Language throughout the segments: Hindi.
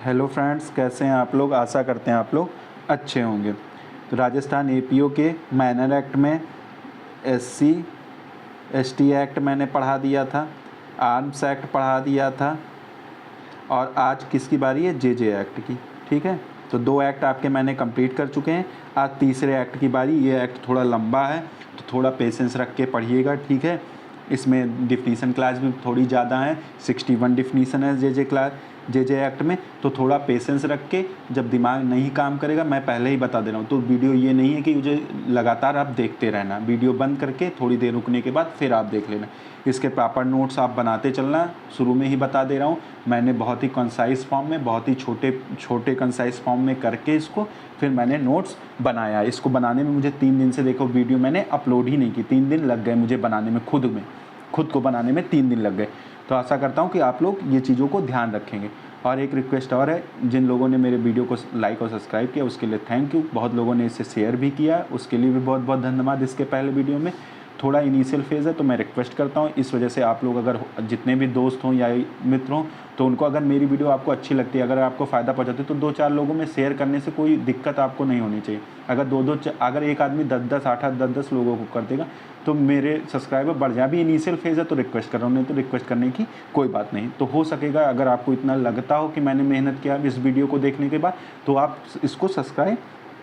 हेलो फ्रेंड्स, कैसे हैं आप लोग। आशा करते हैं आप लोग अच्छे होंगे। तो राजस्थान एपीओ के माइनर एक्ट में एससी एसटी एक्ट मैंने पढ़ा दिया था, आर्म्स एक्ट पढ़ा दिया था, और आज किसकी बारी है, जेजे एक्ट की। ठीक है, तो 2 एक्ट आपके मैंने कंप्लीट कर चुके हैं। आज तीसरे एक्ट की बारी। ये एक्ट थोड़ा लंबा है तो थोड़ा पेशेंस रख के पढ़िएगा। ठीक है, इसमें डिफिनीसन क्लास भी थोड़ी ज़्यादा है, 61 डिफिनीसन है जेजे एक्ट में। तो थोड़ा पेशेंस रख के, जब दिमाग नहीं काम करेगा, मैं पहले ही बता दे रहा हूँ, तो वीडियो ये नहीं है कि मुझे लगातार आप देखते रहना, वीडियो बंद करके थोड़ी देर रुकने के बाद फिर आप देख लेना। इसके प्रॉपर नोट्स आप बनाते चलना। शुरू में ही बता दे रहा हूँ, मैंने बहुत ही कंसाइज फॉर्म में, बहुत ही छोटे कंसाइज फॉर्म में करके इसको फिर मैंने नोट्स बनाया। इसको बनाने में मुझे 3 दिन से, देखो वीडियो मैंने अपलोड ही नहीं की, 3 दिन लग गए मुझे बनाने में, खुद को बनाने में 3 दिन लग गए। तो आशा करता हूँ कि आप लोग ये चीज़ों को ध्यान रखेंगे। और एक रिक्वेस्ट और है, जिन लोगों ने मेरे वीडियो को लाइक और सब्सक्राइब किया उसके लिए थैंक यू। बहुत लोगों ने इसे शेयर भी किया, उसके लिए भी बहुत बहुत धन्यवाद। इसके पहले वीडियो में थोड़ा इनिशियल फेज़ है तो मैं रिक्वेस्ट करता हूँ, इस वजह से आप लोग अगर जितने भी दोस्त हों या मित्र हों, तो उनको अगर मेरी वीडियो आपको अच्छी लगती है, अगर आपको फ़ायदा पहुँचाती है, तो 2-4 लोगों में शेयर करने से कोई दिक्कत आपको नहीं होनी चाहिए। अगर एक आदमी 10-10, 8-8, 10-10 लोगों को कर देगा तो मेरे सब्सक्राइबर बढ़ जाए। अभी इनिशियल फेज़ है तो रिक्वेस्ट कर रहा हूँ, नहीं तो रिक्वेस्ट करने की कोई बात नहीं। तो हो सकेगा, अगर आपको इतना लगता हो कि मैंने मेहनत किया इस वीडियो को देखने के बाद, तो आप इसको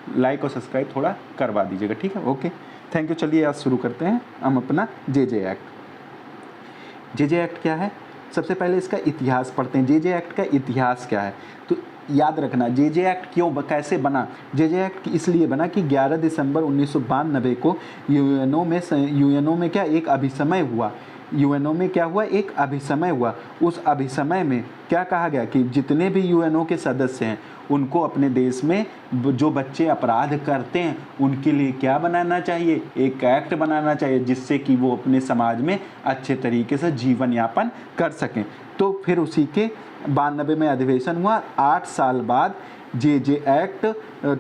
लाइक और सब्सक्राइब थोड़ा करवा दीजिएगा। ठीक है, ओके, थैंक यू। चलिए आज शुरू करते हैं हम अपना जेजे एक्ट। जेजे एक्ट क्या है, सबसे पहले इसका इतिहास पढ़ते हैं। जेजे एक्ट का इतिहास क्या है, तो याद रखना जेजे एक्ट कैसे बना। जेजे एक्ट इसलिए बना कि 11 दिसंबर 1992 को यूएनओ में क्या एक अभिसमय हुआ। यूएनओ में क्या हुआ, एक अभिसमय हुआ। उस अभिसमय में क्या कहा गया कि जितने भी यूएनओ के सदस्य हैं उनको अपने देश में जो बच्चे अपराध करते हैं उनके लिए क्या बनाना चाहिए, एक एक्ट बनाना चाहिए, जिससे कि वो अपने समाज में अच्छे तरीके से जीवन यापन कर सकें। तो फिर उसी के 92 में अधिवेशन हुआ। 8 साल बाद जेजे एक्ट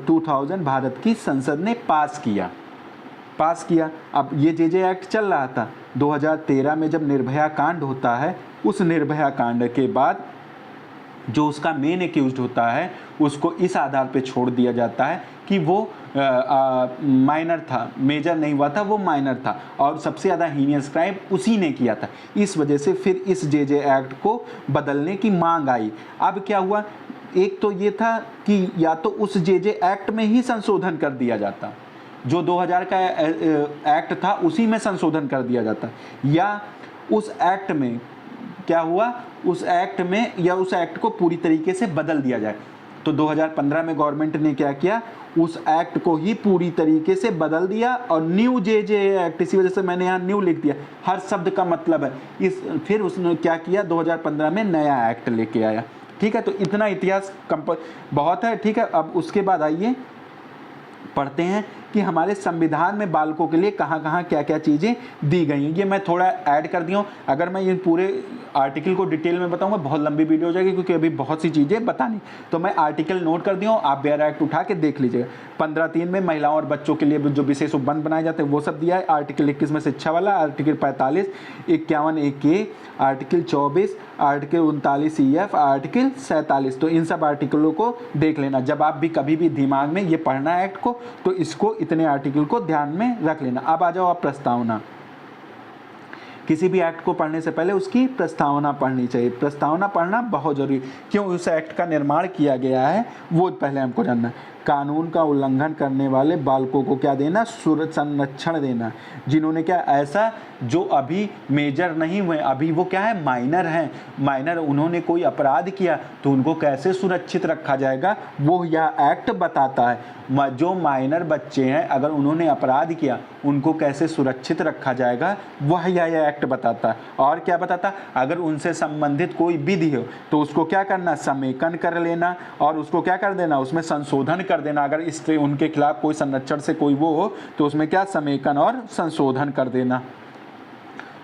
2000 भारत की संसद ने पास किया। अब ये जेजे एक्ट चल रहा था। 2013 में जब निर्भया कांड होता है, उस निर्भया कांड के बाद जो उसका मेन एक्यूज्ड होता है उसको इस आधार पे छोड़ दिया जाता है कि वो माइनर था, मेजर नहीं हुआ था, वो माइनर था, और सबसे ज़्यादा हीनियस क्राइम उसी ने किया था। इस वजह से फिर इस जेजे एक्ट को बदलने की मांग आई। अब क्या हुआ, एक तो ये था कि या तो उस जेजे एक्ट में ही संशोधन कर दिया जाता, जो 2000 का एक्ट था उसी में संशोधन कर दिया जाता, या उस एक्ट में क्या हुआ, उस एक्ट को पूरी तरीके से बदल दिया जाए। तो 2015 में गवर्नमेंट ने क्या किया, उस एक्ट को ही पूरी तरीके से बदल दिया और न्यू जेजे एक्ट, इसी वजह से मैंने यहाँ न्यू लिख दिया, हर शब्द का मतलब है फिर उसने क्या किया, 2015 में नया एक्ट लेके आया। ठीक है, तो इतना इतिहास बहुत है। ठीक है, अब उसके बाद आइए पढ़ते हैं कि हमारे संविधान में बालकों के लिए कहाँ कहाँ क्या क्या चीज़ें दी गई हैं। ये मैं थोड़ा ऐड कर दिया हूँ। अगर मैं ये पूरे आर्टिकल को डिटेल में बताऊंगा बहुत लंबी वीडियो हो जाएगी, क्योंकि अभी बहुत सी चीज़ें बतानी, तो मैं आर्टिकल नोट कर दिया हूँ, आप बेरा एक्ट उठा के देख लीजिएगा। 15(3) में महिलाओं और बच्चों के लिए जो विशेष उपबंध बनाए जाते हैं वो सब दिया है। आर्टिकल 21 में शिक्षा वाला, article 45, 51(a)(k), article 24, article 39(f), article 47। तो इन सब आर्टिकलों को देख लेना। जब आप भी कभी भी दिमाग में ये पढ़ना एक्ट को, तो इसको इतने आर्टिकल को ध्यान में रख लेना। अब आ जाओ आप प्रस्तावना। किसी भी एक्ट को पढ़ने से पहले उसकी प्रस्तावना पढ़नी चाहिए। प्रस्तावना पढ़ना बहुत जरूरी, क्यों उस एक्ट का निर्माण किया गया है वो पहले हमको जानना है। कानून का उल्लंघन करने वाले बालकों को क्या देना, संरक्षण देना। जिन्होंने क्या, ऐसा जो अभी मेजर नहीं हुए, अभी वो क्या है, माइनर हैं, माइनर, उन्होंने कोई अपराध किया तो उनको कैसे सुरक्षित रखा जाएगा वो यह एक्ट बताता है। जो माइनर बच्चे हैं अगर उन्होंने अपराध किया उनको कैसे सुरक्षित रखा जाएगा वह यह एक्ट बताता है। और क्या बताता, अगर उनसे संबंधित कोई विधि हो तो उसको क्या करना, समेकन कर लेना और उसको क्या कर देना, उसमें संशोधन कर देना। अगर इस उनके खिलाफ कोई संरक्षण से कोई वो हो तो उसमें क्या, समेकन और संशोधन कर देना।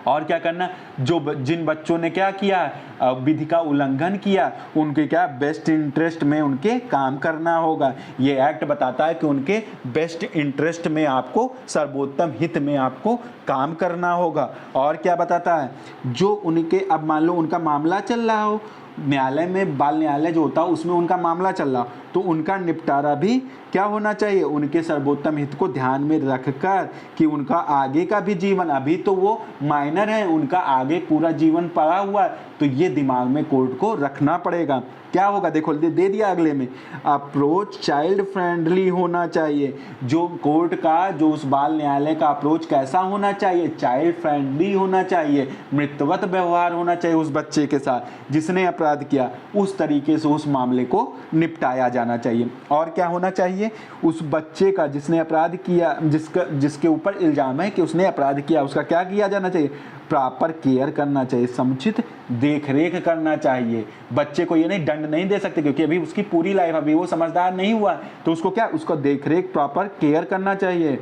और क्या करना, जिन बच्चों ने क्या किया, विधि का उल्लंघन किया, उनके क्या, बेस्ट इंटरेस्ट में उनके काम करना होगा। ये एक्ट बताता है कि उनके बेस्ट इंटरेस्ट में आपको, सर्वोत्तम हित में आपको काम करना होगा। और क्या बताता है, जो उनके, अब मान लो उनका मामला चल रहा हो, न्यायालय में, बाल न्यायालय जो होता है उसमें उनका मामला चल रहा, तो उनका निपटारा भी क्या होना चाहिए, उनके सर्वोत्तम हित को ध्यान में रखकर कि उनका आगे का भी जीवन, अभी तो वो माइनर है, उनका आगे पूरा जीवन पड़ा हुआ है, तो ये दिमाग में कोर्ट को रखना पड़ेगा। क्या होगा देखो, दे दिया अगले में, अप्रोच चाइल्ड फ्रेंडली होना चाहिए। जो कोर्ट का, जो उस बाल न्यायालय का अप्रोच कैसा होना चाहिए, चाइल्ड फ्रेंडली होना चाहिए, मित्रवत व्यवहार होना चाहिए उस बच्चे के साथ जिसने अपराध किया, उस तरीके से उस मामले को निपटाया जाना चाहिए। और क्या होना चाहिए, उस बच्चे का जिसने अपराध किया, जिसके ऊपर इल्जाम है कि उसने अपराध किया, उसका क्या किया जाना चाहिए, प्रॉपर केयर करना चाहिए, समुचित देखरेख करना चाहिए। बच्चे को ये नहीं, दंड नहीं दे सकते क्योंकि अभी उसकी पूरी लाइफ, अभी वो समझदार नहीं हुआ, तो उसको क्या, उसको देखरेख, प्रॉपर केयर करना चाहिए,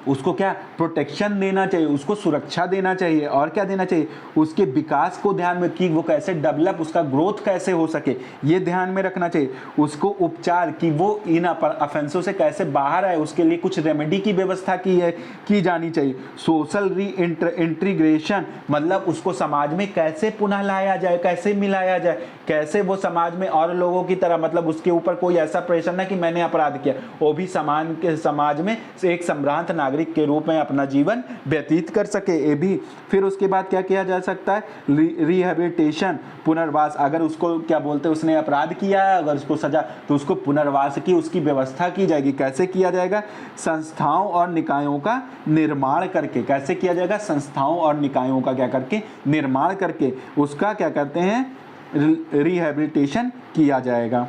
उसको क्या, प्रोटेक्शन देना चाहिए, उसको सुरक्षा देना चाहिए। और क्या देना चाहिए, उसके विकास को ध्यान में, कि वो कैसे डेवलप, उसका ग्रोथ कैसे हो सके, ये ध्यान में रखना चाहिए। उसको उपचार, कि वो इन अफेंसों से कैसे बाहर आए, उसके लिए कुछ रेमेडी की व्यवस्था की जानी चाहिए। सोशल इंटीग्रेशन, मतलब उसको समाज में कैसे पुनः लाया जाए, कैसे मिलाया जाए, कैसे वो समाज में और लोगों की तरह, मतलब उसके ऊपर कोई ऐसा प्रेशर ना कि मैंने अपराध किया, वो भी समाज में एक संभ्रांत नागरिक के रूप में अपना जीवन व्यतीत कर सके, ये भी। फिर उसके बाद क्या किया जा सकता है, रिहेबिलिटेशन, पुनर्वास। अगर उसको क्या बोलते हैं, उसने अपराध किया है, अगर उसको सजा, तो उसको पुनर्वास की उसकी व्यवस्था की जाएगी। कैसे किया जाएगा, संस्थाओं और निकायों का निर्माण करके। कैसे किया जाएगा, संस्थाओं और निकायों का क्या करके, निर्माण करके उसका क्या करते हैं, रिहेबिलिटेशन किया जाएगा।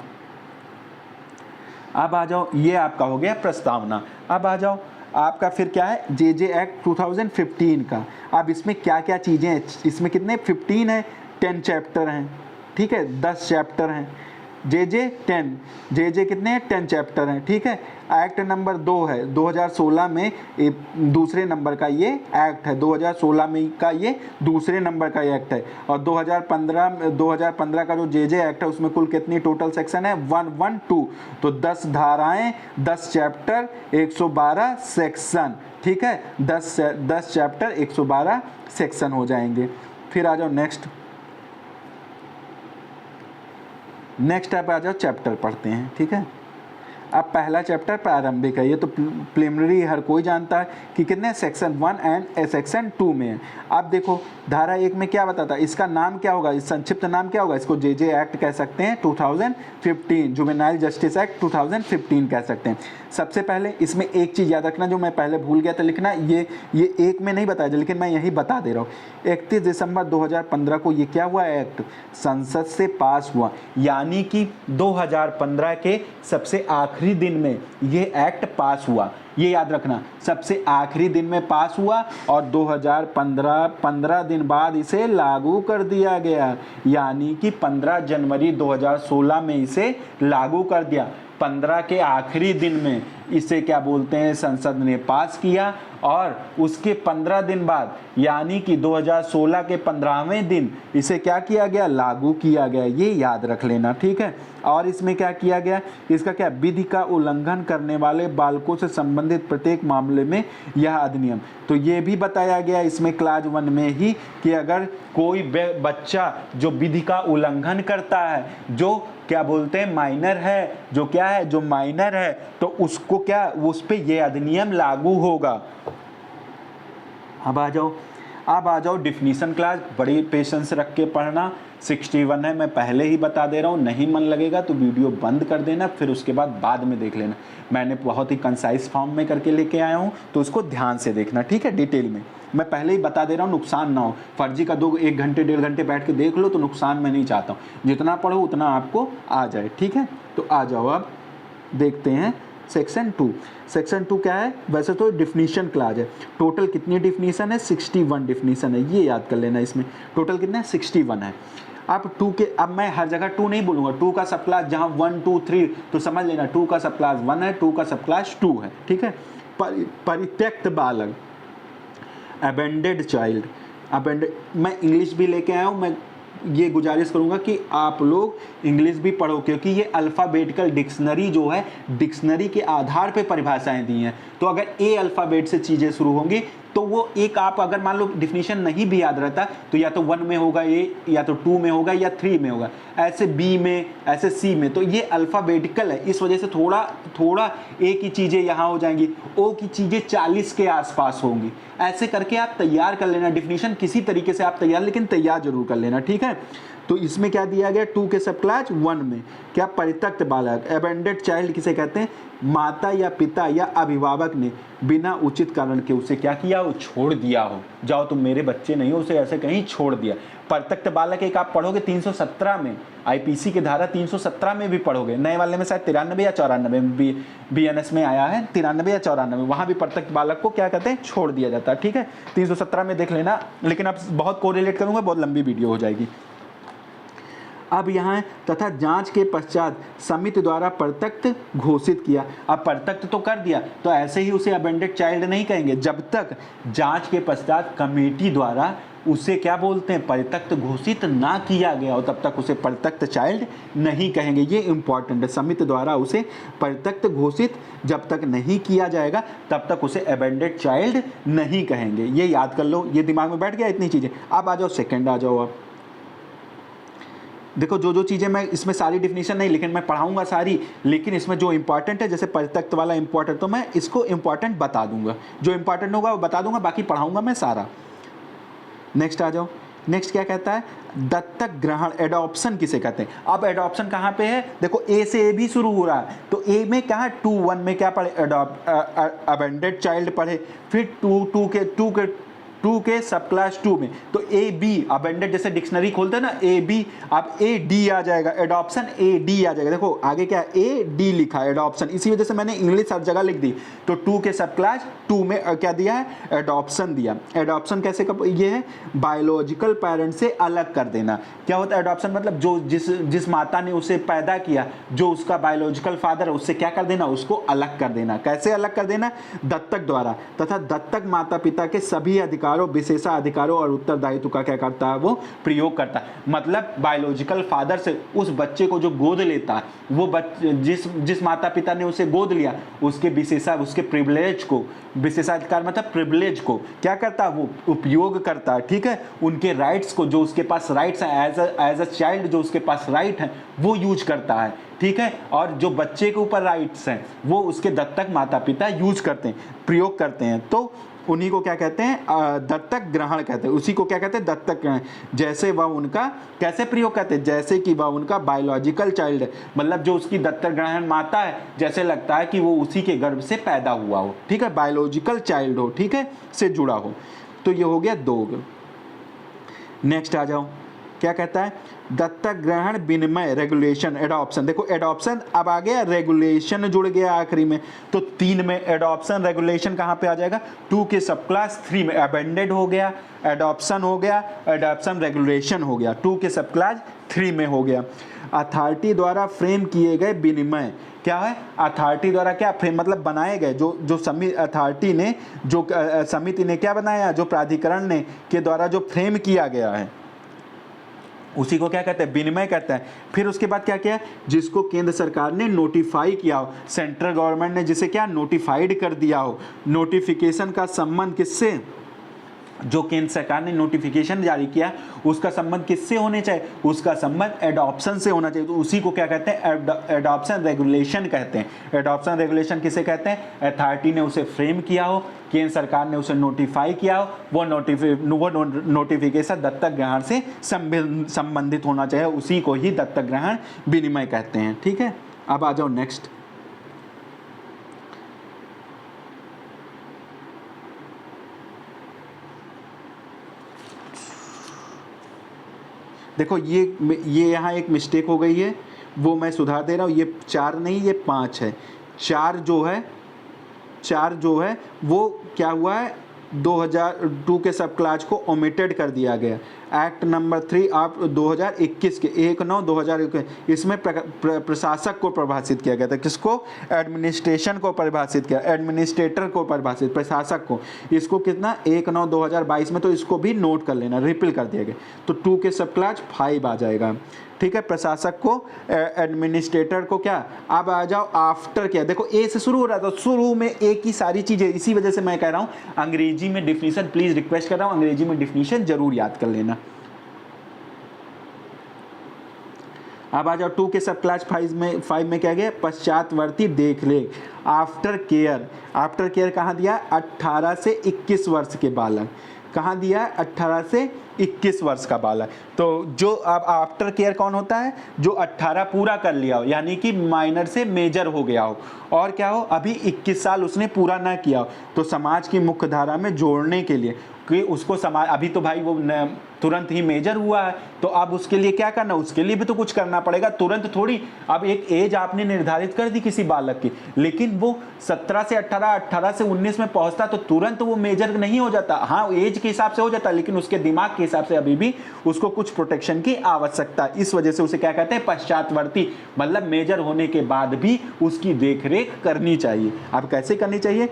अब आ जाओ, ये आपका हो गया प्रस्तावना। अब आ जाओ आपका फिर क्या है, जेजे एक्ट 2015 का। अब इसमें क्या क्या चीज़ें हैं, इसमें कितने 15 है, 10 चैप्टर हैं, ठीक है, 10 चैप्टर हैं। जेजे 10, जेजे कितने हैं, 10 चैप्टर हैं, ठीक है। एक्ट नंबर 2 है 2016 में, दूसरे नंबर का ये एक्ट है, 2016 में का ये दूसरे नंबर का एक्ट है। और 2015 का जो जेजे एक्ट है उसमें कुल कितनी टोटल सेक्शन है, 112। तो 10 धाराएं, 10 चैप्टर, 112 सेक्शन, ठीक है, 10 चैप्टर, 112 सेक्शन हो जाएंगे। फिर आ जाओ नेक्स्ट आप आ जाओ, चैप्टर पढ़ते हैं, ठीक है। अब पहला चैप्टर प्रारंभिक है, ये तो प्रिलिमिनरी हर कोई जानता है कि कितने सेक्शन 1 एंड सेक्शन 2 में है। अब देखो धारा 1 में क्या बताता है, इसका नाम क्या होगा, इस संक्षिप्त नाम क्या होगा, इसको जेजे एक्ट कह सकते हैं 2015, जुवेनाइल जस्टिस एक्ट 2015 कह सकते हैं। सबसे पहले इसमें एक चीज़ याद रखना, जो मैं पहले भूल गया था लिखना, ये एक में नहीं बताया, लेकिन मैं यही बता दे रहा हूँ। 31 दिसंबर 2015 को ये क्या हुआ, एक्ट संसद से पास हुआ, यानी कि 2015 के सबसे आखिरी दिन में ये एक्ट पास हुआ। ये याद रखना, सबसे आखिरी दिन में पास हुआ और 15 दिन बाद इसे लागू कर दिया गया, यानी कि 15 जनवरी 2016 में इसे लागू कर दिया। 15 के आखिरी दिन में इसे क्या बोलते हैं, संसद ने पास किया और उसके 15 दिन बाद यानी कि 2016 के 15वें दिन इसे क्या किया गया, लागू किया गया। ये याद रख लेना, ठीक है। और इसमें क्या किया गया, इसका क्या, विधि का उल्लंघन करने वाले बालकों से संबंधित प्रत्येक मामले में यह अधिनियम। तो ये भी बताया गया इसमें क्लाज 1 में ही कि अगर कोई बच्चा जो विधि का उल्लंघन करता है, जो क्या बोलते हैं माइनर है, जो क्या है, जो माइनर है, तो उसको क्या, उस पे ये अधिनियम लागू होगा। अब आ जाओ डिफिनीशन क्लास, बड़ी पेशेंस रख के पढ़ना। 61 है, मैं पहले ही बता दे रहा हूँ, नहीं मन लगेगा तो वीडियो बंद कर देना, फिर उसके बाद में देख लेना। मैंने बहुत ही कंसाइज फॉर्म में करके लेके आया हूँ, तो उसको ध्यान से देखना, ठीक है, डिटेल में। मैं पहले ही बता दे रहा हूँ, नुकसान ना हो, फर्जी का 1 घंटे 1.5 घंटे बैठ के देख लो तो नुकसान मैं नहीं चाहता हूँ, जितना पढ़ो उतना आपको आ जाए, ठीक है। तो आ जाओ, अब देखते हैं सेक्शन 2। सेक्शन 2 क्या है, वैसे तो डिफिनीशन क्लाज है। टोटल कितनी डिफिनीशन है, 61 डिफिनीशन है, ये याद कर लेना। इसमें टोटल कितने, 61 है। अब 2 के, अब मैं हर जगह 2 नहीं बोलूँगा, 2 का सब क्लास जहाँ 1 2 3, तो समझ लेना 2 का सब क्लास 1 है, 2 का सब क्लास 2 है, ठीक है। परित्यक्त बालक, अबेंडेड चाइल्ड, मैं इंग्लिश भी लेके आया हूँ। मैं ये गुजारिश करूंगा कि आप लोग इंग्लिश भी पढ़ो, क्योंकि ये अल्फ़ाबेटिकल डिक्शनरी जो है, डिक्शनरी के आधार पे परिभाषाएं दी हैं। तो अगर ए अल्फ़ाबेट से चीज़ें शुरू होंगी तो वो एक आप अगर मान लो डिफिनीशन नहीं भी याद रहता तो या तो 1 में होगा ये, या तो 2 में होगा, या 3 में होगा, ऐसे बी में, ऐसे सी में। तो ये अल्फ़ाबेटिकल है, इस वजह से थोड़ा ए की चीज़ें यहाँ हो जाएंगी, ओ की चीज़ें 40 के आसपास होंगी। ऐसे करके आप तैयार कर लेना डिफिनीशन, किसी तरीके से आप तैयार, लेकिन तैयार जरूर कर लेना, ठीक है। तो इसमें क्या दिया गया 2 के सब क्लास 1 में, क्या परित्यक्त बालक, एबेंडेड चाइल्ड किसे कहते हैं, माता या पिता या अभिभावक ने बिना उचित कारण के उसे क्या किया हो, छोड़ दिया हो। जाओ तुम मेरे बच्चे नहीं हो, उसे ऐसे कहीं छोड़ दिया। परित्यक्त बालक एक आप पढ़ोगे 317 में, आईपीसी की धारा 317 में भी पढ़ोगे, नए वाले में शायद 93 या 94 में बीएनएस में आया है, 93 या 94 में, वहां भी परित्यक्त बालक को क्या कहते हैं, छोड़ दिया जाता है, ठीक है। 317 में देख लेना, लेकिन अब बहुत कोरिलेट करूंगा, बहुत लंबी वीडियो हो जाएगी। अब यहाँ तथा जांच के पश्चात समिति द्वारा परित्यक्त घोषित किया। अब परित्यक्त तो कर दिया, तो ऐसे ही उसे अबेंडेड चाइल्ड नहीं कहेंगे, जब तक जांच के पश्चात कमेटी द्वारा उसे क्या बोलते हैं, परित्यक्त घोषित ना किया गया हो, तब तक उसे परित्यक्त चाइल्ड नहीं कहेंगे। ये इंपॉर्टेंट है, समिति द्वारा उसे परित्यक्त घोषित जब तक नहीं किया जाएगा तब तक उसे अबेंडेड चाइल्ड नहीं कहेंगे। ये याद कर लो, ये दिमाग में बैठ गया इतनी चीज़ें। अब आ जाओ सेकेंड, आ जाओ। अब देखो जो चीज़ें मैं इसमें सारी डिफिनीशन नहीं, लेकिन मैं पढ़ाऊंगा सारी, लेकिन इसमें जो इंपॉर्टेंट है, जैसे परित्यक्त वाला इंपॉर्टेंट, तो मैं इसको इंपॉर्टेंट बता दूंगा, जो इंपॉर्टेंट होगा वो बता दूंगा, बाकी पढ़ाऊंगा मैं सारा। नेक्स्ट आ जाओ। नेक्स्ट क्या कहता है, दत्तक ग्रहण, एडॉप्शन किसे कहते हैं। अब एडॉप्शन कहाँ पे है, देखो ए से ए भी शुरू हो रहा है, तो ए में क्या है 2-1 में क्या पढ़े, अबेंडेड चाइल्ड पढ़े, फिर 2 के सब क्लास 2 में, तो ए बी अबेंडेड, जैसे डिक्शनरी खोलते हैं ना ए बी, अब ए डी आ जाएगा, एडॉप्शन ए डी आ जाएगा। देखो आगे क्या ए डी लिखा है एडॉप्शन, इसी वजह से मैंने इंग्लिश हर जगह लिख दी। तो 2 के सब क्लास 2 में क्या दिया है, एडॉप्शन दिया। एडॉप्शन कैसे ये है, बायोलॉजिकल पेरेंट से अलग कर देना। क्या होता है एडॉप्शन, मतलब जो जिस माता ने उसे पैदा किया, जो उसका बायोलॉजिकल फादर है, उससे क्या कर देना, उसको अलग कर देना। कैसे अलग कर देना, दत्तक द्वारा, तथा दत्तक माता पिता के सभी अधिकारों, विशेषाधिकारों और उत्तरदायित्व का क्या करता है, वो प्रयोग करता है। मतलब बायोलॉजिकल फादर से उस बच्चे को जो गोद लेता है, वो जिस माता पिता ने उसे गोद लिया, उसके प्रिविलेज को, विशेषाधिकार मतलब प्रिविलेज को क्या करता है, वो उपयोग करता है, ठीक है। उनके राइट्स को, जो उसके पास राइट्स हैं एज अ चाइल्ड, जो उसके पास राइट है वो यूज करता है, ठीक है। और जो बच्चे के ऊपर राइट्स हैं वो उसके दत्तक माता पिता यूज करते हैं, प्रयोग करते हैं, तो उन्हीं को क्या कहते हैं, दत्तक ग्रहण कहते हैं। उसी को क्या कहते हैं, दत्तक ग्रहण। जैसे वह उनका कैसे प्रयोग करते हैं, जैसे कि वह उनका बायोलॉजिकल चाइल्ड है, मतलब जो उसकी दत्तक ग्रहण माता है, जैसे लगता है कि वो उसी के गर्भ से पैदा हुआ हो, ठीक है, बायोलॉजिकल चाइल्ड हो, ठीक है, से जुड़ा हो। तो ये हो गया 2। नेक्स्ट आ जाओ, क्या कहता है, दत्तक ग्रहण विनिमय, रेगुलेशन, एडॉप्शन। देखो एडॉप्शन अब आ गया, रेगुलेशन जुड़ गया आखिरी में, तो 3 में एडॉप्शन रेगुलेशन कहाँ पे आ जाएगा, 2 के सब क्लास 3 में अबेंडेड हो गया, एडॉप्शन हो गया, एडॉप्शन रेगुलेशन हो गया, 2 के सब क्लास 3 में हो गया। अथॉरिटी द्वारा फ्रेम किए गए विनिमय, क्या है, अथॉरिटी द्वारा क्या फ्रेम, मतलब बनाए गए, जो अथॉरिटी ने, जो समिति ने क्या बनाया, जो प्राधिकरण ने के द्वारा जो फ्रेम किया गया है, उसी को क्या कहते हैं, विनिमय कहते हैं। फिर उसके बाद क्या किया, जिसको केंद्र सरकार ने नोटिफाई किया हो, सेंट्रल गवर्नमेंट ने जिसे क्या नोटिफाइड कर दिया हो। नोटिफिकेशन का संबंध किससे, जो केंद्र सरकार ने नोटिफिकेशन जारी किया उसका संबंध किससे होने चाहिए, उसका संबंध एडॉप्शन से होना चाहिए। तो उसी को क्या कहते हैं, एडॉप्शन रेगुलेशन कहते हैं। एडॉप्शन रेगुलेशन किसे कहते हैं, अथॉरिटी ने उसे फ्रेम किया हो, केंद्र सरकार ने उसे नोटिफाई किया हो, वो नोटिफिकेशन दत्तक ग्रहण से संबंधित होना चाहिए, उसी को ही दत्तक ग्रहण विनिमय कहते हैं, ठीक है। अब आ जाओ नेक्स्ट। देखो ये यहाँ एक मिस्टेक हो गई है, वो मैं सुधार दे रहा हूँ। ये 4 नहीं, ये 5 है। 4 जो है वो क्या हुआ है, 2002 के सब क्लास को ओमिटेड कर दिया गया। एक्ट नंबर 3 आप 2021 के 1/9/2021, इसमें प्रशासक को परिभाषित किया गया था। किसको? एडमिनिस्ट्रेशन को परिभाषित किया, एडमिनिस्ट्रेटर को परिभाषित, प्रशासक को। इसको कितना? 1/9/2022 में, तो इसको भी नोट कर लेना, रिपील कर दिया गया। तो 2 के सब क्लास 5 आ जाएगा। ठीक है, प्रशासक को, एडमिनिस्ट्रेटर को क्या। अब आ जाओ आफ्टर क्या, देखो ए से शुरू हो रहा था, तो शुरू में ए की सारी चीजें, इसी वजह से मैं कह रहा हूं अंग्रेजी में डिफिनीशन, प्लीज रिक्वेस्ट कर रहा हूं अंग्रेजी में डिफिनीशन जरूर याद कर लेना। अब आ जाओ 2 के सब क्लास 5 में क्या गया? पश्चातवर्ती देखरेख, आफ्टर केयर। आफ्टर केयर कहाँ दिया? 18 से 21 वर्ष के बालक। कहाँ दिया? 18 से 21 वर्ष का बालक। तो जो अब आफ्टर केयर कौन होता है? जो 18 पूरा कर लिया हो, यानी कि माइनर से मेजर हो गया हो, और क्या हो, अभी 21 साल उसने पूरा ना किया हो, तो समाज की मुख्य धारा में जोड़ने के लिए कि उसको समाज, अभी तो भाई वो तुरंत ही मेजर हुआ है, तो अब उसके लिए क्या करना? उसके लिए भी तो कुछ करना पड़ेगा, तुरंत थोड़ी। अब एक एज आपने निर्धारित कर दी किसी बालक की, लेकिन वो 17 से 18, 18 से 19 में पहुंचता तो तुरंत वो मेजर नहीं हो जाता। हाँ, एज के हिसाब से हो जाता, लेकिन उसके दिमाग के हिसाब से अभी भी उसको कुछ प्रोटेक्शन की आवश्यकता। इस वजह से उसे क्या कहते हैं? पश्चातवर्ती, मतलब मेजर होने के बाद भी उसकी देखरेख करनी चाहिए। अब कैसे करनी चाहिए?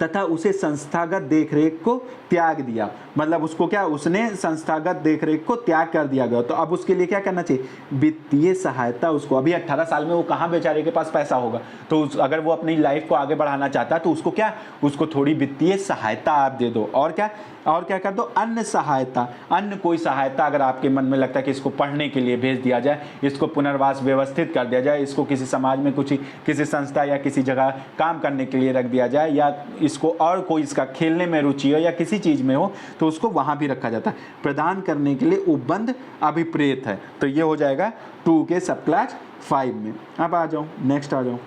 तथा उसे संस्थागत देखरेख को त्याग दिया, मतलब उसको क्या, उसने संस्थागत देखरेख को त्याग कर दिया गया। तो अब उसके लिए क्या करना चाहिए? वित्तीय सहायता उसको। अभी 18 साल में वो कहाँ बेचारे के पास पैसा होगा, तो अगर वो अपनी लाइफ को आगे बढ़ाना चाहता है तो उसको क्या, उसको थोड़ी वित्तीय सहायता आप दे दो। और क्या कर दो? अन्य सहायता, अन्य कोई सहायता अगर आपके मन में लगता है कि इसको पढ़ने के लिए भेज दिया जाए, इसको पुनर्वास व्यवस्थित कर दिया जाए, इसको किसी समाज में कुछ किसी संस्था या किसी जगह काम करने के लिए रख दिया जाए, या इसको और कोई इसका खेलने में रुचि हो या किसी चीज़ में हो, तो उसको वहाँ भी रखा जाता है। प्रदान करने के लिए उपबंध अभिप्रेत है। तो ये हो जाएगा 2 के सब क्लास 5 में। अब आ जाओ नेक्स्ट, आ जाओ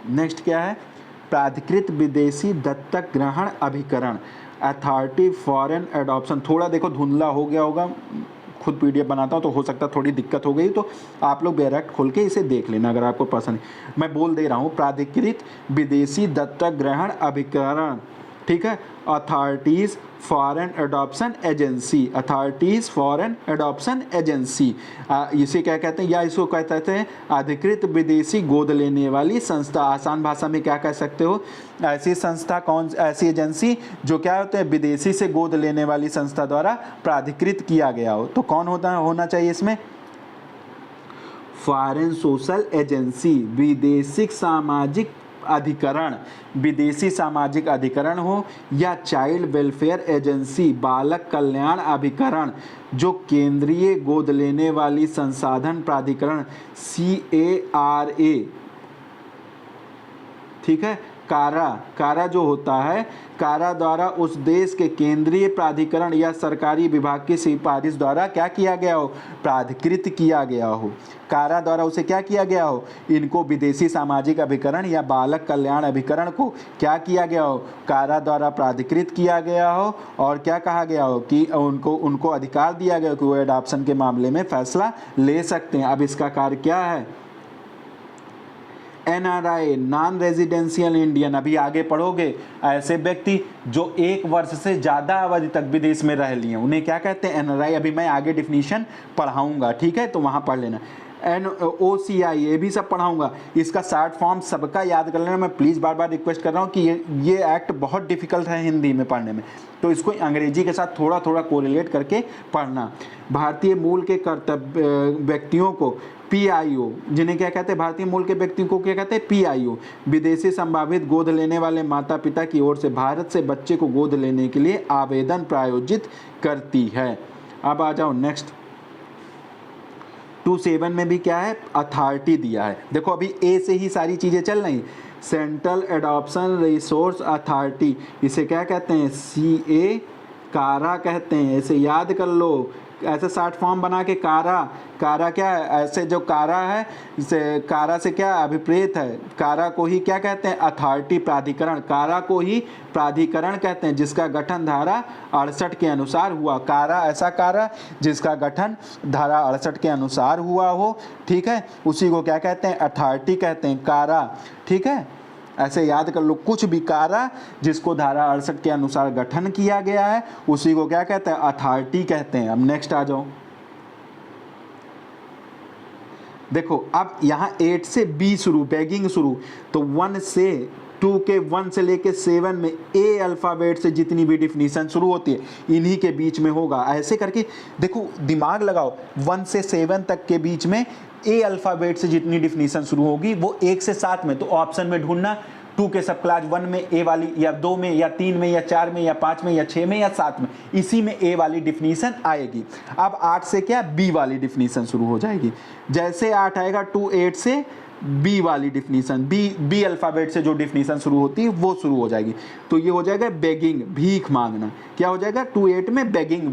नेक्स्ट क्या है? प्राधिकृत विदेशी दत्तक ग्रहण अभिकरण, अथॉरिटी फॉरेन एडॉप्शन। थोड़ा देखो धुंधला हो गया होगा, खुद पीडीएफ बनाता हूँ तो हो सकता है थोड़ी दिक्कत हो गई, तो आप लोग डायरेक्ट खोल के इसे देख लेना अगर आपको पसंद है। मैं बोल दे रहा हूँ, प्राधिकृत विदेशी दत्तक ग्रहण अभिकरण, ठीक है, authorities foreign adoption agency, authorities foreign adoption agency, इसे क्या कहते हैं, या इसको कहते हैं अधिकृत विदेशी गोद लेने वाली संस्था। आसान भाषा में क्या कह सकते हो? ऐसी संस्था, कौन ऐसी एजेंसी जो क्या होते हैं? विदेशी से गोद लेने वाली संस्था द्वारा प्राधिकृत किया गया हो। तो कौन होना चाहिए इसमें? फॉरेन सोशल एजेंसी, विदेशी सामाजिक अधिकरण, विदेशी सामाजिक अधिकरण हो, या चाइल्ड वेलफेयर एजेंसी, बालक कल्याण अभिकरण, जो केंद्रीय गोद लेने वाली संसाधन प्राधिकरण CARA, ठीक है, कारा जो होता है, कारा द्वारा उस देश के केंद्रीय प्राधिकरण या सरकारी विभाग की सिफारिश द्वारा क्या किया गया हो? प्राधिकृत किया गया हो। कारा द्वारा उसे क्या किया गया हो? इनको विदेशी सामाजिक अभिकरण या बालक कल्याण अभिकरण को क्या किया गया हो? कारा द्वारा प्राधिकृत किया गया हो, और क्या कहा गया हो कि उनको अधिकार दिया गया कि वो एडॉप्शन के मामले में फैसला ले सकते हैं। अब इसका कार्य क्या है? NRI, नॉन रेजिडेंशियल इंडियन, अभी आगे पढ़ोगे, ऐसे व्यक्ति जो 1 वर्ष से ज़्यादा अवधि तक विदेश में रह लिए, उन्हें क्या कहते हैं? NRI। अभी मैं आगे डिफिनीशन पढ़ाऊंगा, ठीक है, तो वहाँ पढ़ लेना। OCI, ये भी सब पढ़ाऊंगा। इसका शॉर्ट फॉर्म सबका याद कर लेना। मैं प्लीज़ बार बार रिक्वेस्ट कर रहा हूँ कि ये एक्ट बहुत डिफिकल्ट है हिंदी में पढ़ने में, तो इसको अंग्रेजी के साथ थोड़ा थोड़ा कोरिलेट करके पढ़ना। भारतीय मूल के कर्तव्य व्यक्तियों को PIO, जिन्हें क्या कहते हैं? भारतीय मूल के व्यक्तियों को क्या कहते हैं? PIO, विदेशी संभावित गोद लेने वाले माता पिता की ओर से भारत से बच्चे को गोद लेने के लिए आवेदन प्रायोजित करती है। अब आ जाओ नेक्स्ट, 2.7 में भी क्या है? अथॉरिटी दिया है। देखो अभी A से ही सारी चीज़ें चल रही। सेंट्रल एडॉप्शन रिसोर्स अथॉरिटी, इसे क्या कहते हैं? CA कारा कहते हैं, इसे याद कर लो। ऐसे शॉर्ट फॉर्म बना के कारा, कारा क्या है, ऐसे जो कारा है इसे कारा से क्या अभिप्रेत है, कारा को ही क्या कहते हैं, अथॉरिटी, प्राधिकरण, कारा को ही प्राधिकरण कहते हैं जिसका गठन धारा 68 के अनुसार हुआ। कारा ऐसा कारा जिसका गठन धारा 68 के अनुसार हुआ हो, ठीक है, उसी को क्या कहते हैं, अथॉरिटी कहते हैं, कारा, ठीक है। ऐसे याद कर लो, कुछ भी कारा जिसको धारा 68 के अनुसार गठन किया गया है उसी को क्या कहते हैं, अथॉरिटी कहते हैं। अब नेक्स्ट आ जाओ, देखो अब यहाँ 8 से B शुरू, बेगिंग शुरू, तो 1 से 2 के 1 से लेके 7 में A अल्फ़ाबेट से जितनी भी डिफिनीशन शुरू होती है इन्हीं के बीच में होगा। ऐसे करके देखो, दिमाग लगाओ, 1 से 7 तक के बीच में A अल्फ़ाबेट से जितनी डिफिनीशन शुरू होगी वो 1 से 7 में, तो ऑप्शन में ढूंढना 2 के सब क्लास 1 में A वाली, या 2 में, या 3 में, या 4 में, या 5 में, या 6 में, या 7 में, इसी में A वाली डिफिनीशन आएगी। अब 8 से क्या B वाली डिफिनीशन शुरू हो जाएगी। जैसे 8 आएगा 2 8 से B वाली डिफिनीशन, B अल्फ़ाबेट से जो डिफिनीशन शुरू होती है वो शुरू हो जाएगी। तो ये हो जाएगा बेगिंग, भीख मांगना। क्या हो जाएगा, 2 8 में बेगिंग,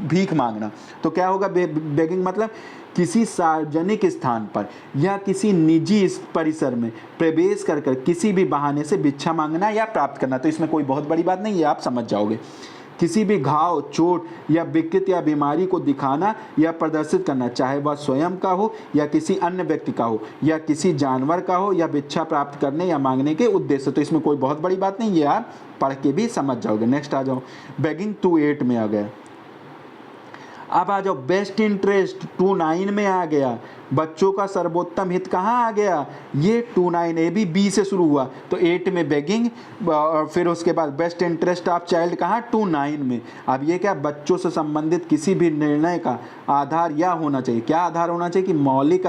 भीख मांगना। तो क्या होगा, बेगिंग मतलब किसी सार्वजनिक स्थान पर या किसी निजी परिसर में प्रवेश कर किसी भी बहाने से भिक्षा मांगना या प्राप्त करना। तो इसमें कोई बहुत बड़ी बात नहीं है, आप समझ जाओगे। किसी भी घाव, चोट या विकृत या बीमारी को दिखाना या प्रदर्शित करना, चाहे वह स्वयं का हो या किसी अन्य व्यक्ति का हो या किसी जानवर का हो, या भिक्षा प्राप्त करने या मांगने के उद्देश्य। तो इसमें कोई बहुत बड़ी बात नहीं है, आप पढ़ के भी समझ जाओगे। नेक्स्ट आ जाओ, बेगिंग 2 8 में आ गया। अब आ जाओ, बेस्ट इंटरेस्ट 2 9 में आ गया। बच्चों का सर्वोत्तम हित कहाँ आ गया, ये 2 9 ए भी B से शुरू हुआ, तो 8 में बेगिंग, और फिर उसके बाद बेस्ट इंटरेस्ट ऑफ चाइल्ड कहाँ, 2 9 में। अब ये क्या, बच्चों से संबंधित किसी भी निर्णय का आधार यह होना चाहिए, क्या आधार होना चाहिए कि मौलिक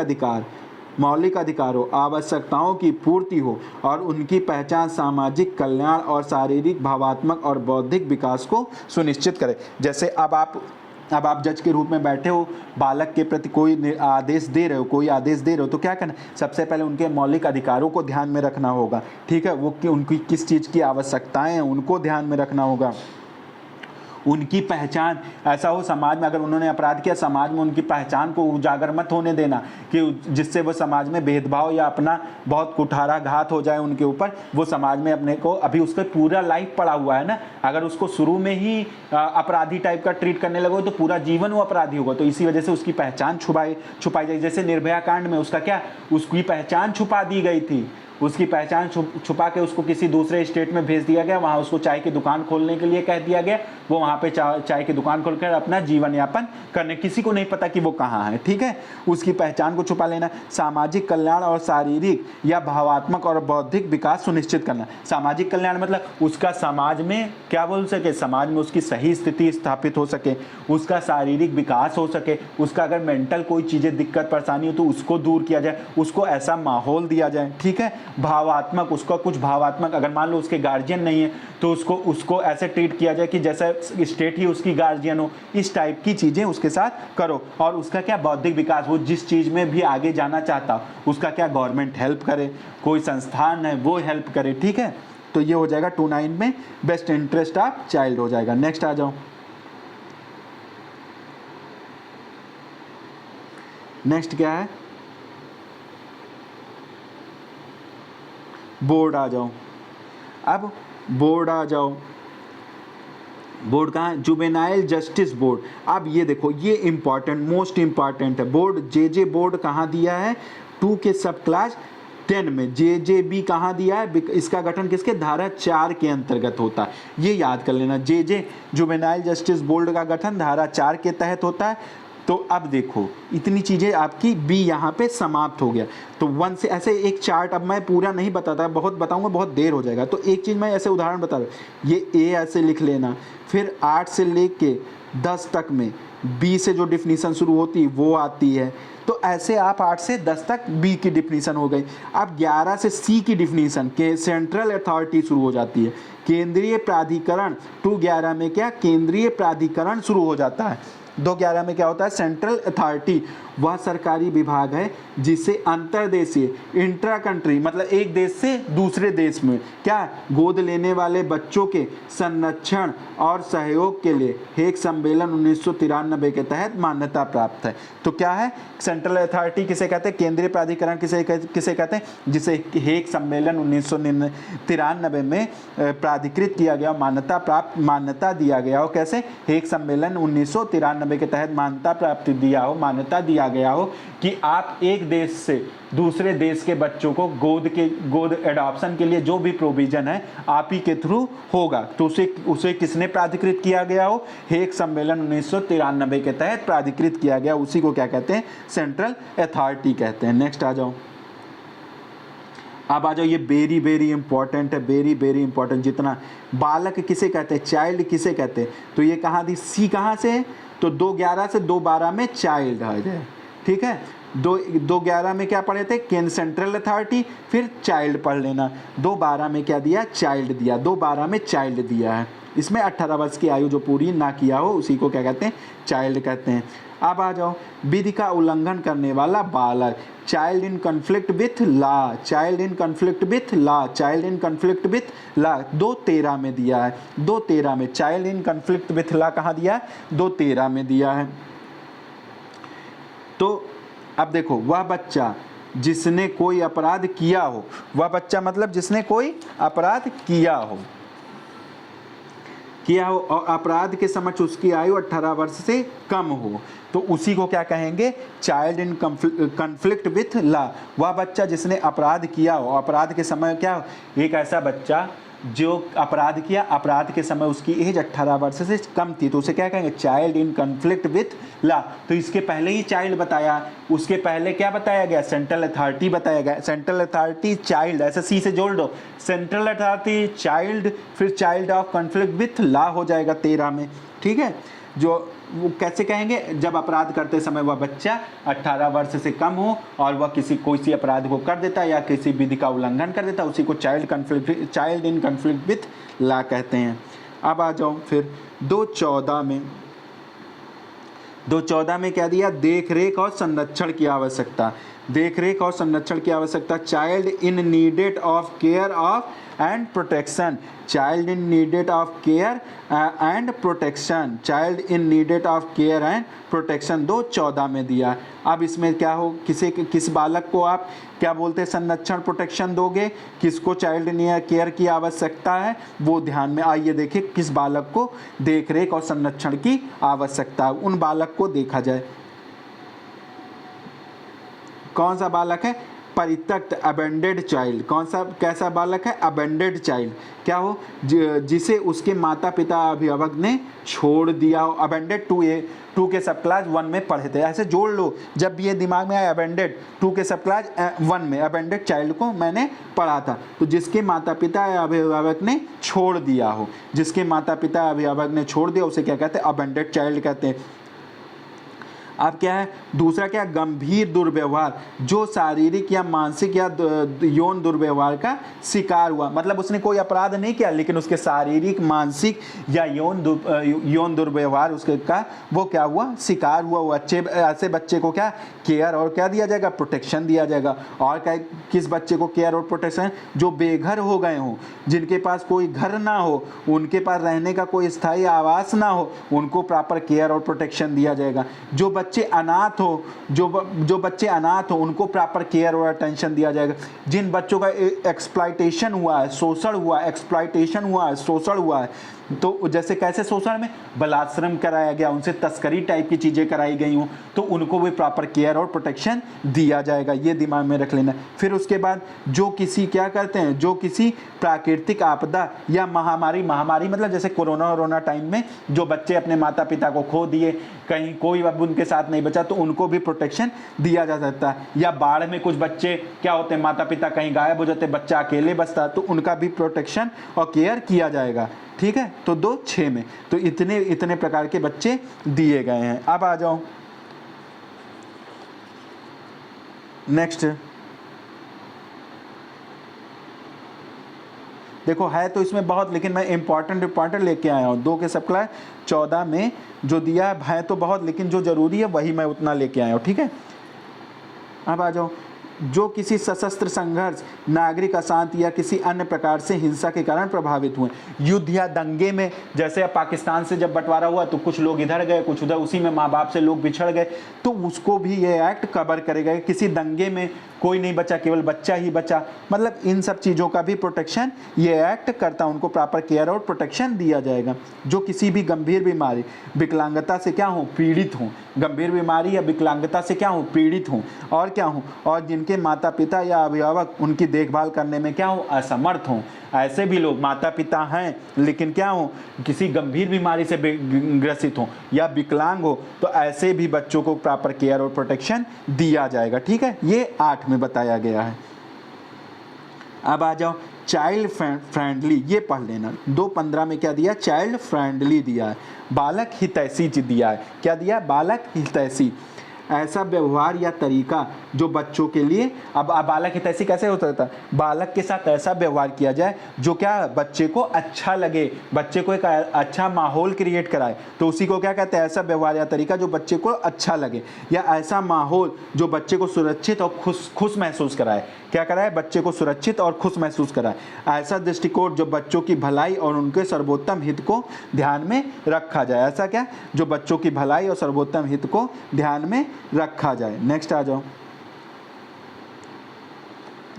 अधिकार हो, आवश्यकताओं की पूर्ति हो और उनकी पहचान सामाजिक कल्याण और शारीरिक, भावात्मक और बौद्धिक विकास को सुनिश्चित करे। जैसे अब आप जज के रूप में बैठे हो, बालक के प्रति कोई आदेश दे रहे हो, तो क्या करना, सबसे पहले उनके मौलिक अधिकारों को ध्यान में रखना होगा, ठीक है, वो कि उनकी किस चीज़ की आवश्यकताएं हैं उनको ध्यान में रखना होगा। उनकी पहचान, ऐसा हो समाज में अगर उन्होंने अपराध किया, समाज में उनकी पहचान को उजागर मत होने देना कि जिससे वो समाज में भेदभाव या अपना बहुत कुठाराघात हो जाए उनके ऊपर। वो समाज में अपने को, अभी उसका पूरा लाइफ पड़ा हुआ है ना, अगर उसको शुरू में ही अपराधी टाइप का ट्रीट करने लगो तो पूरा जीवन वो अपराधी होगा। तो इसी वजह से उसकी पहचान छुपाई जाए। जैसे निर्भया कांड में उसका क्या, उसकी पहचान छुपा दी गई थी, उसकी पहचान छुपा के उसको किसी दूसरे स्टेट में भेज दिया गया, वहाँ उसको चाय की दुकान खोलने के लिए कह दिया गया, वो वहाँ पे चाय की दुकान खोलकर अपना जीवन यापन करने, किसी को नहीं पता कि वो कहाँ है, ठीक है, उसकी पहचान को छुपा लेना। सामाजिक कल्याण और शारीरिक या भावात्मक और बौद्धिक विकास सुनिश्चित करना। सामाजिक कल्याण मतलब उसका समाज में क्या बोल सके, समाज में उसकी सही स्थिति स्थापित हो सके, उसका शारीरिक विकास हो सके, उसका अगर मेंटल कोई चीज़ें दिक्कत परेशानी हो तो उसको दूर किया जाए, उसको ऐसा माहौल दिया जाए, ठीक है। भावात्मक, उसका कुछ भावात्मक, अगर मान लो उसके गार्जियन नहीं है तो उसको ऐसे ट्रीट किया जाए कि जैसा स्टेट ही उसकी गार्जियन हो, इस टाइप की चीज़ें उसके साथ करो। और उसका क्या बौद्धिक विकास, वो जिस चीज़ में भी आगे जाना चाहता उसका क्या गवर्नमेंट हेल्प करे, कोई संस्थान है वो हेल्प करे, ठीक है। तो ये हो जाएगा 2 9 में बेस्ट इंटरेस्ट ऑफ चाइल्ड हो जाएगा। नेक्स्ट आ जाओ, नेक्स्ट क्या है, बोर्ड आ जाओ। अब बोर्ड आ जाओ, बोर्ड कहाँ है, जुवेनाइल जस्टिस बोर्ड। अब ये देखो, ये इंपॉर्टेंट, मोस्ट इंपॉर्टेंट है। बोर्ड जे बोर्ड कहाँ दिया है, 2 के सब क्लास 10 में। JJB कहाँ दिया है, इसका गठन किसके, धारा 4 के अंतर्गत होता है, ये याद कर लेना। जुवेनाइल जस्टिस बोर्ड का गठन धारा 4 के तहत होता है। तो अब देखो, इतनी चीज़ें आपकी B यहाँ पे समाप्त हो गया। तो 1 से ऐसे एक चार्ट, अब मैं पूरा नहीं बताता, बहुत बताऊंगा बहुत देर हो जाएगा, तो एक चीज़ मैं ऐसे उदाहरण बता दूँ, ये A ऐसे लिख लेना, फिर 8 से लेके 10 तक में B से जो डिफिनीशन शुरू होती है वो आती है। तो ऐसे आप 8 से 10 तक B की डिफिनीशन हो गई। अब 11 से C की डिफिनीशन के सेंट्रल अथॉरिटी शुरू हो जाती है, केंद्रीय प्राधिकरण। 2 11 में क्या, केंद्रीय प्राधिकरण शुरू हो जाता है। 211 में क्या होता है, सेंट्रल अथॉरिटी वह सरकारी विभाग है जिसे अंतर्देशीय इंट्रा कंट्री मतलब एक देश से दूसरे देश में क्या गोद लेने वाले बच्चों के संरक्षण और सहयोग के लिए हेग सम्मेलन 1993 के तहत मान्यता प्राप्त है। तो क्या है, सेंट्रल अथॉरिटी किसे कहते हैं, केंद्रीय प्राधिकरण किसे कहते हैं, जिसे हेग सम्मेलन 1993 में प्राधिकृत किया गया, मान्यता दिया गया हो। कैसे, हेग सम्मेलन 1993 के तहत मान्यता दिया गया हो कि आप एक देश से दूसरे देश के बच्चों को गोद एडॉप्शन के लिए जो भी प्रोविजन है आप ही के थ्रू होगा। तो उसे किसने प्राधिकृत किया गया हो, हेग सम्मेलन 1993 के तहत प्राधिकृत किया गया, उसी को क्या कहते हैं, सेंट्रल अथॉरिटी कहते हैं। नेक्स्ट आ जाओ, अब आ जाओ, ये वेरी वेरी इंपॉर्टेंट है, वेरी वेरी इंपॉर्टेंट। जितना बालक किसे कहते हैं, चाइल्ड किसे कहते हैं, तो ये कहाँ दी, सी कहाँ से है, तो 211 से 212 में चाइल्ड आ जाए, ठीक है। 211 में क्या पढ़े थे, केंद्र सेंट्रल अथॉरिटी, फिर चाइल्ड पढ़ लेना। 212 में क्या दिया, चाइल्ड दिया, 212 में चाइल्ड दिया है। इसमें 18 वर्ष की आयु जो पूरी ना किया हो उसी को क्या कहते हैं, चाइल्ड कहते हैं। अब आ जाओ, विधि का उल्लंघन करने वाला बालक, child in conflict with law, child in conflict with law, child in conflict with law 213 में दिया है, 213 में child in conflict with law कहाँ दिया है, 213 में दिया है। तो अब देखो, वह बच्चा जिसने कोई अपराध किया हो, वह बच्चा मतलब जिसने कोई अपराध किया हो और अपराध के समक्ष उसकी आयु 18 वर्ष से कम हो, तो उसी को क्या कहेंगे, child in conflict with law. वह बच्चा जिसने अपराध किया हो, अपराध के समय क्या हो, एक ऐसा बच्चा जो अपराध किया, अपराध के समय उसकी एज 18 वर्ष से कम थी, तो उसे क्या कहेंगे, child in conflict with law. तो इसके पहले ही चाइल्ड बताया, उसके पहले क्या बताया गया, सेंट्रल अथॉरिटी बताया गया, सेंट्रल अथॉरिटी चाइल्ड, ऐसे सी से जोड़ दो, सेंट्रल अथॉरिटी चाइल्ड, फिर child of conflict with law हो जाएगा 13 में, ठीक है। जो वो कैसे कहेंगे, जब अपराध करते समय वह बच्चा 18 वर्ष से कम हो और वह कोई अपराध को कर देता या किसी विधि का उल्लंघन कर देता, उसी को child in conflict with law कहते हैं। अब आ जाओ फिर 214 में क्या दिया, देख रेख और संरक्षण की आवश्यकता, देख रेख और संरक्षण की आवश्यकता, child in needed off care of and protection, child in needed off care and protection, child in needed off care and protection 214 में दिया। अब इसमें क्या हो, किस बालक को आप क्या बोलते हैं, संरक्षण प्रोटेक्शन दोगे, किसको चाइल्ड इन केयर की आवश्यकता है, वो ध्यान में आइए देखिए, किस बालक को देख रेख और संरक्षण की आवश्यकता है, उन बालक को देखा जाए। कौन सा बालक है, परित्यक्त अबेंडेड चाइल्ड, कौन सा कैसा बालक है, अबेंडेड चाइल्ड, क्या हो, जिसे उसके माता पिता अभिभावक ने छोड़ दिया हो। अबेंडेड 2 के सब क्लास 1 में पढ़े थे, ऐसे जोड़ लो, जब ये दिमाग में आए अबेंडेड 2 के सब क्लास 1 में अबेंडेड चाइल्ड को मैंने पढ़ा था। तो जिसके माता पिता अभिभावक ने छोड़ दिया हो, जिसके माता पिता अभिभावक ने छोड़ दिया उसे क्या कहते हैं, अबेंडेड चाइल्ड कहते हैं। अब क्या है, दूसरा क्या, गंभीर दुर्व्यवहार, जो शारीरिक या मानसिक या यौन दुर्व्यवहार का शिकार हुआ, मतलब उसने कोई अपराध नहीं किया लेकिन उसके शारीरिक, मानसिक या यौन दुर्व्यवहार उसके का वो क्या हुआ, शिकार हुआ। वो ऐसे बच्चे को क्या केयर और क्या दिया जाएगा, प्रोटेक्शन दिया जाएगा। और क्या, किस बच्चे को केयर और प्रोटेक्शन, जो बेघर हो गए हों, जिनके पास कोई घर ना हो, उनके पास रहने का कोई स्थायी आवास ना हो, उनको प्रॉपर केयर और प्रोटेक्शन दिया जाएगा। जो बच्चे अनाथ हो, जो बच्चे अनाथ हो, उनको प्रॉपर केयर और अटेंशन दिया जाएगा। जिन बच्चों का एक्सप्लॉयटेशन हुआ है, शोषण हुआ है, एक्सप्लॉयटेशन हुआ है, शोषण हुआ है, तो जैसे कैसे शोषण में बलात्संग कराया गया, उनसे तस्करी टाइप की चीज़ें कराई गई हों, तो उनको भी प्रॉपर केयर और प्रोटेक्शन दिया जाएगा, ये दिमाग में रख लेना। फिर उसके बाद जो किसी क्या करते हैं, जो किसी प्राकृतिक आपदा या महामारी मतलब जैसे कोरोना टाइम में जो बच्चे अपने माता पिता को खो दिए, कहीं कोई अब उनके साथ नहीं बचा, तो उनको भी प्रोटेक्शन दिया जा सकता है। या बाढ़ में कुछ बच्चे क्या होते हैं, माता पिता कहीं गायब हो जाते, बच्चा अकेले बचता, तो उनका भी प्रोटेक्शन और केयर किया जाएगा, ठीक है। तो 2-6 में तो इतने प्रकार के बच्चे दिए गए हैं। अब आ जाओ नेक्स्ट, देखो है तो इसमें बहुत, लेकिन मैं इंपॉर्टेंट लेके आया हूँ। 2 के सप्लाई 14 में जो दिया है तो बहुत, लेकिन जो ज़रूरी है वही मैं उतना लेके आया हूँ, ठीक है। अब आ जाओ, जो किसी सशस्त्र संघर्ष, नागरिक अशांति या किसी अन्य प्रकार से हिंसा के कारण प्रभावित हुए, युद्ध या दंगे में, जैसे अब पाकिस्तान से जब बंटवारा हुआ तो कुछ लोग इधर गए कुछ उधर, उसी में माँ बाप से लोग बिछड़ गए, तो उसको भी ये एक्ट कवर करेगा। किसी दंगे में कोई नहीं बचा, केवल बच्चा ही बचा, मतलब इन सब चीज़ों का भी प्रोटेक्शन ये एक्ट करता, उनको प्रॉपर केयर और प्रोटेक्शन दिया जाएगा। जो किसी भी गंभीर बीमारी, विकलांगता से क्या हूँ, पीड़ित हूँ, गंभीर बीमारी या विकलांगता से क्या हूँ, पीड़ित हूँ, और क्या हूँ, और जिनके माता पिता या अभिभावक उनकी देखभाल करने में क्या हूँ, असमर्थ हूँ। ऐसे भी लोग माता पिता हैं लेकिन क्या हो, किसी गंभीर बीमारी से ग्रसित हो या विकलांग हो, तो ऐसे भी बच्चों को प्रॉपर केयर और प्रोटेक्शन दिया जाएगा, ठीक है। ये 8 में बताया गया है। अब आ जाओ चाइल्ड फ्रेंडली, ये पढ़ लेना। 2.15 में क्या दिया, चाइल्ड फ्रेंडली दिया है, बालक हितैषी दिया है। क्या दिया, बालक हितैषी, ऐसा व्यवहार या तरीका जो बच्चों के लिए, अब बालक हितैषी कैसे हो सकता है, बालक के साथ ऐसा व्यवहार किया जाए जो क्या बच्चे को अच्छा लगे, बच्चे को एक अच्छा माहौल क्रिएट कराए, तो उसी को क्या कहते हैं, ऐसा व्यवहार या तरीका जो बच्चे को अच्छा लगे, या ऐसा माहौल जो बच्चे को सुरक्षित और खुश महसूस कराए। क्या कराए, बच्चे को सुरक्षित और खुश महसूस कराए। ऐसा दृष्टिकोण जो बच्चों की भलाई और उनके सर्वोत्तम हित को ध्यान में रखा जाए। ऐसा क्या, जो बच्चों की भलाई और सर्वोत्तम हित को ध्यान में रखा जाए। नेक्स्ट आ जाओ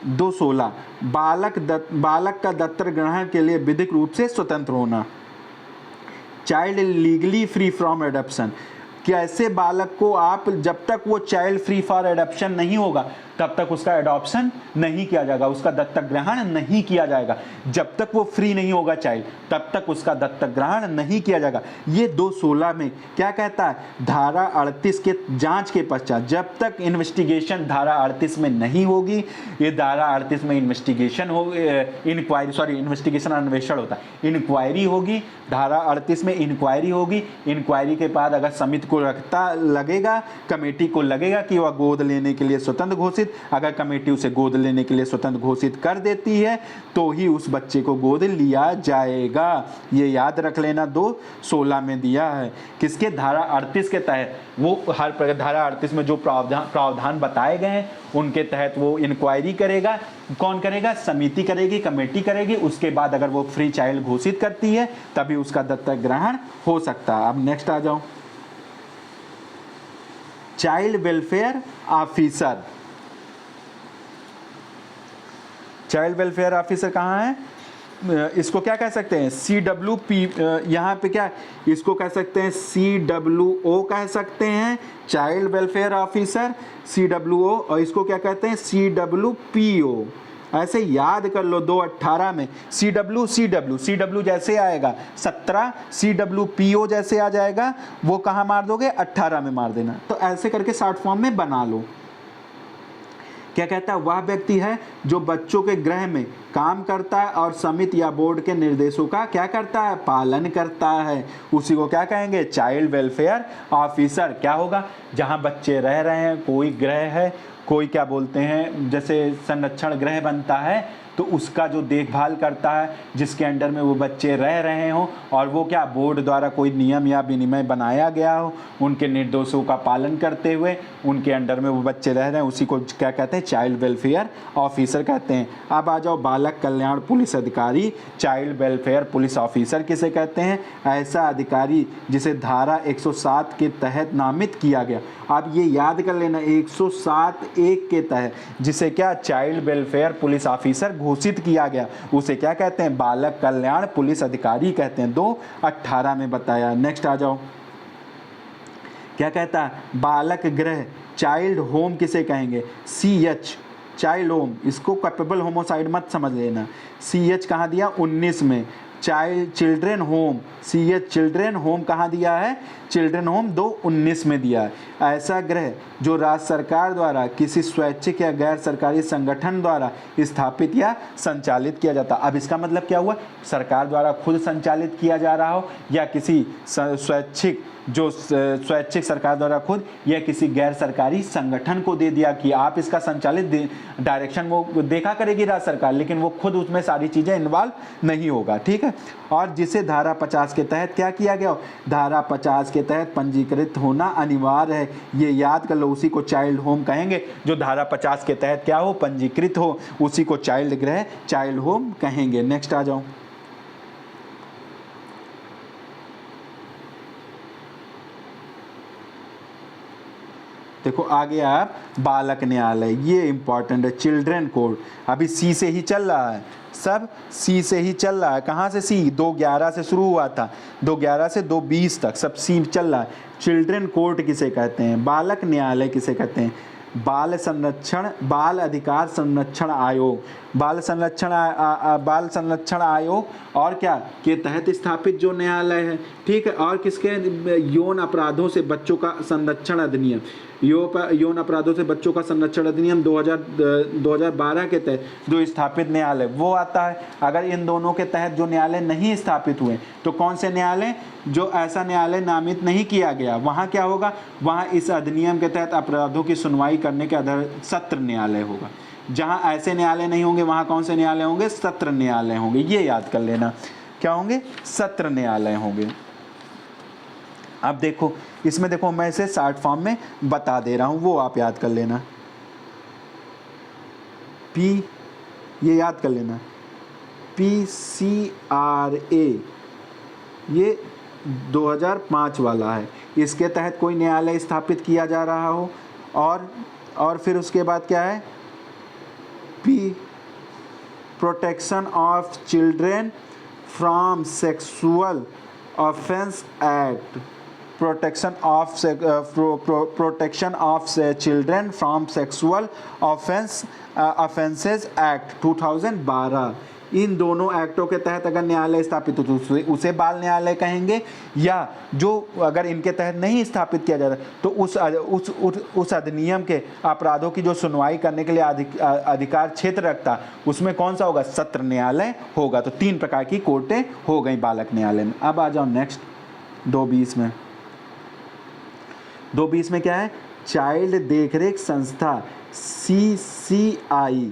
2.16, बालक का दत्तक ग्रहण के लिए विधिक रूप से स्वतंत्र होना। Child legally free from adoption, कि ऐसे बालक को आप, जब तक वो चाइल्ड फ्री फॉर एडॉप्शन नहीं होगा तब तक उसका एडॉप्शन नहीं किया जाएगा, उसका दत्तक ग्रहण नहीं किया जाएगा। जब तक वो फ्री नहीं होगा चाइल्ड, तब तक उसका दत्तक ग्रहण नहीं किया जाएगा। ये 2.16 में क्या कहता है, धारा 38 के जांच के पश्चात, जब तक इन्वेस्टिगेशन धारा 38 में नहीं होगी, ये धारा 38 में इन्वेस्टिगेशन हो, इन्वेस्टिगेशन अन्वेषण होता है, इंक्वायरी होगी, धारा 38 में इंक्वायरी होगी। इंक्वायरी के बाद अगर समिति को लगेगा, कमेटी को लगेगा कि वह गोद लेने के लिए स्वतंत्र घोषित, अगर कमेटी उसे गोद लेने के लिए स्वतंत्र घोषित कर देती है तो ही उस बच्चे को गोद लिया जाएगा। ये याद रख लेना, 2.16 में दिया है। किसके, धारा 38 के तहत, वो हर प्रकार धारा 38 में जो प्रावधान बताए गए हैं उनके तहत वो इंक्वायरी करेगा। कौन करेगा, समिति करेगी, कमेटी करेगी। उसके बाद अगर वो फ्री चाइल्ड घोषित करती है तभी उसका दत्तक ग्रहण हो सकता है। अब नेक्स्ट आ जाओ, child welfare officer. Child welfare officer कहाँ है, इसको क्या कह सकते हैं, CWP, यहाँ पे क्या, इसको कह सकते हैं CWO कह सकते हैं, चाइल्ड वेलफेयर ऑफिसर CWO, और इसको क्या कहते हैं CWPO। ऐसे याद कर लो, 2.18 में CW जैसे आएगा 17, CWPO जैसे आ जाएगा, वो कहाँ मार दोगे, 18 में मार देना। तो ऐसे करके शॉर्ट फॉर्म में बना लो। क्या कहता है, वह व्यक्ति है जो बच्चों के गृह में काम करता है और समिति या बोर्ड के निर्देशों का क्या करता है, पालन करता है, उसी को क्या कहेंगे, चाइल्ड वेलफेयर ऑफिसर। क्या होगा, जहां बच्चे रह रहे हैं, कोई गृह है, कोई क्या बोलते हैं, जैसे संरक्षण गृह बनता है तो उसका जो देखभाल करता है, जिसके अंडर में वो बच्चे रह रहे हों, और वो क्या बोर्ड द्वारा कोई नियम या विनिमय बनाया गया हो, उनके निर्देशों का पालन करते हुए उनके अंडर में वो बच्चे रह रहे हैं, उसी को क्या कहते हैं, चाइल्ड वेलफेयर ऑफिसर कहते हैं। अब आ जाओ, बालक कल्याण पुलिस अधिकारी, चाइल्ड वेलफेयर पुलिस ऑफिसर किसे कहते हैं, ऐसा अधिकारी जिसे धारा 107 के तहत नामित किया गया। अब ये याद कर लेना, 107(1) के तहत जिसे क्या, चाइल्ड वेलफेयर पुलिस ऑफिसर घोषित किया गया, उसे क्या कहते हैं, बालक कल्याण पुलिस अधिकारी कहते हैं। 2.18 में बताया। नेक्स्ट आ जाओ, क्या कहता है, बालक गृह, चाइल्ड होम किसे कहेंगे, CH, चाइल्ड होम, इसको कैपेबल होमोसाइड मत समझ लेना। CH कहाँ दिया, 19 में। Children home, CH children home कहाँ दिया है, चिल्ड्रेन होम 2.19 में दिया है। ऐसा गृह जो राज्य सरकार द्वारा किसी स्वैच्छिक या गैर सरकारी संगठन द्वारा स्थापित या संचालित किया जाता। अब इसका मतलब क्या हुआ, सरकार द्वारा खुद संचालित किया जा रहा हो या किसी स्वैच्छिक जो स्वैच्छिक सरकार द्वारा खुद या किसी गैर सरकारी संगठन को दे दिया कि आप इसका संचालित डायरेक्शन वो देखा करेगी राज्य सरकार, लेकिन वो खुद उसमें सारी चीज़ें इन्वॉल्व नहीं होगा, ठीक है। और जिसे धारा 50 के तहत क्या किया गया हो, धारा 50 के तहत पंजीकृत होना अनिवार्य है, ये याद कर लो, उसी को चाइल्ड होम कहेंगे। जो धारा 50 के तहत क्या हो, पंजीकृत हो, उसी को चाइल्ड गृह, चाइल्ड होम कहेंगे। नेक्स्ट आ जाओ। देखो आगे आप बालक न्यायालय, ये इंपॉर्टेंट है, चिल्ड्रन कोर्ट, अभी सी से ही चल रहा है, सब सी से ही चल रहा है। कहाँ से सी, 211 से शुरू हुआ था, 211 से 220 तक सब सी चल रहा है। चिल्ड्रन कोर्ट किसे कहते हैं, बालक न्यायालय किसे कहते हैं, बाल संरक्षण, बाल अधिकार संरक्षण आयोग, बाल संरक्षण आयोग और क्या के तहत स्थापित जो न्यायालय है, ठीक है। और किसके, यौन अपराधों से बच्चों का संरक्षण अधिनियम, यौन अपराधों से बच्चों का संरक्षण अधिनियम 2012 के तहत जो स्थापित न्यायालय वो आता है। अगर इन दोनों के तहत जो न्यायालय नहीं स्थापित हुए तो कौन से न्यायालय, जो ऐसा न्यायालय नामित नहीं किया गया, वहाँ क्या होगा, वहाँ इस अधिनियम के तहत अपराधों की सुनवाई करने के आधार सत्र न्यायालय होगा। जहाँ ऐसे न्यायालय नहीं होंगे वहाँ कौन से न्यायालय होंगे, सत्र न्यायालय होंगे, ये याद कर लेना, क्या होंगे, सत्र न्यायालय होंगे। अब देखो इसमें, देखो मैं इसे शॉर्ट फॉर्म में बता दे रहा हूँ, वो आप याद कर लेना। पी, ये याद कर लेना, PCRA, ये 2005 वाला है, इसके तहत कोई न्यायालय स्थापित किया जा रहा हो। और फिर उसके बाद क्या है, P, protection of children from sexual offence act, protection of children from sexual offences act 2012। इन दोनों एक्टों के तहत अगर न्यायालय स्थापित हो तो उसे बाल न्यायालय कहेंगे, या जो अगर इनके तहत नहीं स्थापित किया जाता तो उस अधिनियम के अपराधों की जो सुनवाई करने के लिए अधिकार क्षेत्र रखता, उसमें कौन सा होगा, सत्र न्यायालय होगा। तो 3 प्रकार की कोर्टें हो गई बालक न्यायालय में। अब आ जाओ नेक्स्ट 220 में। 220 में क्या है, चाइल्ड देखरेख संस्था, CCI,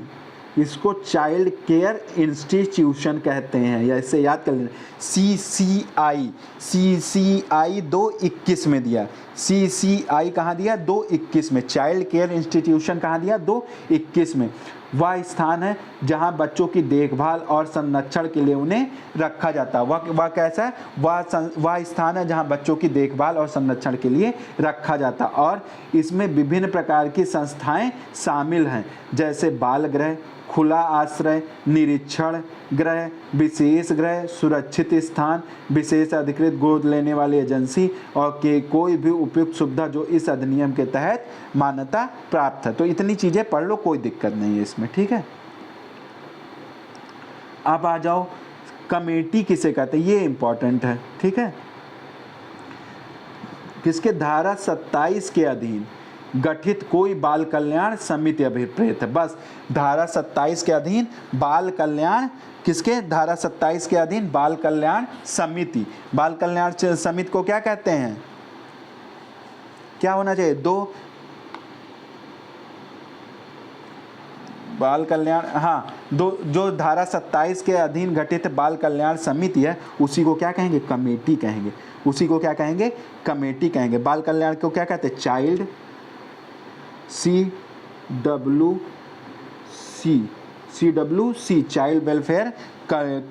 इसको चाइल्ड केयर इंस्टीट्यूशन कहते हैं, या इससे याद कर लेना, CCI 221 में दिया, CCI कहाँ दिया, 221 में। चाइल्ड केयर इंस्टीट्यूशन कहाँ दिया, 221 में। वह स्थान है जहाँ बच्चों की देखभाल और संरक्षण के लिए उन्हें रखा जाता है। वह कैसा है, वह स्थान है जहाँ बच्चों की देखभाल और संरक्षण के लिए रखा जाता है। और इसमें विभिन्न प्रकार की संस्थाएं शामिल हैं, जैसे बाल गृह, खुला आश्रय, निरीक्षण गृह, विशेष गृह, सुरक्षित स्थान, विशेष अधिकृत गोद लेने वाली एजेंसी और के कोई भी उपयुक्त सुविधा जो इस अधिनियम के तहत मान्यता प्राप्त है। तो इतनी चीज़ें पढ़ लो, कोई दिक्कत नहीं है इसमें, ठीक है। अब आ जाओ कमेटी किसे कहते हैं, ये इंपॉर्टेंट है, ठीक है। किसके, धारा 27 के अधीन गठित कोई बाल कल्याण समिति अभिप्रेत है। बस धारा 27 के अधीन बाल कल्याण, किसके, धारा 27 के अधीन बाल कल्याण समिति। बाल कल्याण समिति को क्या कहते हैं, क्या होना चाहिए, 2 बाल कल्याण, हाँ, जो धारा 27 के अधीन गठित बाल कल्याण समिति है उसी को क्या कहेंगे, कमेटी कहेंगे, उसी को क्या कहेंगे, कमेटी कहेंगे। बाल कल्याण को क्या कहते हैं, child CWC, child welfare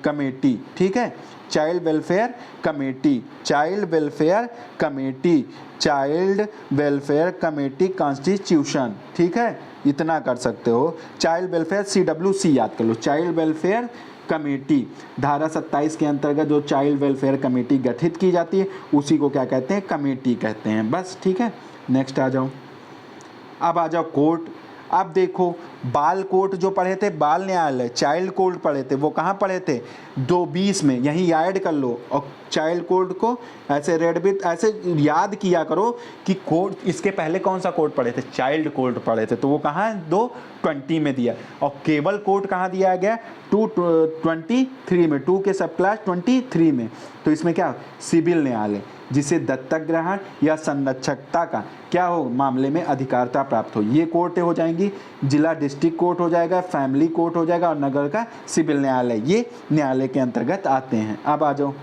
committee, ठीक है, child welfare committee, child welfare committee, child welfare committee constitution, ठीक है, इतना कर सकते हो। चाइल्ड वेलफेयर CWC याद कर लो, चाइल्ड वेलफेयर कमेटी। धारा 27 के अंतर्गत जो चाइल्ड वेलफेयर कमेटी गठित की जाती है उसी को क्या कहते हैं, कमेटी कहते हैं, बस, ठीक है। नेक्स्ट आ जाओ। अब आ जाओ कोर्ट। अब देखो बाल कोर्ट जो पढ़े थे, बाल न्यायालय, चाइल्ड कोर्ट पढ़े थे, वो कहाँ पढ़े थे, 220 में, यहीं ऐड कर लो। और चाइल्ड कोर्ट को ऐसे रेड विथ ऐसे याद किया करो कि कोर्ट, इसके पहले कौन सा कोर्ट पढ़े थे, चाइल्ड कोर्ट पढ़े थे, तो वो कहाँ है, 220 में दिया। और केबल कोर्ट कहाँ दिया गया, 223 में, 2 के सब क्लास 23 में। तो इसमें क्या, सिविल न्यायालय, जिसे दत्तक ग्रहण या संरक्षकता का क्या हो मामले में अधिकारता प्राप्त हो। ये कोर्ट हो जाएंगी, जिला डिस्ट्रिक्ट कोर्ट हो जाएगा, फैमिली कोर्ट हो जाएगा और नगर का सिविल न्यायालय, ये न्यायालय के अंतर्गत आते हैं। अब आ जाओ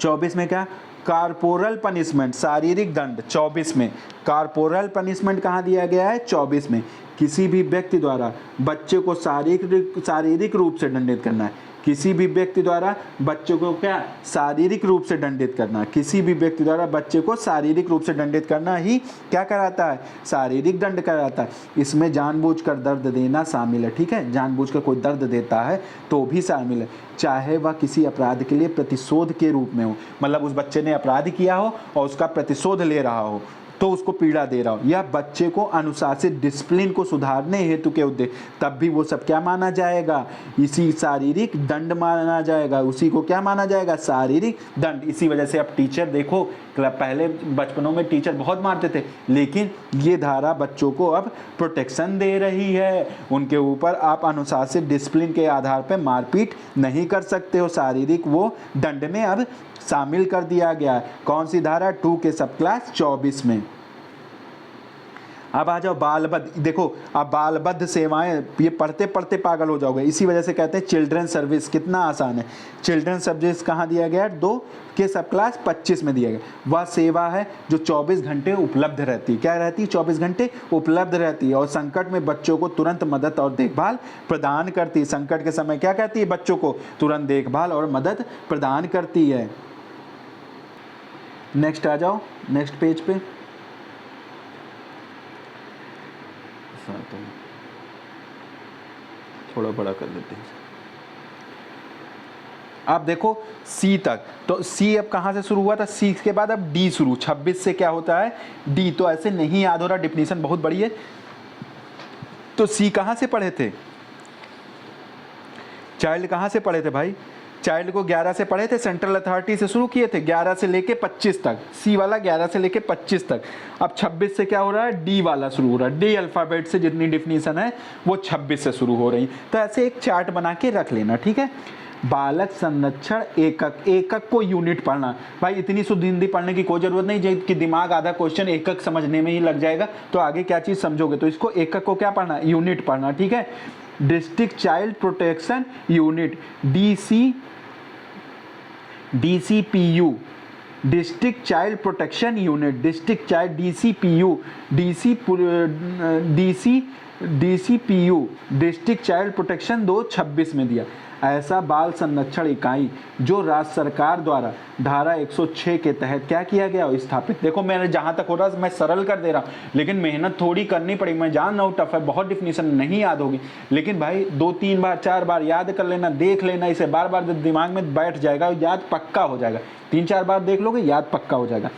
24 में क्या, कॉर्पोरल पनिशमेंट, शारीरिक दंड। 24 में कॉर्पोरल पनिशमेंट कहाँ दिया गया है, 24 में किसी भी व्यक्ति द्वारा बच्चे को शारीरिक रूप से दंडित करना है, किसी भी व्यक्ति द्वारा बच्चे को क्या शारीरिक रूप से दंडित करना, किसी भी व्यक्ति द्वारा बच्चे को शारीरिक रूप से दंडित करना ही क्या कराता है, शारीरिक दंड कराता है। इसमें जानबूझकर दर्द देना शामिल है, ठीक है, जानबूझकर कोई दर्द देता है तो भी शामिल है, चाहे वह किसी अपराध के लिए प्रतिशोध के रूप में हो, मतलब उस बच्चे ने अपराध किया हो और उसका प्रतिशोध ले रहा हो तो उसको पीड़ा दे रहा हो, या बच्चे को अनुशासित डिसिप्लिन को सुधारने हेतु के उद्देश्य, तब भी वो सब क्या माना जाएगा, इसी शारीरिक दंड माना जाएगा, उसी को क्या माना जाएगा, शारीरिक दंड। इसी वजह से अब टीचर देखो, पहले बचपनों में टीचर बहुत मारते थे, लेकिन ये धारा बच्चों को अब प्रोटेक्शन दे रही है, उनके ऊपर आप अनुशासित डिसिप्लिन के आधार पर मारपीट नहीं कर सकते हो, शारीरिक वो दंड में अब शामिल कर दिया गया है। कौन सी धारा, 2 के सब क्लास 24 में। अब आ जाओ बालबद्ध, देखो अब बालबद्ध सेवाएं, ये पढ़ते पढ़ते पागल हो जाओगे, इसी वजह से कहते हैं चिल्ड्रन सर्विस, कितना आसान है। चिल्ड्रन सर्विस कहाँ दिया गया है, 2 के सब क्लास 25 में दिया गया। वह सेवा है जो 24 घंटे उपलब्ध रहती है, क्या रहती है, 24 घंटे उपलब्ध रहती है और संकट में बच्चों को तुरंत मदद और देखभाल प्रदान करती है। संकट के समय क्या कहती है, बच्चों को तुरंत देखभाल और मदद प्रदान करती है। नेक्स्ट आ जाओ, नेक्स्ट पेज पे, थोड़ा बड़ा कर देते हैं। आप देखो सी तक, तो सी अब कहाँ से शुरू हुआ था, सी के बाद अब डी शुरू, 26 से क्या होता है, डी। तो ऐसे नहीं याद हो रहा, डिफिनीशन बहुत बड़ी है। तो सी कहाँ से पढ़े थे, चाइल्ड कहाँ से पढ़े थे भाई, चाइल्ड को 11 से पढ़े थे, सेंट्रल अथॉरिटी से शुरू किए थे 11 से लेके 25 तक, सी वाला 11 से लेके 25 तक। अब 26 से क्या हो रहा है, डी वाला शुरू हो रहा है, डी अल्फ़ाबेट से जितनी डिफिनीशन है वो 26 से शुरू हो रही। तो ऐसे एक चार्ट बना के रख लेना, ठीक है। बालक संरक्षण एकक, एकक को यूनिट पढ़ना, भाई इतनी शुद्ध हिंदी पढ़ने की कोई जरूरत नहीं कि दिमाग आधा क्वेश्चन एकक समझने में ही लग जाएगा, तो आगे क्या चीज़ समझोगे। तो इसको एकक को क्या पढ़ना, यूनिट पढ़ना, ठीक है। District child protection unit, DCPU, district child protection unit, district child DCPU, DCPU, district child protection 226 में दिया। ऐसा बाल संरक्षण इकाई जो राज्य सरकार द्वारा धारा 106 के तहत क्या किया गया, स्थापित। देखो मैंने जहाँ तक हो रहा है मैं सरल कर दे रहा हूँ, लेकिन मेहनत थोड़ी करनी पड़ेगी। मैं जान रहा हूँ टफ है, बहुत डिफिनीशन नहीं याद होगी, लेकिन भाई 2-3 बार 4 बार याद कर लेना, देख लेना, इसे बार बार दिमाग में बैठ जाएगा, याद पक्का हो जाएगा। 3-4 बार देख लोगे याद पक्का हो जाएगा।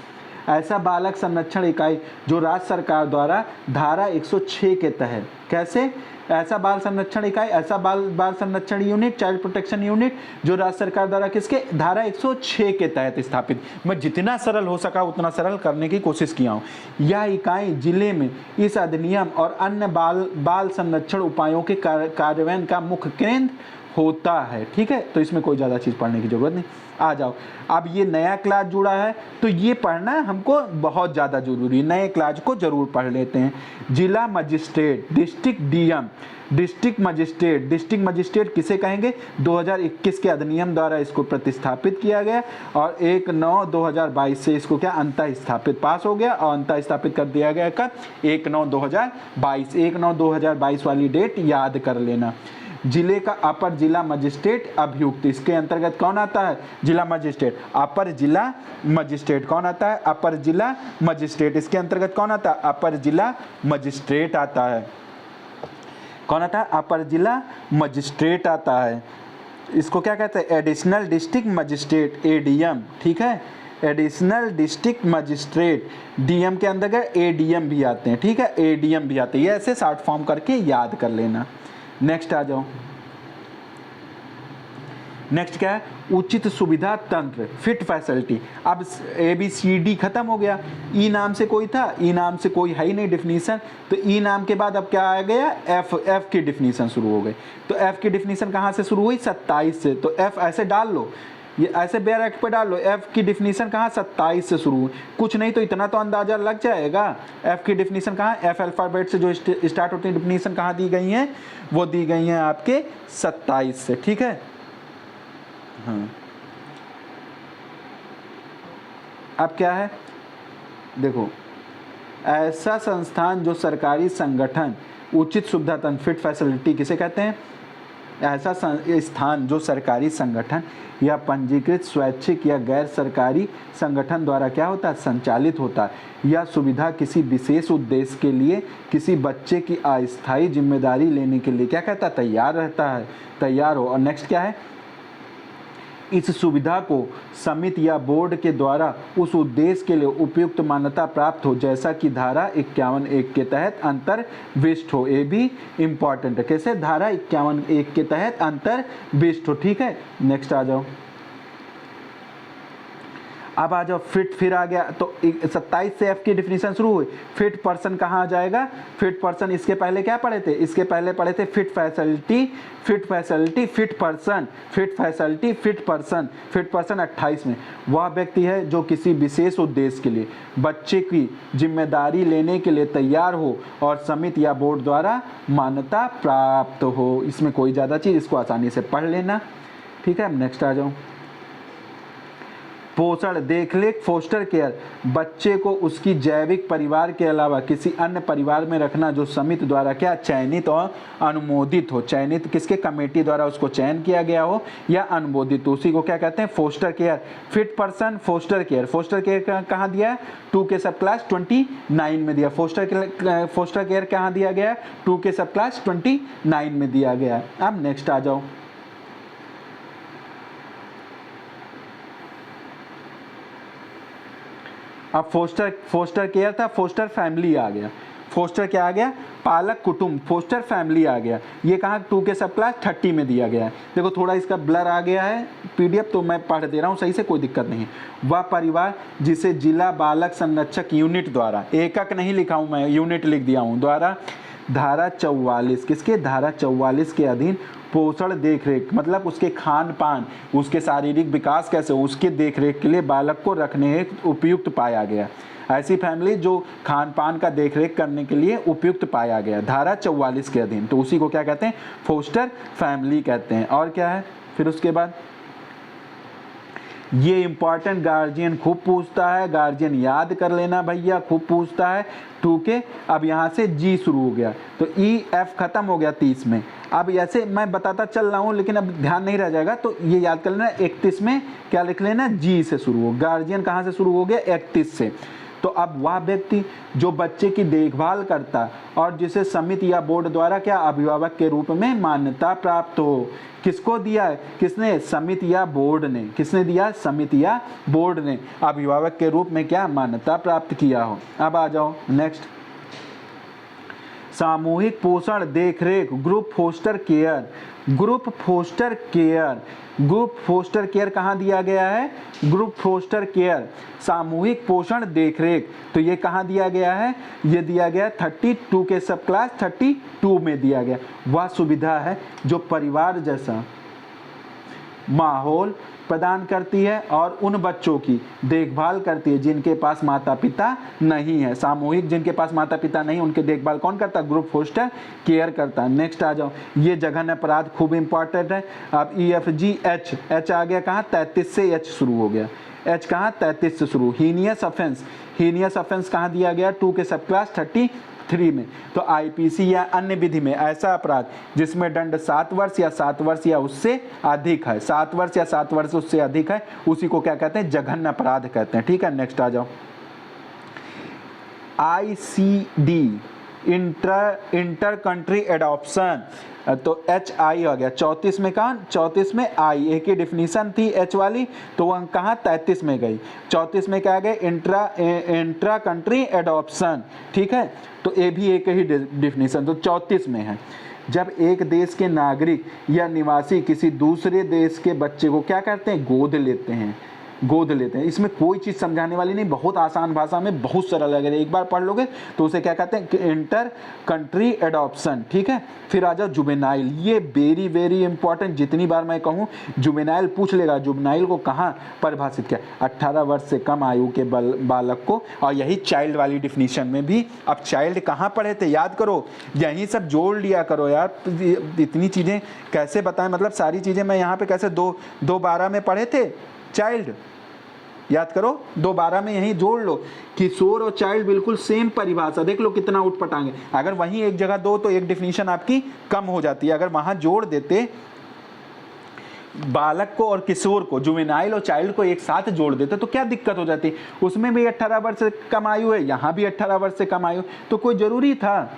ऐसा बालक संरक्षण इकाई जो राज्य सरकार द्वारा धारा 106 के तहत, कैसे, ऐसा बाल संरक्षण इकाई, ऐसा बाल संरक्षण यूनिट, चाइल्ड प्रोटेक्शन यूनिट जो राज्य सरकार द्वारा किसके, धारा 106 के तहत स्थापित। मैं जितना सरल हो सका उतना सरल करने की कोशिश किया हूँ। यह इकाई जिले में इस अधिनियम और अन्य बाल संरक्षण उपायों के कार्यान्वयन का मुख्य केंद्र होता है, ठीक है। तो इसमें कोई ज़्यादा चीज़ पढ़ने की जरूरत नहीं। आ जाओ, अब ये नया क्लास जुड़ा है तो ये पढ़ना हमको बहुत ज़्यादा जरूरी है, नए क्लास को जरूर पढ़ लेते हैं। जिला magistrate, district DM, district magistrate किसे कहेंगे, 2021 के अधिनियम द्वारा इसको प्रतिस्थापित किया गया और 1/9/2022 से इसको क्या अंतः स्थापित पास हो गया और अंतः स्थापित कर दिया गया कब, 1/9/2022। 1/9/2022 वाली डेट याद कर लेना। जिले का अपर जिला मजिस्ट्रेट अभियुक्त, इसके अंतर्गत कौन आता है, जिला मजिस्ट्रेट। अपर जिला मजिस्ट्रेट कौन आता है, अपर जिला मजिस्ट्रेट, इसके अंतर्गत कौन आता है, अपर जिला मजिस्ट्रेट आता है। कौन आता है, अपर जिला मजिस्ट्रेट आता है। इसको क्या कहते हैं, एडिशनल डिस्ट्रिक्ट मजिस्ट्रेट, ADM, ठीक है। एडिशनल डिस्ट्रिक्ट मजिस्ट्रेट, DM के अंतर्गत ADM भी आते हैं, ठीक है, ADM भी आते हैं। ये ऐसे शॉर्ट फॉर्म करके याद कर लेना। नेक्स्ट आ जाओ, नेक्स्ट क्या है, उचित सुविधा तंत्र, फिट फैसिलिटी। अब ABCD खत्म हो गया, ई नाम से कोई था, ई नाम से कोई है ही नहीं डिफिनीशन, तो ई नाम के बाद अब क्या आ गया, F की डिफिनीशन शुरू हो गई। तो F की डिफिनीशन कहाँ से शुरू हुई, 27 से। तो F ऐसे डाल लो, ये ऐसे बेयर एक्ट पे डाल लो। एफ की डिफिनीशन कहाँ 27 से शुरू, कुछ नहीं तो इतना तो अंदाजा लग जाएगा। एफ की डिफिनीशन कहाँ, एफ अल्फाबेट से जो स्टार्ट होती है डिफिनीशन कहाँ दी गई हैं, वो दी गई हैं आपके 27 से, ठीक है। हाँ अब क्या है देखो, ऐसा संस्थान जो सरकारी संगठन उचित सुविधा तंत्र फिट फैसिलिटी किसे कहते हैं, ऐसा स्थान जो सरकारी संगठन या पंजीकृत स्वैच्छिक या गैर सरकारी संगठन द्वारा क्या होता है, संचालित होता है, या सुविधा किसी विशेष उद्देश्य के लिए किसी बच्चे की अस्थायी जिम्मेदारी लेने के लिए क्या कहता है, तैयार रहता है, तैयार हो। और नेक्स्ट क्या है, इस सुविधा को समिति या बोर्ड के द्वारा उस उद्देश्य के लिए उपयुक्त मान्यता प्राप्त हो, जैसा कि धारा 51(1) के तहत अंतर्विष्ट हो। ये भी इम्पॉर्टेंट है, कैसे, धारा 51(1) के तहत अंतर्विष्ट हो, ठीक है। नेक्स्ट आ जाओ, अब आ जाओ फिट, फिर आ गया तो 27 से एफ की डिफिनीशन शुरू हुई। फिट पर्सन कहाँ आ जाएगा, फिट पर्सन इसके पहले क्या पढ़े थे, इसके पहले पढ़े थे fit facility, fit facility, fit person, fit facility, fit person. Fit person 28 में वह व्यक्ति है जो किसी विशेष उद्देश्य के लिए बच्चे की जिम्मेदारी लेने के लिए तैयार हो और समिति या बोर्ड द्वारा मान्यता प्राप्त हो। इसमें कोई ज़्यादा चीज़, इसको आसानी से पढ़ लेना, ठीक है। नेक्स्ट आ जाओ, पोषण देखरेख फोस्टर केयर, बच्चे को उसकी जैविक परिवार के अलावा किसी अन्य परिवार में रखना जो समिति द्वारा क्या चयनित और अनुमोदित हो। चयनित किसके, कमेटी द्वारा उसको चयन किया गया हो या अनुमोदित, तो उसी को क्या कहते हैं, foster care. Fit person foster care, foster care कहाँ दिया है, 2 के सब क्लास 29 में दिया। फोस्टर केयर कहाँ दिया गया है, 2 के सब क्लास 29 में दिया गया है। अब नेक्स्ट आ जाओ, अब फोस्टर केयर था, फोस्टर फैमिली आ गया। फोस्टर क्या आ गया, पालक कुटुंब, फोस्टर फैमिली आ गया। ये कहाँ 2 के सब क्लास 30 में दिया गया है। देखो थोड़ा इसका ब्लर आ गया है पीडीएफ, तो मैं पढ़ दे रहा हूँ सही से, कोई दिक्कत नहीं है। वह परिवार जिसे जिला बालक संरक्षक यूनिट द्वारा, एकक नहीं लिखा हूँ मैं, यूनिट लिख दिया हूँ, द्वारा धारा 44, किसके, धारा 44 के अधीन पोषण देखरेख, मतलब उसके खान पान, उसके शारीरिक विकास कैसे हो, उसके देखरेख के लिए बालक को रखने हेतु उपयुक्त पाया गया। ऐसी फैमिली जो खान पान का देखरेख करने के लिए उपयुक्त पाया गया, धारा 44 के अधीन, तो उसी को क्या कहते हैं, फोस्टर फैमिली कहते हैं। और क्या है फिर उसके बाद, ये इंपॉर्टेंट गार्जियन खूब पूछता है, गार्जियन याद कर लेना भैया, खूब पूछता है, ठीक है। अब यहाँ से जी शुरू हो गया, तो ई एफ खत्म हो गया 30 में। अब ऐसे मैं बताता चल रहा हूँ लेकिन अब ध्यान नहीं रह जाएगा, तो ये याद कर लेना 31 में क्या लिख लेना, जी से शुरू हो। गार्जियन कहाँ से शुरू हो गया, 31 से। तो अब वह व्यक्ति जो बच्चे की देखभाल करता और जिसे समिति या बोर्ड द्वारा क्या अभिभावक के रूप में मान्यता प्राप्त हो, किसको दिया है, किसने, समिति या बोर्ड ने, किसने दिया, समिति या बोर्ड ने अभिभावक के रूप में क्या मान्यता प्राप्त किया हो। अब आ जाओ नेक्स्ट, सामूहिक पोषण देखरेख, group foster care, group foster care, group foster care कहाँ दिया गया है, ग्रुप फोस्टर केयर, सामूहिक पोषण देखरेख, तो ये कहाँ दिया गया है, ये दिया गया 32 के सब क्लास 32 में दिया गया। वह सुविधा है जो परिवार जैसा माहौल प्रदान करती है और उन बच्चों की देखभाल करती है जिनके पास माता पिता नहीं है। सामूहिक जिनके पास माता पिता नहीं, उनके देखभाल कौन करता है, ग्रुप फोस्टर केयर करता है। नेक्स्ट आ जाओ, ये जघन्य अपराध खूब इंपॉर्टेंट है। अब E F G H, H आ गया कहाँ, 33 से एच शुरू हो गया, एच कहाँ 33 से शुरू। हीनियस ऑफेंस, हीनियस ऑफेंस कहाँ दिया गया, 2 के सब क्लास 33 में। तो आईपीसी या अन्य विधि में ऐसा अपराध जिसमें दंड 7 वर्ष या 7 वर्ष या उससे अधिक है, 7 वर्ष या 7 वर्ष उससे अधिक है, उसी को क्या कहते हैं, जघन्य अपराध कहते हैं, ठीक है। नेक्स्ट आ जाओ, आईसीडी इंटर कंट्री एडॉप्शन, तो एच आई आ गया 34 में, कहाँ 34 में आई, एक ही डिफिनीशन थी एच वाली, तो वह कहाँ 33 में गई, 34 में क्या गए, इंट्रा कंट्री एडॉप्शन, ठीक है। तो ये भी एक ही डिफिनीशन, तो 34 में है। जब एक देश के नागरिक या निवासी किसी दूसरे देश के बच्चे को क्या करते हैं, गोद लेते हैं, गोद लेते हैं। इसमें कोई चीज़ समझाने वाली नहीं, बहुत आसान भाषा में बहुत सरल है, एक बार पढ़ लोगे तो उसे क्या कहते हैं, इंटर कंट्री एडॉप्शन। ठीक है, फिर आ जाओ जुवेनाइल, ये वेरी वेरी इंपॉर्टेंट, जितनी बार मैं कहूँ जुवेनाइल पूछ लेगा। जुवेनाइल को कहाँ परिभाषित किया, 18 वर्ष से कम आयु के बालक को, और यही चाइल्ड वाली डिफिनीशन में भी। अब चाइल्ड कहाँ पढ़े थे, याद करो, यहीं सब जोड़ लिया करो यार, इतनी चीज़ें कैसे बताएं, मतलब सारी चीज़ें मैं यहाँ पे कैसे 2-12 में पढ़े थे चाइल्ड, याद करो 2-12 में यही जोड़ लो। किशोर और चाइल्ड बिल्कुल सेम परिभाषा, देख लो कितना उठ पटांगे। अगर वहीं एक जगह दो तो एक डिफिनीशन आपकी कम हो जाती है, अगर वहां जोड़ देते बालक को और किशोर को, जुवेनाइल और चाइल्ड को एक साथ जोड़ देते तो क्या दिक्कत हो जाती, उसमें भी 18 वर्ष से कम आयु है, यहाँ भी 18 वर्ष से कम आयु, तो कोई जरूरी था।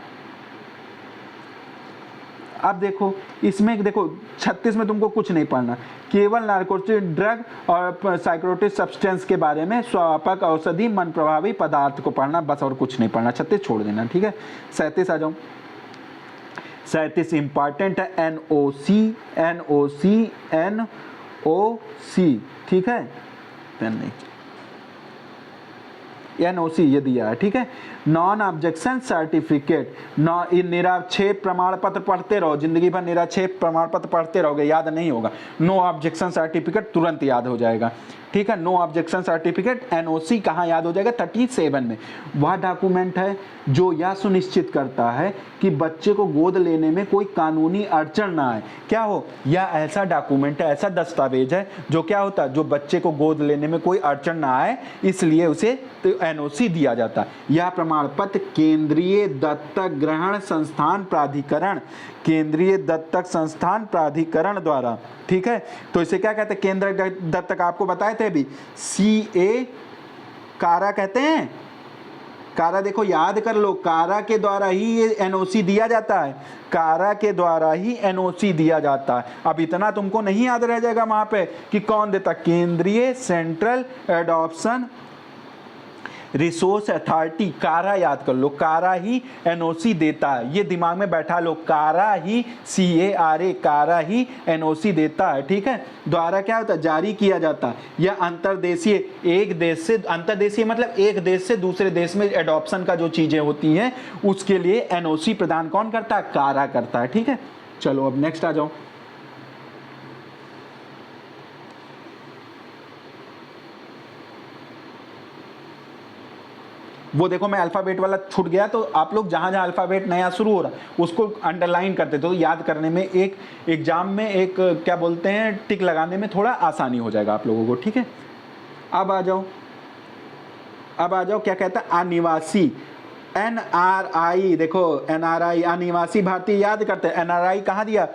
अब देखो इसमें, देखो 36 में तुमको कुछ नहीं पढ़ना, केवल नार्कोटिक ड्रग और साइकोट्रोपिक सब्सटेंस के बारे में, स्वापक औषधि मन प्रभावी पदार्थ को पढ़ना, बस और कुछ नहीं पढ़ना। 36 छोड़ देना, ठीक है। 37 आ जाओ। 37 इंपॉर्टेंट है, NOC, ठीक है, पेन नहीं, NOC ये दिया है, ठीक है। नॉन ऑब्जेक्शन सर्टिफिकेट, निराक्षेप प्रमाण पत्र पढ़ते रहो, जिंदगी भर निराक्षेप प्रमाण पत्र पढ़ते रहोगे, याद नहीं होगा। नो ऑब्जेक्शन सर्टिफिकेट तुरंत याद हो जाएगा, ठीक है। नो ऑब्जेक्शन सर्टिफिकेट NOC कहाँ याद हो जाएगा, 37 में। वह डॉक्यूमेंट है जो यह सुनिश्चित करता है कि बच्चे को गोद लेने में कोई कानूनी अड़चन ना आए। क्या हो, यह ऐसा डॉक्यूमेंट है, ऐसा दस्तावेज है जो क्या होता है, जो बच्चे को गोद लेने में कोई अड़चन ना आए, इसलिए उसे तो NOC दिया जाता है। यह प्रमाण पत्र केंद्रीय दत्तक ग्रहण संस्थान प्राधिकरण, केंद्रीय दत्तक संस्थान प्राधिकरण द्वारा, ठीक है। तो इसे क्या कहते हैं, केंद्र दत्तक, आपको बताए थे अभी, CA कारा कहते हैं। कारा देखो याद कर लो, कारा के द्वारा ही ये NOC दिया जाता है, कारा के द्वारा ही NOC दिया जाता है। अब इतना तुमको नहीं याद रह जाएगा वहां पे कि कौन देता, केंद्रीय सेंट्रल एडॉप्शन रिसोर्स अथॉरिटी, कारा याद कर लो, कारा ही NOC देता है, ये दिमाग में बैठा लो, कारा ही CARA, कारा ही NOC देता है, ठीक है। द्वारा क्या होता है, जारी किया जाता है। यह अंतर्देशीय, एक देश से, अंतर्देशीय मतलब एक देश से दूसरे देश में एडॉप्शन का जो चीजें होती हैं उसके लिए NOC प्रदान कौन करता है, कारा करता है, ठीक है। चलो अब नेक्स्ट आ जाओ। वो देखो मैं अल्फ़ाबेट वाला छूट गया, तो आप लोग जहाँ जहाँ अल्फ़ाबेट नया शुरू हो रहा है उसको अंडरलाइन करते तो याद करने में, एक एग्जाम में एक क्या बोलते हैं, टिक लगाने में थोड़ा आसानी हो जाएगा आप लोगों को, ठीक है। अब आ जाओ, अब आ जाओ, क्या कहता है, अनिवासी, NRI, देखो NRI अनिवासी भारतीय याद करते हैं। NRI कहाँ दिया,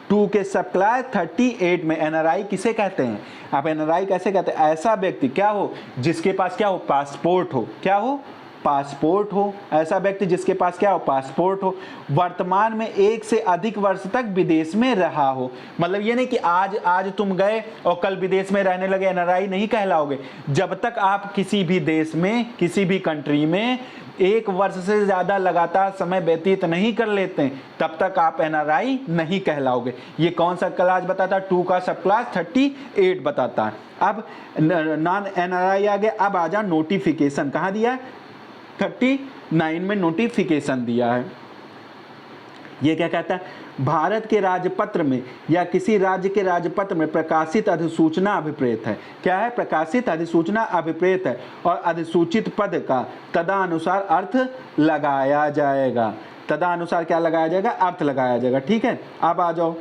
2 के सब क्लास 38 में। NRI किसे कहते हैं, आप NRI कैसे कहते हैं, ऐसा व्यक्ति क्या हो जिसके पास क्या हो, पासपोर्ट हो, क्या हो, पासपोर्ट हो, ऐसा व्यक्ति जिसके पास क्या हो, पासपोर्ट हो, वर्तमान में 1 से अधिक वर्ष तक विदेश में रहा हो। मतलब ये नहीं कि आज तुम गए और कल विदेश में रहने लगे, NRI नहीं कहलाओगे। जब तक आप किसी भी देश में, किसी भी कंट्री में 1 वर्ष से ज्यादा लगातार समय व्यतीत नहीं कर लेते हैं, तब तक आप NRI नहीं कहलाओगे। ये कौन सा क्लास बताता है, 2 का सब क्लास 38 बताता है। अब नॉन NRI आ गया। अब आ जा नोटिफिकेशन, कहाँ दिया है, 39 में नोटिफिकेशन दिया है। ये क्या कहता है, भारत के राजपत्र में या किसी राज्य के राजपत्र में प्रकाशित अधिसूचना अभिप्रेत है। क्या है, प्रकाशित अधिसूचना अभिप्रेत है और अधिसूचित पद का तदनुसार अर्थ लगाया जाएगा। तदनुसार क्या लगाया जाएगा, अर्थ लगाया जाएगा, ठीक है। अब आ जाओ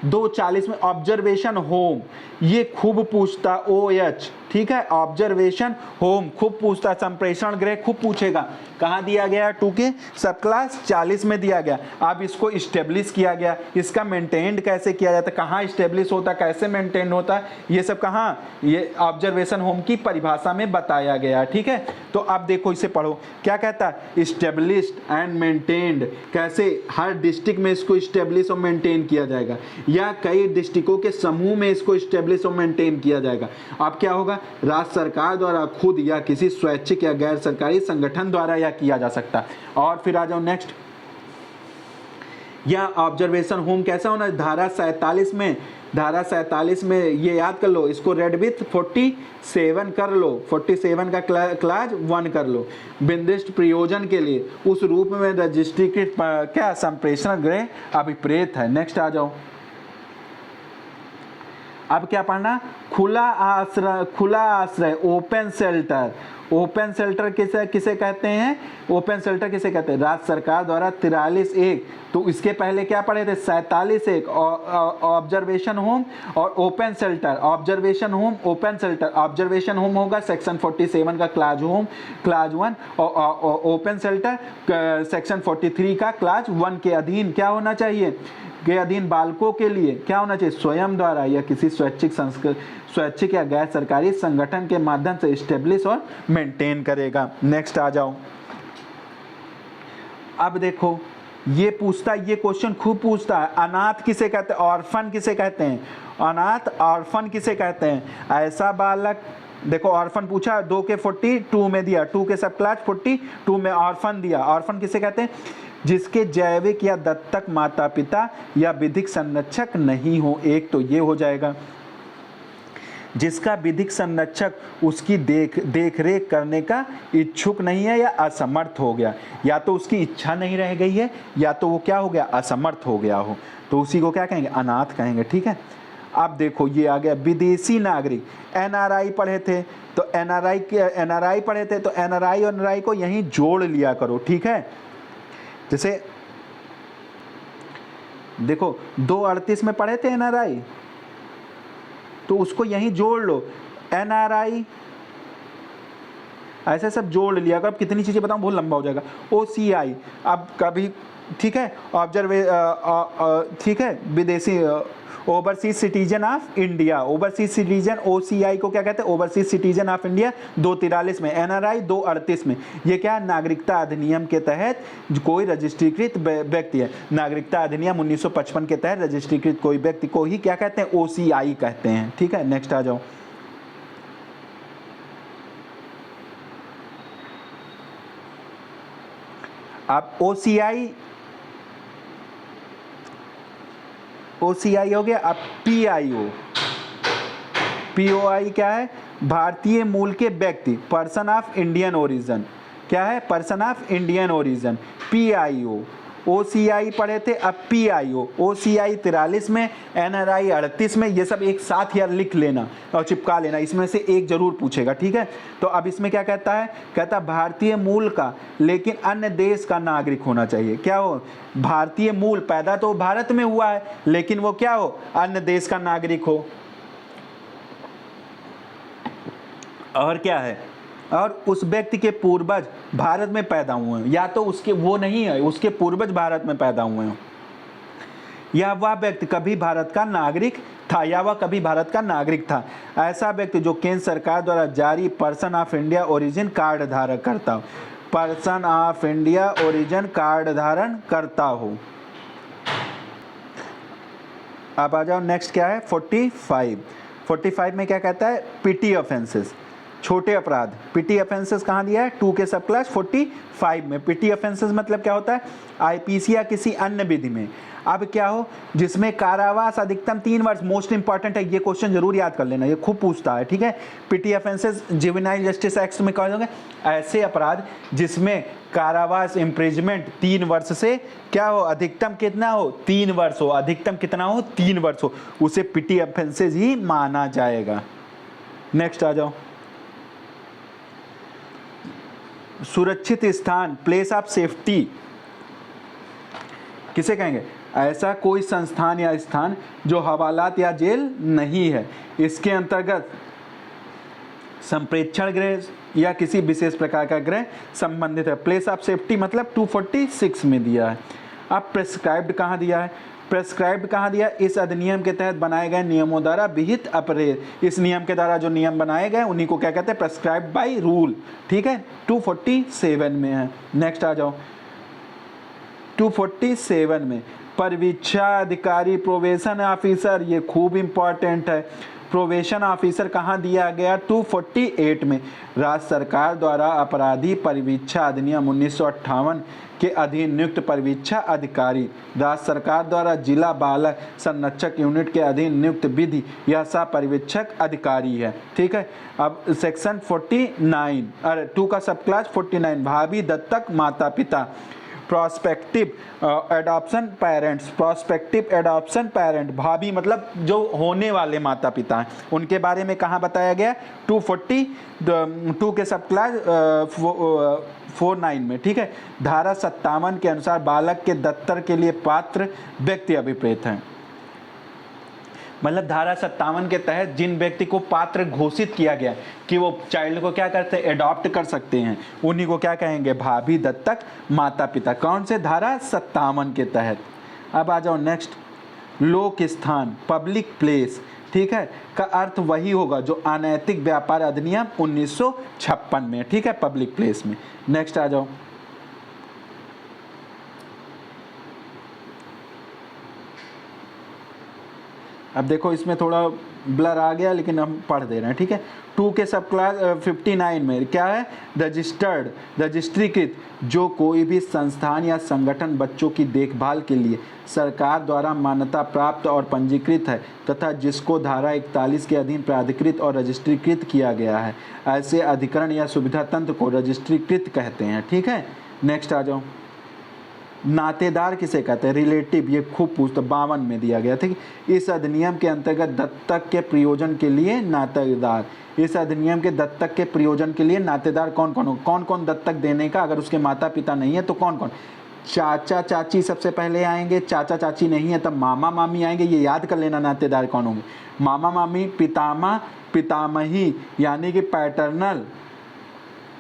240 में ऑब्जर्वेशन होम, ये खूब पूछता, OH, ठीक है, ऑब्जर्वेशन होम खूब पूछता, संप्रेषण गृह खूब पूछेगा। कहाँ दिया गया, 2 के सब क्लास 40 में दिया गया। अब इसको इस्टेब्लिश किया गया, इसका मेंटेन कैसे किया जाता है, कहाँ इस्टेब्लिश होता है, कैसे मेंटेन होता है, ये सब कहाँ, ये ऑब्जर्वेशन होम की परिभाषा में बताया गया, ठीक है। तो अब देखो इसे पढ़ो, क्या कहता है, इस्टेब्लिश्ड एंड मेंटेन्ड, कैसे हर डिस्ट्रिक्ट में इसको इस्टेब्लिश और मेंटेन किया जाएगा, या कई डिस्ट्रिक्टों के समूह में इसको इस्टेब्लिश और मेंटेन किया जाएगा। अब क्या होगा, राज्य सरकार द्वारा खुद या किसी स्वैच्छिक या गैर सरकारी संगठन द्वारा यह किया जा सकता है। और फिर आ जाओ नेक्स्ट, यह ऑब्जर्वेशन होम कैसा होना, धारा 47 में धारा 47 में ये याद कर लो, इसको रेड विथ 47 कर लो, 47 का क्लाज 1 कर लो। बिंदिष्ट प्रयोजन के लिए उस रूप में रजिस्ट्रीकृत क्या संप्रेषण गृह अभिप्रेत है। नेक्स्ट आ जाओ, अब क्या पढ़ना, खुला आश्रय ओपन शेल्टर। ओपन शेल्टर किसे कहते हैं, ओपन शेल्टर किसे कहते हैं, राज्य सरकार द्वारा 43(1), तो इसके पहले क्या पढ़े थे 47(1), ऑब्जर्वेशन होम और open shelter. Observation home, open shelter. Observation home होगा सेक्शन 47 का क्लाज होम क्लाज 1, और ओपन शेल्टर सेक्शन 43 का क्लाज 1 के अधीन क्या होना चाहिए, के अधीन बालकों के लिए क्या होना चाहिए, स्वयं द्वारा या किसी स्वैच्छिक या गैर सरकारी संगठन के माध्यम से स्टेब्लिश और मेंटेन करेगा। नेक्स्ट आ जाओ, अब देखो ये पूछता है, ये क्वेश्चन खूब पूछता है, अनाथ किसे कहते हैं, ऑर्फन किसे कहते हैं, अनाथ ऑर्फन किसे कहते हैं। ऐसा बालक, देखो ऑर्फन पूछा 2 के 42 में दिया, 2 के सब क्लास 42 में ऑर्फन दिया। ऑर्फन किसे कहते हैं, जिसके जैविक या दत्तक माता पिता या विधिक संरक्षक नहीं हो। एक तो ये हो जाएगा, जिसका विधिक संरक्षक उसकी देख रेख करने का इच्छुक नहीं है या असमर्थ हो गया, या तो उसकी इच्छा नहीं रह गई है या तो वो क्या हो गया, असमर्थ हो गया हो, तो उसी को क्या कहेंगे, अनाथ कहेंगे। ठीक है, अब देखो ये आ गया विदेशी नागरिक। एनआरआई पढ़े थे तो एनआरआई पढ़े थे तो एनआरआई और एनआरआई को यहीं जोड़ लिया करो। ठीक है, जैसे देखो 238 में पढ़े थे एनआरआई, तो उसको यहीं जोड़ लो, एनआरआई ऐसे सब जोड़ लिया। अब कितनी चीजें बताऊं, बहुत लंबा हो जाएगा। ओसीआई, अब कभी ठीक है, ठीक है, विदेशी overseas citizen of India, overseas citizen, OCI को क्या कहते हैं, ओवरसीज सिटीजन ऑफ इंडिया 243 में, एनआरआई 238 में। ये क्या है, नागरिकता अधिनियम के तहत कोई रजिस्ट्रीकृत व्यक्ति है। नागरिकता अधिनियम 1955 के तहत रजिस्ट्रीकृत कोई व्यक्ति को ही क्या कहते हैं, ओसीआई कहते हैं। ठीक है, नेक्स्ट आ जाओ, आप ओसीआई हो गया। अब पीआईओ, पीओआई क्या है, भारतीय मूल के व्यक्ति, पर्सन ऑफ इंडियन ओरिजिन, क्या है, person of Indian origin. PIO, OCI पढ़े थे, अब पीआईओ, ओसीआई 43 में, एनआरआई 38 में। ये सब एक साथ यार लिख लेना और चिपका लेना, इसमें से एक जरूर पूछेगा। ठीक है, तो अब इसमें क्या कहता है, कहता भारतीय मूल का लेकिन अन्य देश का नागरिक होना चाहिए। क्या हो, भारतीय मूल, पैदा तो भारत में हुआ है लेकिन वो क्या हो, अन्य देश का नागरिक हो। और क्या है, और उस व्यक्ति के पूर्वज भारत में पैदा हुए हैं, या तो उसके वो नहीं है, उसके पूर्वज भारत में पैदा हुए हैं, या वह व्यक्ति कभी भारत का नागरिक था, या वह कभी भारत का नागरिक था। ऐसा व्यक्ति जो केंद्र सरकार द्वारा जारी person of India origin card धारक करता हो, person of India origin card धारण करता हो। अब आ जाओ, नेक्स्ट क्या है, 45 में क्या कहता है, पिटी ऑफेंसेस, छोटे अपराध। पिटी ऑफेंसेस कहाँ दिया है, 2 के सब क्लास 45 में। पिटी ऑफेंसेस मतलब क्या होता है, आईपीसी या किसी अन्य विधि में। अब क्या हो, जिसमें कारावास अधिकतम 3 वर्ष, मोस्ट इंपॉर्टेंट है, ये क्वेश्चन जरूर याद कर लेना, ये खूब पूछता है। ठीक है, पिटी ऑफेंसेस जुवेनाइल जस्टिस एक्ट में कहा जाएगा, ऐसे अपराध जिसमें कारावास इम्प्रिजमेंट 3 वर्ष से क्या हो, अधिकतम कितना हो, 3 वर्ष हो, अधिकतम कितना हो, 3 वर्ष हो, उसे पिटी ऑफेंसेस ही माना जाएगा। नेक्स्ट आ जाओ, सुरक्षित स्थान, प्लेस ऑफ सेफ्टी किसे कहेंगे, ऐसा कोई संस्थान या स्थान जो हवालात या जेल नहीं है। इसके अंतर्गत संप्रेक्षण गृह या किसी विशेष प्रकार का गृह संबंधित है। प्लेस ऑफ सेफ्टी मतलब 246 में दिया है। अब प्रेस्क्राइब्ड कहाँ दिया है, प्रेस्क्राइब्ड कहाँ दिया, इस अधिनियम के तहत बनाए गए नियमों द्वारा विहित अपराध। इस नियम के द्वारा जो नियम बनाए गए उन्हीं को क्या कहते हैं, प्रेस्क्राइब्ड बाय रूल। ठीक है, 247 में है। नेक्स्ट आ जाओ, 247 में परीक्षा अधिकारी, प्रोबेशन ऑफिसर, ये खूब इंपॉर्टेंट है। प्रोबेशन ऑफिसर कहाँ दिया गया? 248 में। राज्य सरकार द्वारा अपराधी परिवीक्षा अधिनियम 1958 के अधीन नियुक्त परिवीक्षा अधिकारी। राज्य सरकार द्वारा जिला बालक संरक्षक यूनिट के अधीन नियुक्त विधि यह सह परिवीक्षक अधिकारी है। ठीक है। अब सेक्शन 49 अरे 2 का सब क्लास 49 भावी दत्तक माता पिता। Prospective adoption parents. Prospective adoption parent भाभी मतलब जो होने वाले माता पिता हैं उनके बारे में कहाँ बताया गया? 242 के सब क्लास 49 में। ठीक है। धारा 57 के अनुसार बालक के दत्तक के लिए पात्र व्यक्ति अभिप्रेत हैं। मतलब धारा 57 के तहत जिन व्यक्ति को पात्र घोषित किया गया कि वो चाइल्ड को क्या करते हैं? एडॉप्ट कर सकते हैं, उन्हीं को क्या कहेंगे? भावी दत्तक माता पिता। कौन से? धारा 57 के तहत। अब आ जाओ नेक्स्ट, लोक स्थान पब्लिक प्लेस। ठीक है, का अर्थ वही होगा जो अनैतिक व्यापार अधिनियम 1956 में। ठीक है, पब्लिक प्लेस में। नेक्स्ट आ जाओ, अब देखो इसमें थोड़ा ब्लर आ गया लेकिन हम पढ़ दे रहे हैं। ठीक है। 2 के सब क्लास 59 में क्या है? रजिस्टर्ड रजिस्ट्रीकृत जो कोई भी संस्थान या संगठन बच्चों की देखभाल के लिए सरकार द्वारा मान्यता प्राप्त और पंजीकृत है तथा जिसको धारा 41 के अधीन प्राधिकृत और रजिस्ट्रीकृत किया गया है, ऐसे अधिकरण या सुविधा तंत्र को रजिस्ट्रीकृत कहते हैं। ठीक है। नेक्स्ट आ जाओ, नातेदार किसे कहते हैं? रिलेटिव। ये खूब पूछते 52 में दिया गया। ठीक। इस अधिनियम के अंतर्गत दत्तक के प्रयोजन के लिए नातेदार। इस अधिनियम के दत्तक के प्रयोजन के लिए नातेदार कौन कौन हो? कौन कौन दत्तक देने का? अगर उसके माता पिता नहीं है तो कौन कौन? चाचा चाची सबसे पहले आएंगे, चाचा चाची नहीं है तब मामा मामी आएंगे। ये याद कर लेना नातेदार कौन होंगे। मामा मामी, पितामह पितामही यानी कि पैटर्नल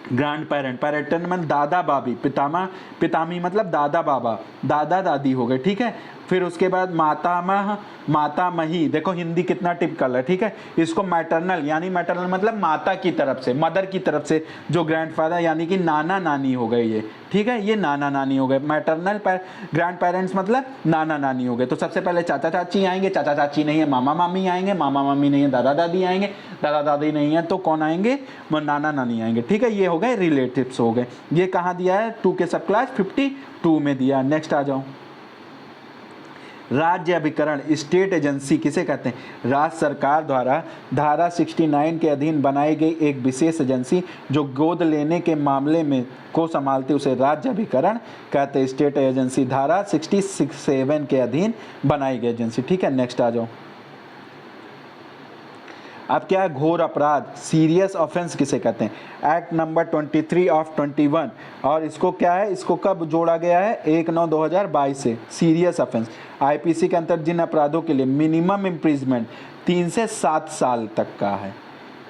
ग्रैंड पेरेंट। पैरेंटल मतलब दादा बाबी, पितामह पितामी मतलब दादा बाबा, दादा दादी हो गए। ठीक है। फिर उसके बाद मातामह मातामही, देखो हिंदी कितना टिपिकल है। ठीक है। इसको मैटरनल यानी मैटरनल मतलब माता की तरफ से, मदर की तरफ से जो ग्रैंडफादर यानी कि नाना नानी हो गए ये। ठीक है, ये नाना नानी हो गए। मैटरनल ग्रैंड पेरेंट्स मतलब नाना नानी हो गए। तो सबसे पहले चाचा चाची आएंगे, चाचा चाची नहीं है मामा मामी आएंगे, मामा मामी नहीं है दादा दादी आएंगे, दादा दादी नहीं है तो कौन आएंगे? नाना नानी आएंगे। ठीक है, ये हो गए रिलेटिव्स हो गए। ये कहाँ दिया है? 2 के सब क्लास 52 में दिया। नेक्स्ट आ जाओ, राज्य अभिकरण स्टेट एजेंसी किसे कहते हैं? राज्य सरकार द्वारा धारा 69 के अधीन बनाई गई एक विशेष एजेंसी जो गोद लेने के मामले में को संभालती उसे राज्य अभिकरण कहते हैं। स्टेट एजेंसी धारा 67 के अधीन बनाई गई एजेंसी। ठीक है। नेक्स्ट आ जाओ, अब क्या है? घोर अपराध सीरियस ऑफेंस किसे कहते हैं? Act number 23 of 21। और इसको क्या है? इसको कब जोड़ा गया है? 1/9/2022 से। सीरियस ऑफेंस आईपीसी के अंतर्गत जिन अपराधों के लिए मिनिमम इम्प्रिजमेंट 3 से 7 साल तक का है,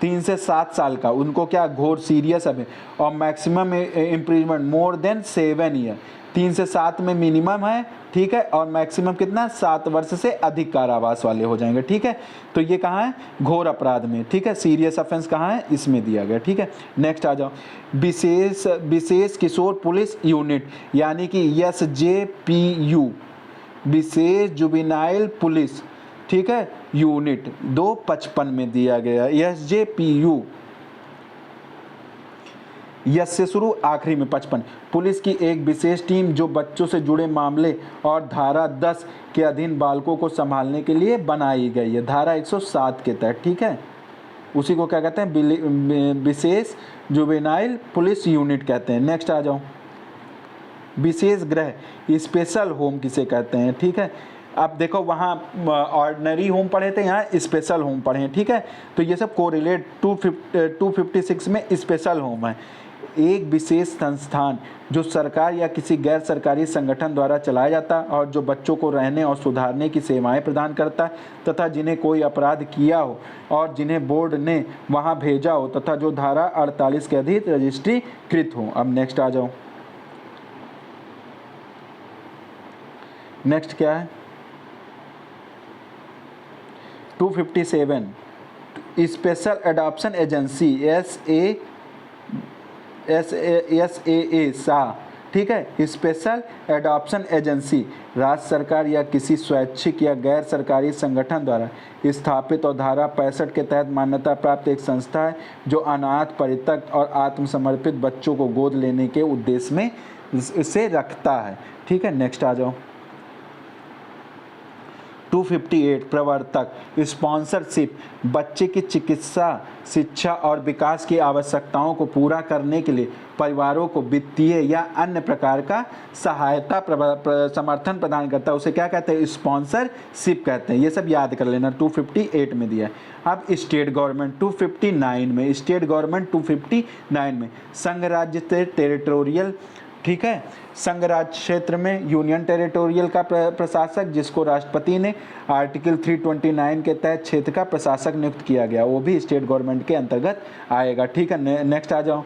3 से 7 साल का, उनको क्या घोर सीरियस ऑफेंस, और maximum imprisonment more than 7 year. 3 से 7 में मिनिमम है। ठीक है। और मैक्सिमम कितना? 7 वर्ष से अधिक कारावास वाले हो जाएंगे। ठीक है। तो ये कहाँ है? घोर अपराध में। ठीक है। सीरियस ऑफेंस कहाँ है? इसमें दिया गया। ठीक है। नेक्स्ट आ जाओ, विशेष किशोर पुलिस यूनिट यानी कि SJPU, विशेष जुवेनाइल पुलिस। ठीक है, यूनिट 255 में दिया गया। SJPU, यस से शुरू आखिरी में 55। पुलिस की एक विशेष टीम जो बच्चों से जुड़े मामले और धारा 10 के अधीन बालकों को संभालने के लिए बनाई गई है, धारा 107 के तहत। ठीक है, उसी को क्या कहते हैं? विशेष जुवेनाइल पुलिस यूनिट कहते हैं। नेक्स्ट आ जाओ, विशेष गृह स्पेशल होम किसे कहते हैं? ठीक है, अब देखो वहाँ ऑर्डिनरी होम पढ़े थे, यहाँ स्पेशल होम पढ़े हैं। ठीक है, तो ये सब कोरिलेट 256 में स्पेशल होम है। एक विशेष संस्थान जो सरकार या किसी गैर सरकारी संगठन द्वारा चलाया जाता है और जो बच्चों को रहने और सुधारने की सेवाएं प्रदान करता है तथा जिन्हें कोई अपराध किया हो और जिन्हें बोर्ड ने वहां भेजा हो तथा जो धारा 48 के अधीन रजिस्ट्रीकृत हो। अब नेक्स्ट आ जाओ, नेक्स्ट क्या है? 257 स्पेशल एडॉप्शन एजेंसी SAA सा। ठीक है। स्पेशल एडॉप्शन एजेंसी राज्य सरकार या किसी स्वैच्छिक या गैर सरकारी संगठन द्वारा स्थापित और धारा 65 के तहत मान्यता प्राप्त एक संस्था है जो अनाथ, परित्यक्त और आत्मसमर्पित बच्चों को गोद लेने के उद्देश्य में इसे रखता है, ठीक है। नेक्स्ट आ जाओ। 258 प्रवर्तक स्पॉन्सरशिप बच्चे की चिकित्सा, शिक्षा और विकास की आवश्यकताओं को पूरा करने के लिए परिवारों को वित्तीय या अन्य प्रकार का सहायता समर्थन प्रदान करता है, उसे क्या कहते हैं? स्पॉन्सरशिप कहते हैं। ये सब याद कर लेना, 258 में दिया है। अब स्टेट गवर्नमेंट 259 में, स्टेट गवर्नमेंट 259 में संघ राज्य टेरिटोरियल, ठीक है। संघ राज्य क्षेत्र में यूनियन टेरिटोरियल का प्रशासक, जिसको राष्ट्रपति ने आर्टिकल 329 के तहत क्षेत्र का प्रशासक नियुक्त किया गया, वो भी स्टेट गवर्नमेंट के अंतर्गत आएगा, ठीक है। नेक्स्ट आ जाओ।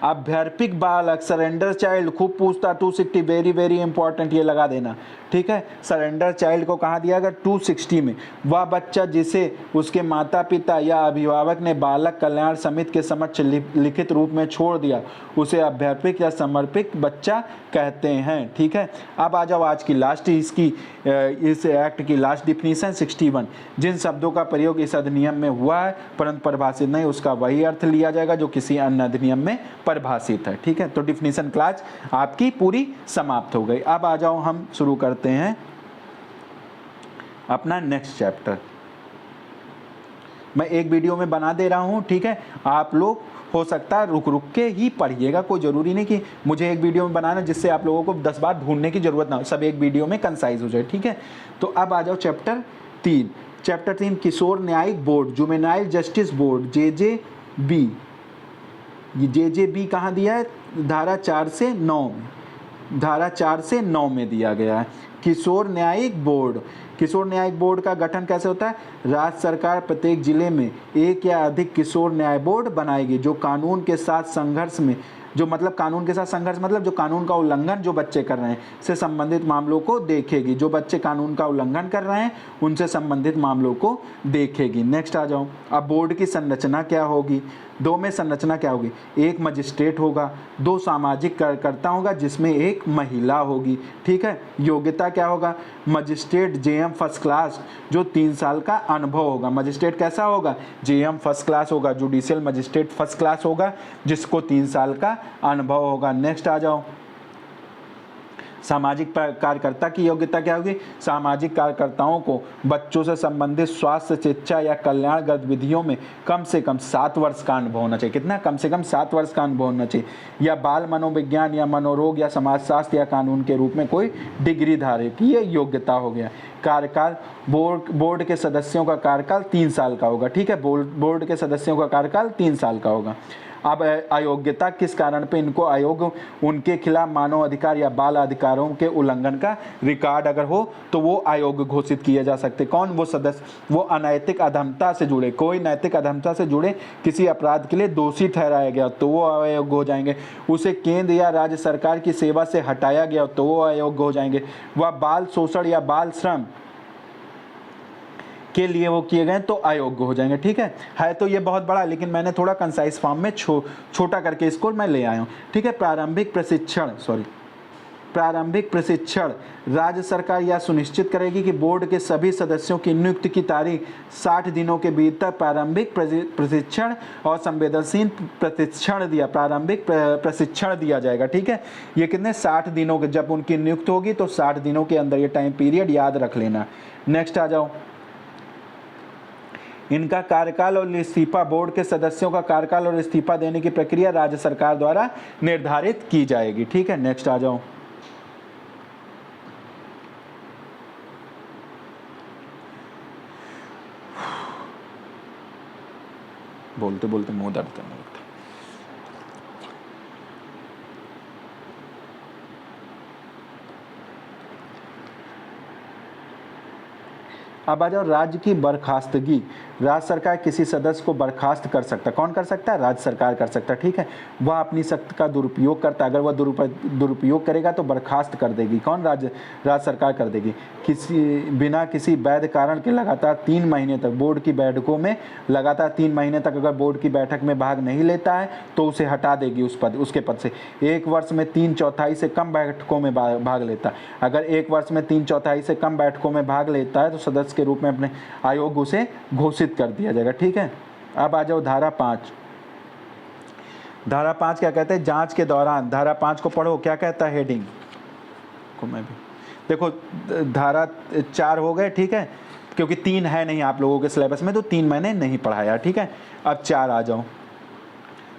अभ्यर्पिक बालक सरेंडर चाइल्ड, खूब पूछता 260, वेरी वेरी इंपॉर्टेंट, ये लगा देना, ठीक है। सरेंडर चाइल्ड को कहाँ दिया गया? 260 में। वह बच्चा जिसे उसके माता पिता या अभिभावक ने बालक कल्याण समिति के समक्ष लिखित रूप में छोड़ दिया, उसे अभ्यर्पिक या समर्पित बच्चा कहते हैं, ठीक है। अब आ जाओ आज की लास्ट, इस एक्ट की लास्ट डिफिनीशन 61। जिन शब्दों का प्रयोग इस अधिनियम में हुआ है परंतु परिभाषित नहीं, उसका वही अर्थ लिया जाएगा जो किसी अन्य अधिनियम में परिभाषित है, ठीक है। तो डिफिनीशन क्लास आपकी पूरी समाप्त हो गई। अब आ जाओ हम शुरू करते हैं अपना नेक्स्ट चैप्टर। मैं एक वीडियो में बना दे रहा हूं, ठीक है। आप लोग हो सकता है रुक रुक के ही पढ़िएगा, कोई ज़रूरी नहीं कि मुझे एक वीडियो में बनाना जिससे आप लोगों को 10 बार ढूंढने की ज़रूरत ना हो, सब एक वीडियो में कंसाइज हो जाए, ठीक है। तो अब आ जाओ चैप्टर 3। चैप्टर 3 किशोर न्यायिक board, juvenile justice board, JJB। ये JJB कहाँ दिया है? धारा 4 से 9 में, धारा 4 से 9 में दिया गया है। किशोर न्यायिक बोर्ड, किशोर न्यायिक बोर्ड का गठन कैसे होता है? राज्य सरकार प्रत्येक जिले में एक या अधिक किशोर न्याय बोर्ड बनाएगी जो कानून के साथ संघर्ष में, जो मतलब कानून के साथ संघर्ष मतलब जो कानून का उल्लंघन जो बच्चे कर रहे हैं से संबंधित मामलों को देखेगी, जो बच्चे कानून का उल्लंघन कर रहे हैं उनसे संबंधित मामलों को देखेगी। नेक्स्ट आ जाओ। अब बोर्ड की संरचना क्या होगी? 2 में संरचना क्या होगी? 1 मजिस्ट्रेट होगा, 2 सामाजिक कार्यकर्ता होगा जिसमें 1 महिला होगी, ठीक है। योग्यता क्या होगा? मजिस्ट्रेट JM फर्स्ट क्लास, जो 3 साल का अनुभव होगा। मजिस्ट्रेट कैसा होगा? JM फर्स्ट क्लास होगा, जुडिशियल मजिस्ट्रेट फर्स्ट क्लास होगा जिसको 3 साल का अनुभव होगा। नेक्स्ट आ जाओ। सामाजिक कार्यकर्ता की योग्यता क्या होगी? सामाजिक कार्यकर्ताओं को बच्चों से संबंधित स्वास्थ्य, शिक्षा या कल्याण गतिविधियों में कम से कम 7 वर्ष का अनुभव होना चाहिए। कितना? कम से कम 7 वर्ष का अनुभव होना चाहिए। या बाल मनोविज्ञान या मनोरोग या समाजशास्त्र या कानून के रूप में कोई डिग्री धारक की ये योग्यता हो गया। कार्यकाल, बोर्ड के सदस्यों का कार्यकाल 3 साल का होगा, ठीक है। बोर्ड के सदस्यों का कार्यकाल 3 साल का होगा। अब अयोग्यता किस कारण पे इनको अयोग्य? उनके खिलाफ मानव अधिकार या बाल अधिकारों के उल्लंघन का रिकॉर्ड अगर हो तो वो अयोग्य घोषित किए जा सकते। कौन? वो सदस्य, वो अनैतिक अधमता से जुड़े, कोई नैतिक अधमता से जुड़े किसी अपराध के लिए दोषी ठहराया गया तो वो अयोग्य हो जाएंगे। उसे केंद्र या राज्य सरकार की सेवा से हटाया गया तो वो अयोग्य हो जाएंगे। वह बाल शोषण या बाल श्रम के लिए वो किए गए तो अयोग्य हो जाएंगे, ठीक है। तो ये बहुत बड़ा, लेकिन मैंने थोड़ा कंसाइज फॉर्म में छोटा करके इसको मैं ले आया हूँ, ठीक है। प्रारंभिक प्रशिक्षण राज्य सरकार यह सुनिश्चित करेगी कि बोर्ड के सभी सदस्यों की नियुक्ति की तारीख 60 दिनों के भीतर प्रारंभिक प्रशिक्षण और संवेदनशील प्रारंभिक प्रशिक्षण दिया जाएगा, ठीक है। ये कितने? 60 दिनों के, जब उनकी नियुक्ति होगी तो 60 दिनों के अंदर, ये टाइम पीरियड याद रख लेना। नेक्स्ट आ जाओ। इनका कार्यकाल और इस्तीफा, बोर्ड के सदस्यों का कार्यकाल और इस्तीफा देने की प्रक्रिया राज्य सरकार द्वारा निर्धारित की जाएगी, ठीक है। नेक्स्ट आ जाओ। बोलते बोलते मुंह दर्द करने लगता। अब आ जाओ राज्य की बर्खास्तगी। राज्य सरकार किसी सदस्य को बर्खास्त कर सकता है। कौन कर सकता है? राज्य सरकार कर सकता है, ठीक है। वह अपनी शक्ति का दुरुपयोग करता है, अगर वह दुरुपयोग करेगा तो बर्खास्त कर देगी। कौन? राज्य सरकार कर देगी। बिना किसी वैध कारण के लगातार 3 महीने तक बोर्ड की बैठकों में लगातार 3 महीने तक अगर बोर्ड की बैठक में भाग नहीं लेता है तो उसे हटा देगी उसके पद से। 1 वर्ष में 3/4 से कम बैठकों में भाग लेता है, अगर 1 वर्ष में 3/4 से कम बैठकों में भाग लेता है तो सदस्य के रूप में अपने आयोग उसे घोषित कर दिया जाएगा, ठीक है। अब आ जाओ धारा 5। धारा 5 क्या कहते हैं? जांच के दौरान, धारा 5 को पढ़ो, क्या कहता है हेडिंग को? मैं भी देखो, धारा 4 हो गए, ठीक है, क्योंकि 3 है नहीं आप लोगों के सिलेबस में तो 3 मैंने नहीं पढ़ाया, ठीक है। अब 4 आ जाओ,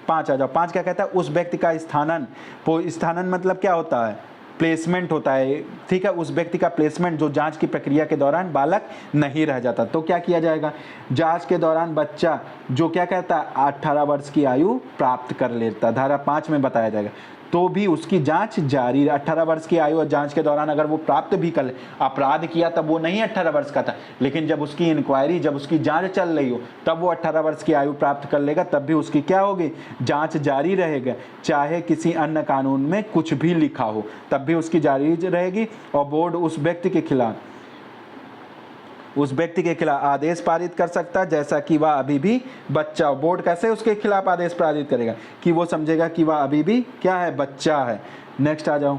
5 आ जाओ। 5 क्या कहता है? उस व्यक्ति का स्थानन मतलब क्या होता है? प्लेसमेंट होता है, ठीक है। उस व्यक्ति का प्लेसमेंट जो जांच की प्रक्रिया के दौरान बालक नहीं रह जाता, तो क्या किया जाएगा? जांच के दौरान बच्चा जो क्या कहता है 18 वर्ष की आयु प्राप्त कर लेता, धारा 5 में बताया जाएगा, तो भी उसकी जांच जारी। 18 वर्ष की आयु और जांच के दौरान अगर वो प्राप्त भी कर ले, अपराध किया तब वो नहीं 18 वर्ष का था, लेकिन जब उसकी इंक्वायरी, जब उसकी जांच चल रही हो तब वो 18 वर्ष की आयु प्राप्त कर लेगा, तब भी उसकी क्या होगी? जांच जारी रहेगा। चाहे किसी अन्य कानून में कुछ भी लिखा हो तब भी उसकी जारी रहेगी। और बोर्ड उस व्यक्ति के खिलाफ आदेश पारित कर सकता है, जैसा कि वह अभी भी बच्चा। बोर्ड कैसे उसके खिलाफ आदेश पारित करेगा? कि वो समझेगा कि वह अभी भी क्या है? बच्चा है। नेक्स्ट आ जाओ,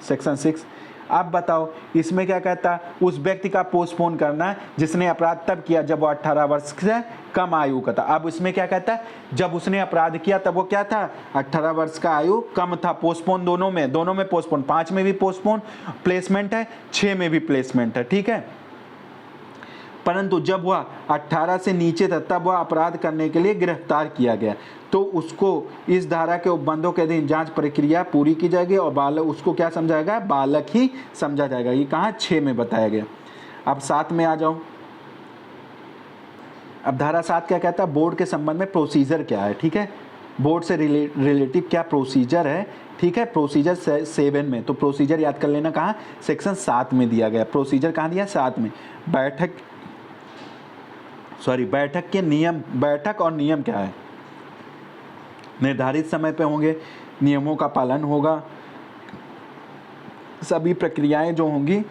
सेक्शन 6। अब बताओ इसमें क्या कहता है? उस व्यक्ति का पोस्टपोन करना है जिसने अपराध तब किया जब वो 18 वर्ष से कम आयु का था। अब इसमें क्या कहता है? जब उसने अपराध किया तब वो क्या था? 18 वर्ष का आयु कम था। पोस्टपोन दोनों में पोस्टपोन, 5 में भी पोस्टपोन प्लेसमेंट है, 6 में भी प्लेसमेंट है, ठीक है। परंतु जब वह 18 से नीचे था तब वह अपराध करने के लिए गिरफ्तार किया गया, तो उसको इस धारा के उपबंधों के अधीन जांच प्रक्रिया पूरी की जाएगी और बालक, उसको क्या समझा जाएगा? बालक ही समझा जाएगा। ये कहाँ? 6 में बताया गया। अब 7 में आ जाओ। अब धारा 7 क्या कहता है? बोर्ड के संबंध में प्रोसीजर क्या है, ठीक है। बोर्ड से रिलेटिव क्या प्रोसीजर है, ठीक है। प्रोसीजर 7 में, तो प्रोसीजर याद कर लेना कहाँ? सेक्शन 7 में दिया गया। प्रोसीजर कहाँ दिया? 7 में। बैठक के नियम, बैठक और नियम क्या है? निर्धारित समय पे होंगे, नियमों का पालन होगा, सभी प्रक्रियाएं जो होंगी,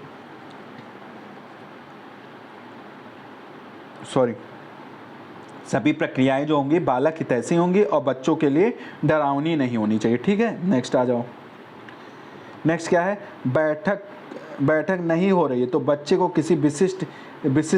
सभी प्रक्रियाएं जो होंगी बालक हितैषी होंगी और बच्चों के लिए डरावनी नहीं होनी चाहिए, ठीक है। नेक्स्ट आ जाओ। नेक्स्ट क्या है? बैठक नहीं हो रही है तो बच्चे को किसी विशिष्ट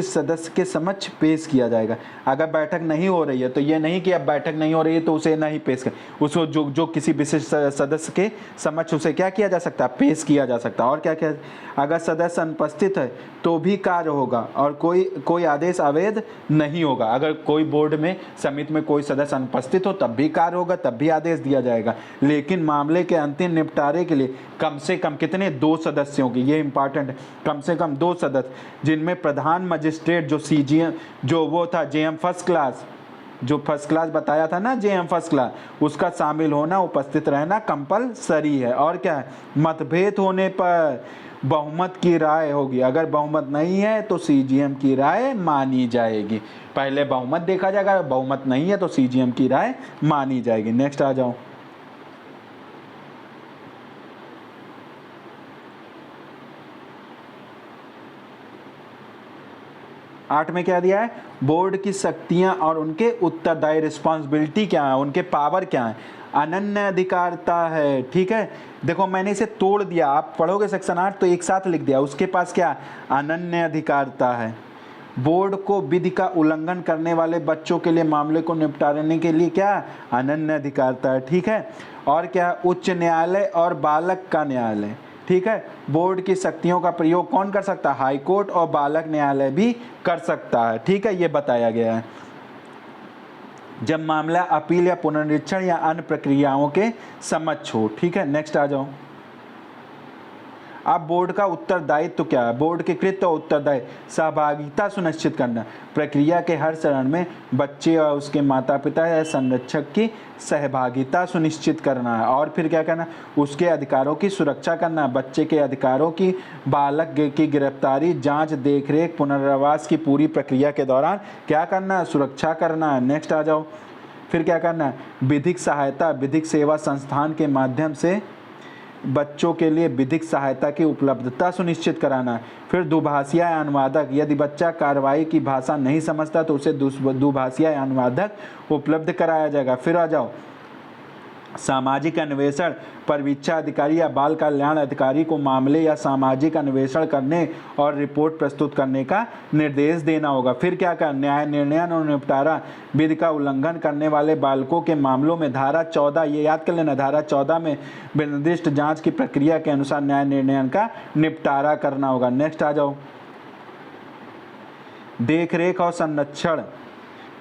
सदस्य के समक्ष पेश किया जाएगा। अगर बैठक नहीं हो रही है तो ये नहीं कि अब बैठक नहीं हो रही है तो उसे नहीं पेश कर, उसको जो किसी विशिष्ट सदस्य के समक्ष उसे क्या किया जा सकता है? पेश किया जा सकता है। और क्या क्या? अगर सदस्य अनुपस्थित है तो भी कार्य होगा और कोई आदेश अवैध नहीं होगा। अगर कोई बोर्ड में, समिति में कोई सदस्य अनुपस्थित हो तब भी कार्य होगा, तब भी आदेश दिया जाएगा। लेकिन मामले के अंतिम निपटारे के लिए कम से कम कितने? 2 सदस्यों की, ये इंपॉर्टेंट है, कम से कम 2 सदस्य, जिनमें प्रधान मजिस्ट्रेट जो CGM जो वो था JM फर्स्ट क्लास, जो फर्स्ट क्लास बताया था ना, JM फर्स्ट क्लास, उसका शामिल होना, उपस्थित रहना कंपलसरी है। और क्या है? मतभेद होने पर बहुमत की राय होगी, अगर बहुमत नहीं है तो CGM की राय मानी जाएगी। पहले बहुमत देखा जाएगा, बहुमत नहीं है तो CGM की राय मानी जाएगी। नेक्स्ट आ जाओ। 8 में क्या दिया है? बोर्ड की शक्तियां और उनके उत्तरदायी, रिस्पॉन्सिबिलिटी क्या है, उनके पावर क्या है? अनन्य अधिकारता है, ठीक है। देखो मैंने इसे तोड़ दिया, आप पढ़ोगे सेक्शन 8 तो एक साथ लिख दिया। उसके पास क्या? अनन्य अधिकारता है। बोर्ड को विधि का उल्लंघन करने वाले बच्चों के लिए मामले को निपटाने के लिए क्या? अनन्य अधिकारता है, ठीक है। और क्या? उच्च न्यायालय और बालक का न्यायालय, ठीक है। बोर्ड की शक्तियों का प्रयोग कौन कर सकता है? हाई कोर्ट और बालक न्यायालय भी कर सकता है, ठीक है। ये बताया गया है जब मामला अपील या पुनरीक्षण या अन्य प्रक्रियाओं के समक्ष हो, ठीक है। नेक्स्ट आ जाओ। अब बोर्ड का उत्तरदायित्व तो क्या है? बोर्ड के कृत्य और उत्तरदायित्व सहभागिता सुनिश्चित करना, प्रक्रिया के हर चरण में बच्चे और उसके माता पिता या संरक्षक की सहभागिता सुनिश्चित करना है। और फिर क्या करना? उसके अधिकारों की सुरक्षा करना, बच्चे के अधिकारों की, बालक की गिरफ्तारी, जांच, देखरेख, पुनर्वास की पूरी प्रक्रिया के दौरान क्या करना है? सुरक्षा करना है। नेक्स्ट आ जाओ। फिर क्या करना है? विधिक सहायता, विधिक सेवा संस्थान के माध्यम से बच्चों के लिए विधिक सहायता की उपलब्धता सुनिश्चित कराना है। फिर दुभाषिया अनुवादक, यदि बच्चा कार्रवाई की भाषा नहीं समझता तो उसे दुभाषिया अनुवादक उपलब्ध कराया जाएगा। फिर आ जाओ, सामाजिक अन्वेषण, परिवीक्षा अधिकारी या बाल कल्याण अधिकारी को मामले या सामाजिक अन्वेषण करने और रिपोर्ट प्रस्तुत करने का निर्देश देना होगा। फिर क्या कर? न्याय निर्णय और निपटारा, विधि का उल्लंघन करने वाले बालकों के मामलों में धारा 14, ये याद कर लेना, धारा 14 में निर्दिष्ट जांच की प्रक्रिया के अनुसार न्याय निर्णय का निपटारा करना होगा। नेक्स्ट आ जाओ, देखरेख और संरक्षण,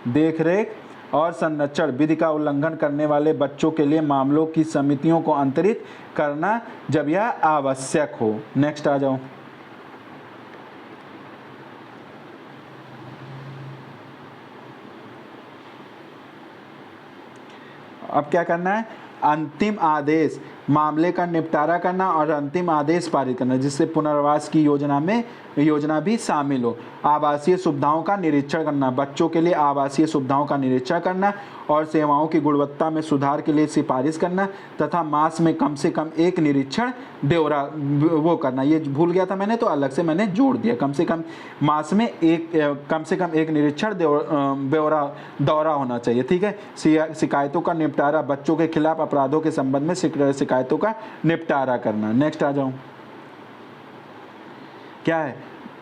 देखरेख और संरक्षण, विधि का उल्लंघन करने वाले बच्चों के लिए मामलों की समितियों को अंतरित करना जब यह आवश्यक हो। नेक्स्ट आ जाओ, अब क्या करना है? अंतिम आदेश, मामले का निपटारा करना और अंतिम आदेश पारित करना जिससे पुनर्वास की योजना भी शामिल हो। आवासीय सुविधाओं का निरीक्षण करना, बच्चों के लिए आवासीय सुविधाओं का निरीक्षण करना और सेवाओं की गुणवत्ता में सुधार के लिए सिफारिश करना तथा मास में कम से कम एक निरीक्षण ब्यौरा वो करना। ये भूल गया था मैंने तो अलग से मैंने जोड़ दिया, कम से कम मास में कम से कम एक निरीक्षण ब्यौरा दौरा होना चाहिए। ठीक है। शिकायतों का निपटारा, बच्चों के खिलाफ अपराधों के संबंध में शिकायतों का निपटारा करना। नेक्स्ट आ जाऊं, क्या है?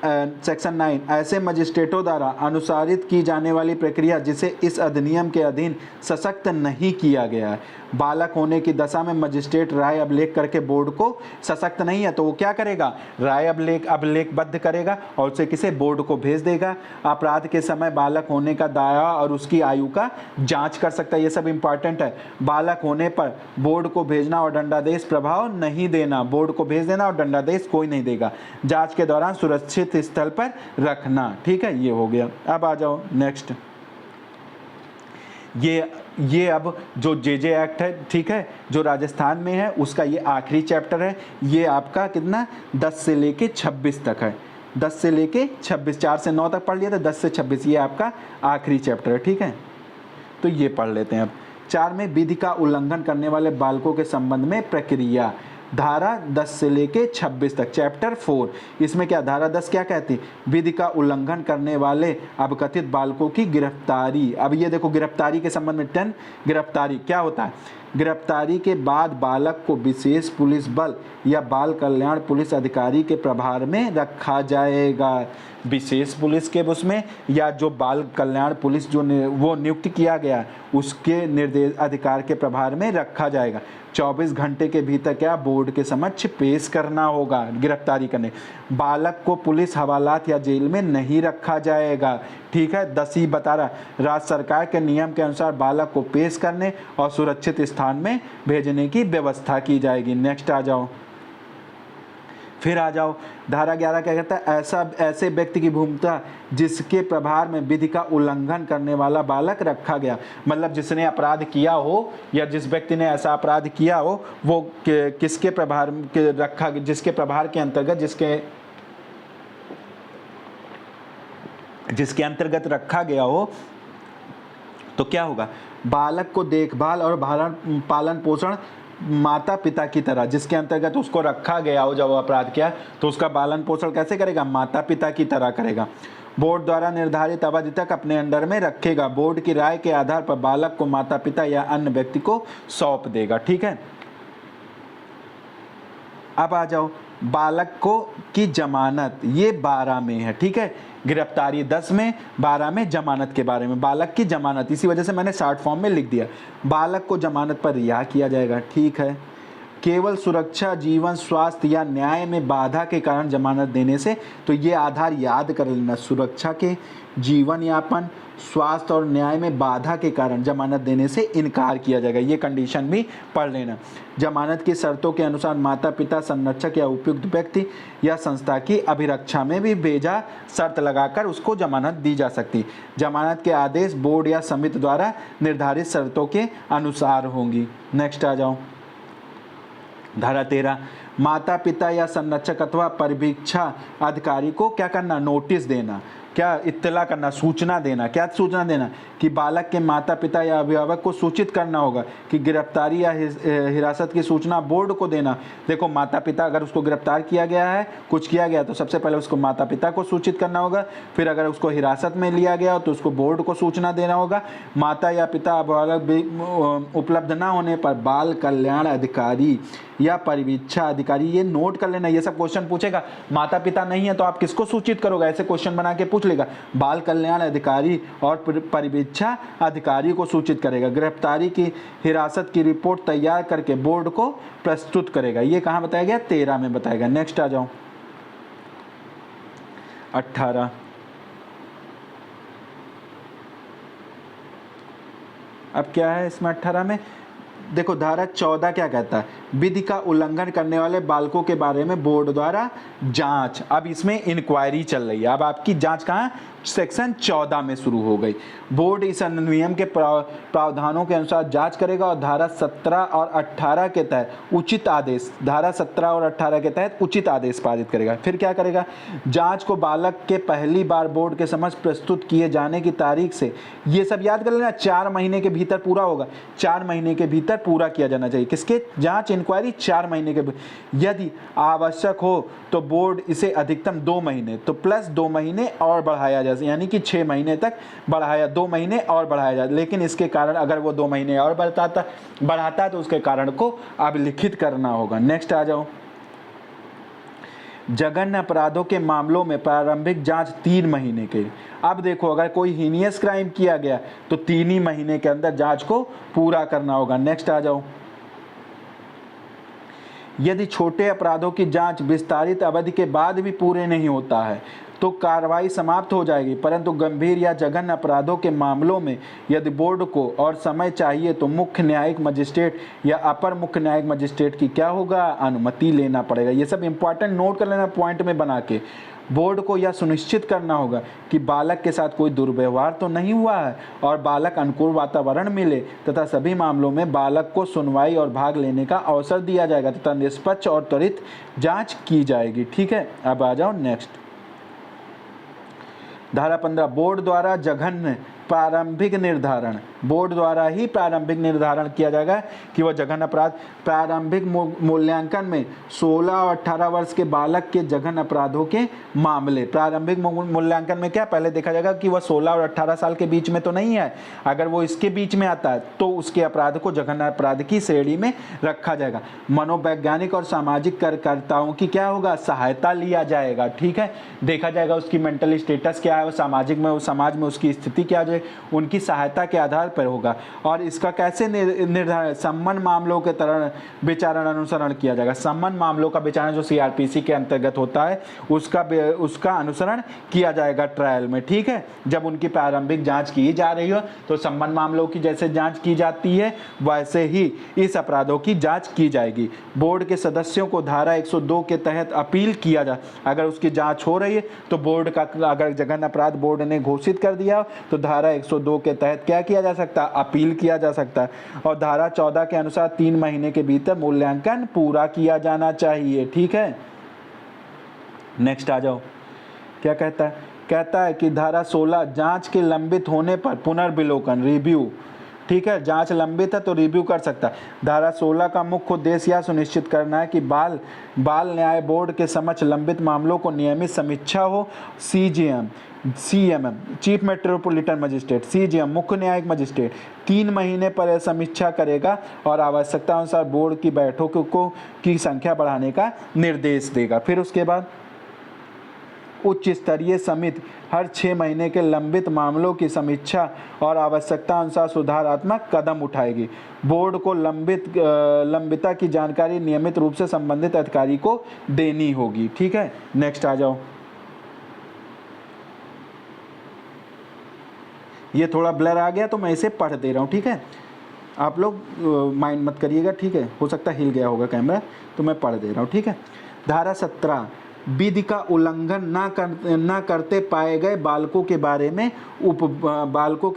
सेक्शन 9, ऐसे मजिस्ट्रेटों द्वारा अनुसारित की जाने वाली प्रक्रिया जिसे इस अधिनियम के अधीन सशक्त नहीं किया गया है। बालक होने की दशा में मजिस्ट्रेट राय अभिलेख करके बोर्ड को सशक्त नहीं है तो वो क्या करेगा? राय अभिलेखबद्ध करेगा और उसे किसे? बोर्ड को भेज देगा। अपराध के समय बालक होने का दावा और उसकी आयु का जांच कर सकता है। ये सब इंपॉर्टेंट है। बालक होने पर बोर्ड को भेजना और दंडादेश प्रभाव नहीं देना, बोर्ड को भेज देना और दंडादेश कोई नहीं देगा। जांच के दौरान सुरक्षित स्थल पर रखना। ठीक है, ये हो गया। अब आ जाओ नेक्स्ट, ये अब जो जे एक्ट है, ठीक है, जो राजस्थान में है उसका ये आखिरी चैप्टर है। ये आपका कितना? 10 से लेके 26 तक है। 10 से लेके 26, 4 से 9 तक पढ़ लिया था, 10 से 26 ये आपका आखिरी चैप्टर है। ठीक है, तो ये पढ़ लेते हैं अब। 4 में विधि का उल्लंघन करने वाले बालकों के संबंध में प्रक्रिया, धारा 10 से लेके 26 तक, चैप्टर 4। इसमें क्या धारा 10 क्या कहती? विधि का उल्लंघन करने वाले अबकथित बालकों की गिरफ्तारी। अब ये देखो, गिरफ्तारी के संबंध में 10, गिरफ्तारी क्या होता है? गिरफ्तारी के बाद बालक को विशेष पुलिस बल या बाल कल्याण पुलिस अधिकारी के प्रभार में रखा जाएगा। विशेष पुलिस के उसमें या जो बाल कल्याण पुलिस जो वो नियुक्त किया गया उसके निर्देश अधिकार के प्रभार में रखा जाएगा। 24 घंटे के भीतर क्या? बोर्ड के समक्ष पेश करना होगा गिरफ्तारी करने। बालक को पुलिस हवालात या जेल में नहीं रखा जाएगा। ठीक है, 10 ही बता रहा, राज्य सरकार के नियम के अनुसार बालक को पेश करने और सुरक्षित स्थान में भेजने की व्यवस्था की जाएगी। नेक्स्ट आ जाओ, फिर आ जाओ, धारा 11 क्या कहता है? ऐसे व्यक्ति की भूमिका जिसके प्रभार में विधि का उल्लंघन करने वाला बालक रखा गया, मतलब जिसने अपराध किया हो या जिस व्यक्ति ने ऐसा अपराध किया हो वो किसके प्रभार के रखा, जिसके प्रभार के अंतर्गत जिसके अंतर्गत रखा गया हो तो क्या होगा? बालक को देखभाल और पालन पोषण माता पिता की तरह, जिसके अंतर्गत उसको रखा गया हो जब वो अपराध किया तो उसका पालन पोषण कैसे करेगा? माता पिता की तरह करेगा। बोर्ड द्वारा निर्धारित अवधि तक अपने अंडर में रखेगा। बोर्ड की राय के आधार पर बालक को माता पिता या अन्य व्यक्ति को सौंप देगा। ठीक है, अब आ जाओ, बालक को की जमानत, ये 12 में है। ठीक है, गिरफ्तारी 10 में, 12 में जमानत के बारे में, बालक की जमानत, इसी वजह से मैंने शॉर्ट फॉर्म में लिख दिया। बालक को जमानत पर रिहा किया जाएगा। ठीक है, केवल सुरक्षा, जीवन, स्वास्थ्य या न्याय में बाधा के कारण जमानत देने से, तो ये आधार याद कर लेना, सुरक्षा के, जीवन यापन, स्वास्थ्य और न्याय में बाधा के कारण जमानत देने से इनकार किया जाएगा। ये कंडीशन भी पढ़ लेना। जमानत की शर्तों के अनुसार माता पिता, संरक्षक या उपयुक्त व्यक्ति या संस्था की अभिरक्षा में भी बेजा शर्त लगाकर उसको जमानत दी जा सकती। जमानत के आदेश बोर्ड या समिति द्वारा निर्धारित शर्तों के अनुसार होंगी। नेक्स्ट आ जाओ। धारा 13, माता पिता या संरक्षक अथवा परिवीक्षा अधिकारी को क्या करना, नोटिस देना, क्या इत्तला करना, सूचना देना। क्या सूचना देना कि बालक के माता पिता या अभिभावक को सूचित करना होगा कि गिरफ्तारी या हिरासत की सूचना बोर्ड को देना। देखो माता पिता, अगर उसको गिरफ्तार किया गया है, कुछ किया गया, तो सबसे पहले उसको माता पिता को सूचित करना होगा। फिर अगर उसको हिरासत में लिया गया तो उसको बोर्ड को सूचना देना होगा। माता या पिता अभिभावक उपलब्ध न होने पर बाल कल्याण अधिकारी या परिवीक्षा अधिकारी, ये नोट कर लेना, ये सब क्वेश्चन पूछेगा। माता पिता नहीं है तो आप किसको सूचित करोगे, ऐसे क्वेश्चन बना के पूछ लेगा। बाल कल्याण अधिकारी और परिवीक्षा अधिकारी को सूचित करेगा। गिरफ्तारी की, हिरासत की रिपोर्ट तैयार करके बोर्ड को प्रस्तुत करेगा। ये कहाँ बताया गया, 13 में बताएगा। नेक्स्ट आ जाओ 18। अब क्या है इसमें 18 में, देखो धारा 14 क्या कहता है, विधि का उल्लंघन करने वाले बालकों के बारे में बोर्ड द्वारा जांच। अब इसमें इंक्वायरी चल रही है। अब आपकी जांच कहाँ, सेक्शन 14 में शुरू हो गई। बोर्ड इस अधिनियम के प्रावधानों के अनुसार जांच करेगा और धारा 17 और 18 के तहत उचित आदेश, धारा 17 और 18 के तहत उचित आदेश पारित करेगा। फिर क्या करेगा, जांच को बालक के पहली बार बोर्ड के समक्ष प्रस्तुत किए जाने की तारीख से, ये सब याद कर लेना, 4 महीने के भीतर पूरा होगा। 4 महीने के भीतर पूरा किया जाना चाहिए। किसके, जांच इंक्वायरी 4 महीने के। यदि आवश्यक हो तो बोर्ड इसे अधिकतम 2 महीने, तो प्लस 2 महीने और बढ़ाया जाए, यानी कि 6 महीने तक बढ़ाया, 2 महीने और बढ़ाया जाए। लेकिन इसके कारण अगर वो 2 महीने और बढ़ाता है तो उसके कारण को अब लिखित करना होगा। नेक्स्ट आ जाओ। जघन्य अपराधों के मामलों में प्रारंभिक जांच 3 महीने के। अब देखो अगर कोई हीनियस क्राइम किया गया तो 3 ही महीने के अंदर जांच को पूरा करना होगा। नेक्स्ट आ जाओ। यदि छोटे अपराधों की जांच विस्तारित अवधि के बाद भी पूरे नहीं होता है तो कार्रवाई समाप्त हो जाएगी, परंतु गंभीर या जघन्य अपराधों के मामलों में यदि बोर्ड को और समय चाहिए तो मुख्य न्यायिक मजिस्ट्रेट या अपर मुख्य न्यायिक मजिस्ट्रेट की क्या होगा, अनुमति लेना पड़ेगा। ये सब इंपॉर्टेंट नोट कर लेना पॉइंट में बना के। बोर्ड को यह सुनिश्चित करना होगा कि बालक के साथ कोई दुर्व्यवहार तो नहीं हुआ है और बालक अनुकूल वातावरण मिले तथा सभी मामलों में बालक को सुनवाई और भाग लेने का अवसर दिया जाएगा तथा निष्पक्ष और त्वरित जांच की जाएगी। ठीक है, अब आ जाओ नेक्स्ट। धारा 15, बोर्ड द्वारा जघन्य प्रारंभिक निर्धारण, बोर्ड द्वारा ही प्रारंभिक निर्धारण किया जाएगा कि वह जघन्य अपराध। प्रारंभिक मूल्यांकन में 16 और 18 वर्ष के बालक के जघन्य अपराधों के मामले, प्रारंभिक मूल्यांकन में क्या पहले देखा जाएगा कि वह 16 और 18 साल के बीच में तो नहीं है। अगर वो इसके बीच में आता है तो उसके अपराध को जघन्य अपराध की श्रेणी में रखा जाएगा। मनोवैज्ञानिक और सामाजिक कार्यकर्ताओं की क्या होगा, सहायता लिया जाएगा। ठीक है, देखा जाएगा उसकी मेंटल स्टेटस क्या है, वो सामाजिक में, समाज में उसकी स्थिति क्या है, उनकी सहायता के आधार पर होगा। और इसका कैसे निर्धारण, सम्मान मामलों के तरह विचारण अनुसरण किया जाएगा। सम्मान मामलों का विचारण जो सीआरपीसी के अंतर्गत होता है उसका अनुसरण किया जाएगा ट्रायल में। ठीक है, जब उनकी प्रारंभिक जांच की जा रही हो तो सम्मान मामलों की जैसे जांच की जाती है वैसे ही इस अपराधों की जांच की जाएगी। बोर्ड के सदस्यों को धारा 102 के तहत अपील किया जा, अगर उसकी जांच हो रही है तो बोर्ड का, अगर जघन्य अपराध बोर्ड ने घोषित कर दिया तो धारा 102 के तहत क्या किया जा सकता है, अपील किया जा सकता है। और धारा 14 के अनुसार 3 महीने के भीतर मूल्यांकन पूरा किया जाना चाहिए। ठीक है, नेक्स्ट आ जाओ। क्या कहता है, कहता है कि धारा 16, जांच के लंबित होने पर पुनर्विलोकन, रिव्यू। ठीक है, जांच लंबित है तो रिव्यू कर सकता है। धारा 16 का मुख्य उद्देश्य यह सुनिश्चित करना है कि बाल न्याय बोर्ड के समक्ष लंबित मामलों को नियमित समीक्षा हो। CMM chief metropolitan magistrate, CGM मुख्य न्यायिक मजिस्ट्रेट 3 महीने पर समीक्षा करेगा और आवश्यकता अनुसार बोर्ड की बैठकों की संख्या बढ़ाने का निर्देश देगा। फिर उसके बाद उच्च स्तरीय समिति हर 6 महीने के लंबित मामलों की समीक्षा और आवश्यकता अनुसार सुधारात्मक कदम उठाएगी। बोर्ड को लंबिता की जानकारी नियमित रूप से संबंधित अधिकारी को देनी होगी। ठीक है, नेक्स्ट आ जाओ। ये थोड़ा ब्लर आ गया तो मैं इसे पढ़ दे रहा हूँ। ठीक है, आप लोग माइंड मत करिएगा। ठीक है, हो सकता है हिल गया होगा कैमरा, तो मैं पढ़ दे रहा हूँ। ठीक है, धारा 17 विधि का उल्लंघन न करते पाए गए बालकों के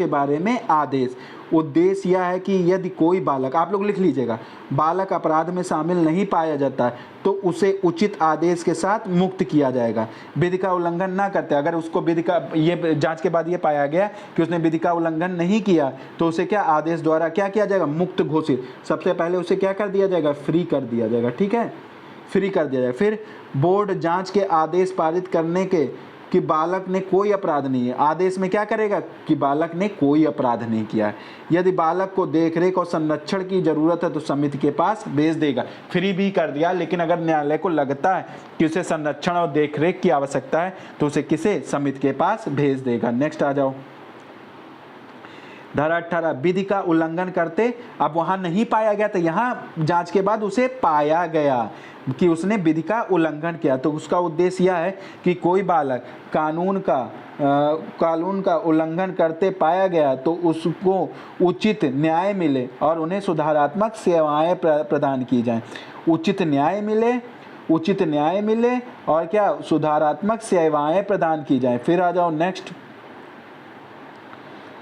बारे में आदेश। उद्देश्य यह है कि यदि कोई बालक, आप लोग लिख लीजिएगा, बालक अपराध में शामिल नहीं पाया जाता है तो उसे उचित आदेश के साथ मुक्त किया जाएगा। विधि का उल्लंघन ना करते, अगर उसको विधि का ये जांच के बाद ये पाया गया कि उसने विधि का उल्लंघन नहीं किया तो उसे क्या आदेश द्वारा क्या किया जाएगा, मुक्त घोषित। सबसे पहले उसे क्या कर दिया जाएगा, फ्री कर दिया जाएगा। ठीक है, फ्री कर दिया जाए। फिर बोर्ड जांच के आदेश पारित करने के कि बालक ने कोई अपराध नहीं है, आदेश में क्या करेगा कि बालक ने कोई अपराध नहीं किया है। यदि बालक को देखरेख और संरक्षण की जरूरत है तो समिति के पास भेज देगा। फ्री भी कर दिया, लेकिन अगर न्यायालय को लगता है कि उसे संरक्षण और देखरेख की आवश्यकता है तो उसे किसे, समिति के पास भेज देगा। नेक्स्ट आ जाओ। धारा 18 विधि का उल्लंघन करते, अब वहां नहीं पाया गया तो यहां जांच के बाद उसे पाया गया कि उसने विधि का उल्लंघन किया, तो उसका उद्देश्य यह है कि कोई बालक कानून का उल्लंघन करते पाया गया तो उसको उचित न्याय मिले और उन्हें सुधारात्मक सेवाएं प्रदान की जाएं। उचित न्याय मिले और क्या, सुधारात्मक सेवाएं प्रदान की जाएं। फिर आ जाओ नेक्स्ट।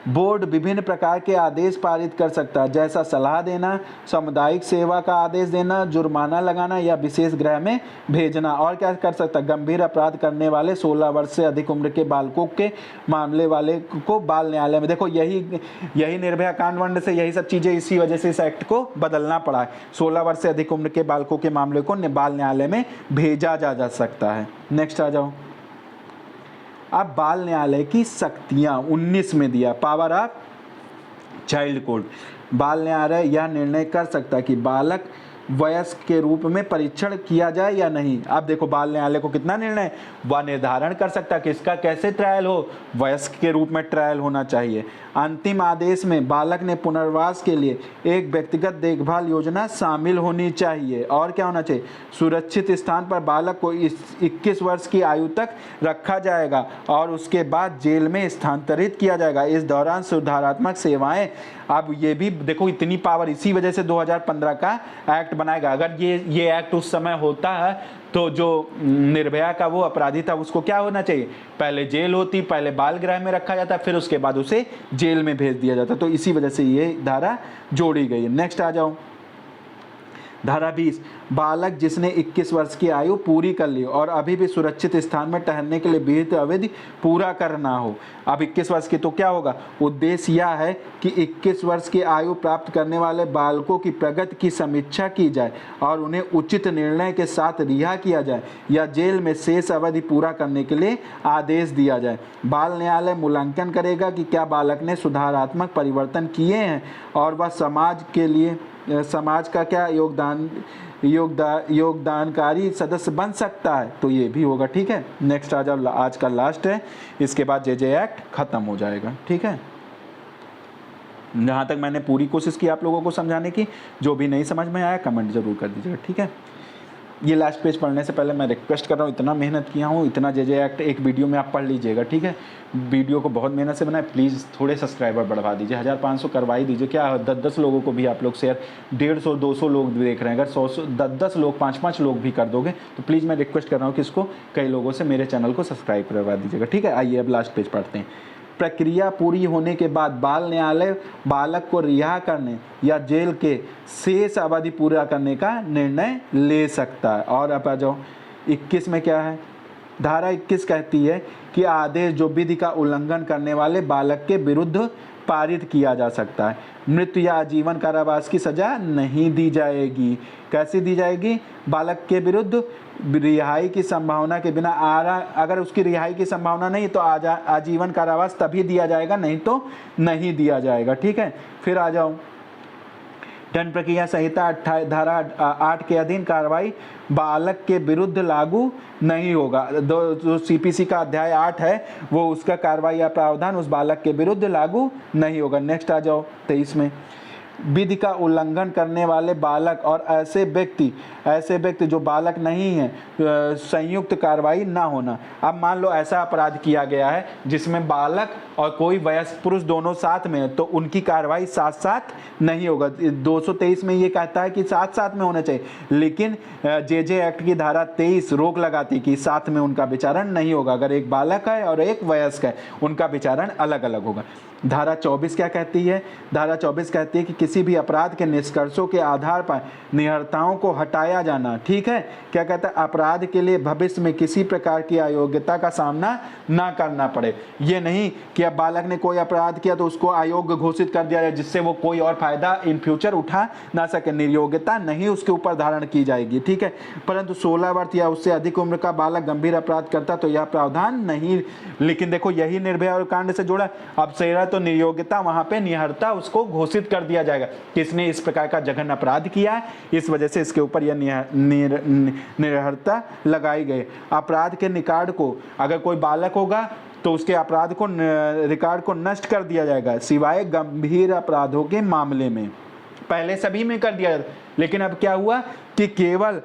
बोर्ड विभिन्न प्रकार के आदेश पारित कर सकता है, जैसा सलाह देना, सामुदायिक सेवा का आदेश देना, जुर्माना लगाना या विशेष गृह में भेजना। और क्या कर सकता है, गंभीर अपराध करने वाले 16 वर्ष से अधिक उम्र के बालकों के मामले वाले को बाल न्यायालय में, देखो यही निर्भया कांड से यही सब चीज़ें, इसी वजह से इस एक्ट को बदलना पड़ा है। 16 वर्ष से अधिक उम्र के बालकों के मामले को बाल न्यायालय में भेजा जा सकता है। नेक्स्ट आ जाओ। अब बाल न्यायालय की शक्तियां 19 में दिया, पावर ऑफ चाइल्ड कोर्ट। बाल न्यायालय यह निर्णय कर सकता है कि बालक वयस्क के रूप में परीक्षण किया जाए या नहीं। अब देखो, बाल न्यायालय को कितना निर्णय, वह निर्धारण कर सकता है कि इसका कैसे ट्रायल हो, वयस्क के रूप में ट्रायल होना चाहिए। अंतिम आदेश में बालक ने पुनर्वास के लिए एक व्यक्तिगत देखभाल योजना शामिल होनी चाहिए। और क्या होना चाहिए, सुरक्षित स्थान पर बालक को 21 वर्ष की आयु तक रखा जाएगा और उसके बाद जेल में स्थानांतरित किया जाएगा। इस दौरान सुधारात्मक सेवाएं, अब ये भी देखो इतनी पावर, इसी वजह से 2015 का एक्ट बनाएगा। अगर ये एक्ट उस समय होता है तो जो निर्भया का वो अपराधी था उसको क्या होना चाहिए, पहले जेल होती, पहले बाल गृह में रखा जाता, फिर उसके बाद उसे जेल में भेज दिया जाता। तो इसी वजह से ये धारा जोड़ी गई है। नेक्स्ट आ जाओ। धारा 20 बालक जिसने 21 वर्ष की आयु पूरी कर ली और अभी भी सुरक्षित स्थान में ठहरने के लिए विहित अवधि पूरा करना हो। अब 21 वर्ष की तो क्या होगा, उद्देश्य यह है कि 21 वर्ष की आयु प्राप्त करने वाले बालकों की प्रगति की समीक्षा की जाए और उन्हें उचित निर्णय के साथ रिहा किया जाए या जेल में शेष अवधि पूरा करने के लिए आदेश दिया जाए। बाल न्यायालय मूल्यांकन करेगा कि क्या बालक ने सुधारात्मक परिवर्तन किए हैं और वह समाज का क्या योगदानकारी सदस्य बन सकता है, तो ये भी होगा। ठीक है, नेक्स्ट आ जाओ। आज का लास्ट है, इसके बाद जे एक्ट खत्म हो जाएगा। ठीक है, जहाँ तक मैंने पूरी कोशिश की आप लोगों को समझाने की, जो भी नहीं समझ में आया कमेंट जरूर कर दीजिएगा। ठीक है, ये लास्ट पेज पढ़ने से पहले मैं रिक्वेस्ट कर रहा हूँ, इतना मेहनत किया हूँ, इतना जे एक्ट एक वीडियो में आप पढ़ लीजिएगा। ठीक है, वीडियो को बहुत मेहनत से बनाए, प्लीज़ थोड़े सब्सक्राइबर बढ़वा दीजिए, 1500 करवाई दीजिए। क्या 10-10 लोगों को भी आप लोग शेयर, 150-200 लोग देख रहे हैं, अगर 10-10 लोग 5-5 लोग भी कर दोगे तो प्लीज़ मैं रिक्वेस्ट कर रहा हूँ कि इसको कई लोगों से मेरे चैनल को सब्सक्राइब करवा दीजिएगा। ठीक है, आइए अब लास्ट पेज पढ़ते हैं। प्रक्रिया पूरी होने के बाद बाल न्यायालय बालक को रिहा करने या जेल के शेष अवधि पूरा करने का निर्णय ले सकता है। और अब आ जाओ 21 में क्या है, धारा 21 कहती है कि आदेश जो विधि का उल्लंघन करने वाले बालक के विरुद्ध पारित किया जा सकता है। मृत्यु या आजीवन कारावास की सजा नहीं दी जाएगी। कैसी दी जाएगी, बालक के विरुद्ध रिहाई की संभावना के बिना, अगर उसकी रिहाई की संभावना नहीं तो आजीवन कारावास तभी दिया जाएगा, नहीं तो नहीं दिया जाएगा। ठीक है, फिर आ जाओ। दंड प्रक्रिया संहिता धारा 8 के अधीन कार्रवाई बालक के विरुद्ध लागू नहीं होगा। जो सीपीसी का अध्याय 8 है वो उसका कार्रवाई या प्रावधान उस बालक के विरुद्ध लागू नहीं होगा। नेक्स्ट आ जाओ 23 में, विधि का उल्लंघन करने वाले बालक और ऐसे व्यक्ति जो बालक नहीं है, संयुक्त कार्रवाई ना होना। अब मान लो ऐसा अपराध किया गया है जिसमें बालक और कोई वयस्क पुरुष दोनों साथ में है, तो उनकी कार्रवाई साथ साथ नहीं होगा। 223 में ये कहता है कि साथ साथ में होना चाहिए, लेकिन जेजे एक्ट की धारा 23 रोक लगाती कि साथ में उनका विचारण नहीं होगा। अगर एक बालक है और एक वयस्क है, उनका विचारण अलग अलग होगा। धारा 24 क्या कहती है? धारा 24 कहती है कि किसी भी अपराध के निष्कर्षों के आधार पर निहरताओं को हटाया जाना। ठीक है, क्या कहता है? अपराध के लिए भविष्य में किसी प्रकार की अयोग्यता का सामना ना करना पड़े। ये नहीं कि अब बालक ने कोई अपराध किया तो उसको अयोग्य घोषित कर दिया जाए, जिससे वो कोई और फायदा इन फ्यूचर उठा ना सके। निर्योग्यता नहीं उसके ऊपर धारण की जाएगी। ठीक है, परंतु 16 वर्ष या उससे अधिक उम्र का बालक गंभीर अपराध करता तो यह प्रावधान नहीं। लेकिन देखो, यही निर्भया कांड से जुड़ा। अब सेरा तो निर्योग्यता, वहां पे निहरता उसको घोषित कर दिया जाएगा कि इसने इस प्रकार का जघन्य अपराध किया है, इस वजह से इसके ऊपर यह निहरता लगाई गई। अपराध के रिकॉर्ड को, अगर कोई बालक होगा तो उसके अपराध को, रिकॉर्ड को नष्ट कर दिया जाएगा, सिवाय गंभीर अपराधों के मामले में। पहले सभी में कर दिया जाता, लेकिन अब क्या हुआ कि केवल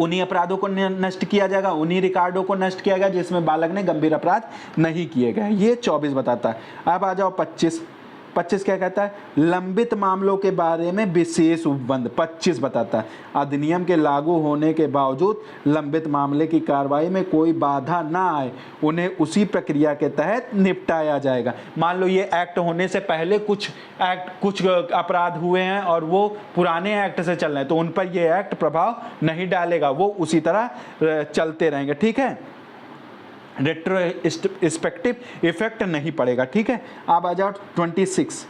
उन्हीं अपराधों को नष्ट किया जाएगा, उन्हीं रिकॉर्डों को नष्ट किया गया जिसमें बालक ने गंभीर अपराध नहीं किए गए। ये 24 बताता है। अब आ जाओ 25 क्या कहता है? लंबित मामलों के बारे में विशेष उपबंध। 25 बताता है अधिनियम के लागू होने के बावजूद लंबित मामले की कार्रवाई में कोई बाधा ना आए, उन्हें उसी प्रक्रिया के तहत निपटाया जाएगा। मान लो ये एक्ट होने से पहले कुछ अपराध हुए हैं और वो पुराने एक्ट से चल रहे हैं, तो उन पर ये एक्ट प्रभाव नहीं डालेगा, वो उसी तरह चलते रहेंगे। ठीक है, रेट्रोस्पेक्टिव इफेक्ट नहीं पड़ेगा। ठीक है, अब आ जाओ 26,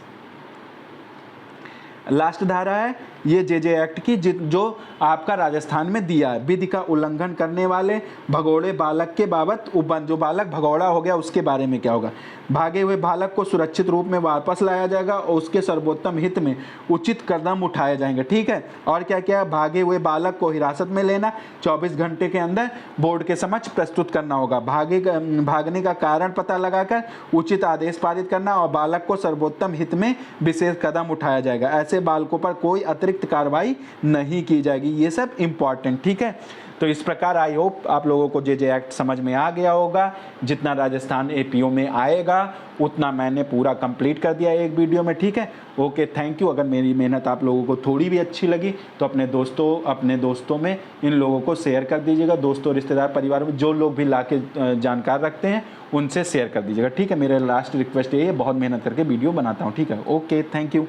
लास्ट धारा है ये जेजे एक्ट की, जो आपका राजस्थान में दिया है। विधि का उल्लंघन करने वाले भगोड़े बालक के बाबत उपबंध। जो बालक भगौड़ा हो गया उसके बारे में क्या होगा? भागे हुए बालक को सुरक्षित रूप में वापस लाया जाएगा और उसके सर्वोत्तम हित में उचित कदम उठाए जाएंगे। ठीक है, और क्या क्या? भागे हुए बालक को हिरासत में लेना, 24 घंटे के अंदर बोर्ड के समक्ष प्रस्तुत करना होगा। भागने का कारण पता लगाकर उचित आदेश पारित करना और बालक को सर्वोत्तम हित में विशेष कदम उठाया जाएगा। ऐसे बालकों पर कोई अतिरिक्त कार्रवाई नहीं की जाएगी। ये सब इंपॉर्टेंट। ठीक है, तो इस प्रकार आई होप आप लोगों को जेजे एक्ट समझ में आ गया होगा। जितना राजस्थान एपीओ में आएगा उतना मैंने पूरा कंप्लीट कर दिया एक वीडियो में। ठीक है, ओके, थैंक यू। अगर मेरी मेहनत आप लोगों को थोड़ी भी अच्छी लगी तो अपने दोस्तों में इन लोगों को शेयर कर दीजिएगा। दोस्तों, रिश्तेदार, परिवार में जो लोग भी लाके जानकार रखते हैं उनसे शेयर कर दीजिएगा। ठीक है, मेरा लास्ट रिक्वेस्ट ये है, बहुत मेहनत करके वीडियो बनाता हूँ। ठीक है, ओके, थैंक यू।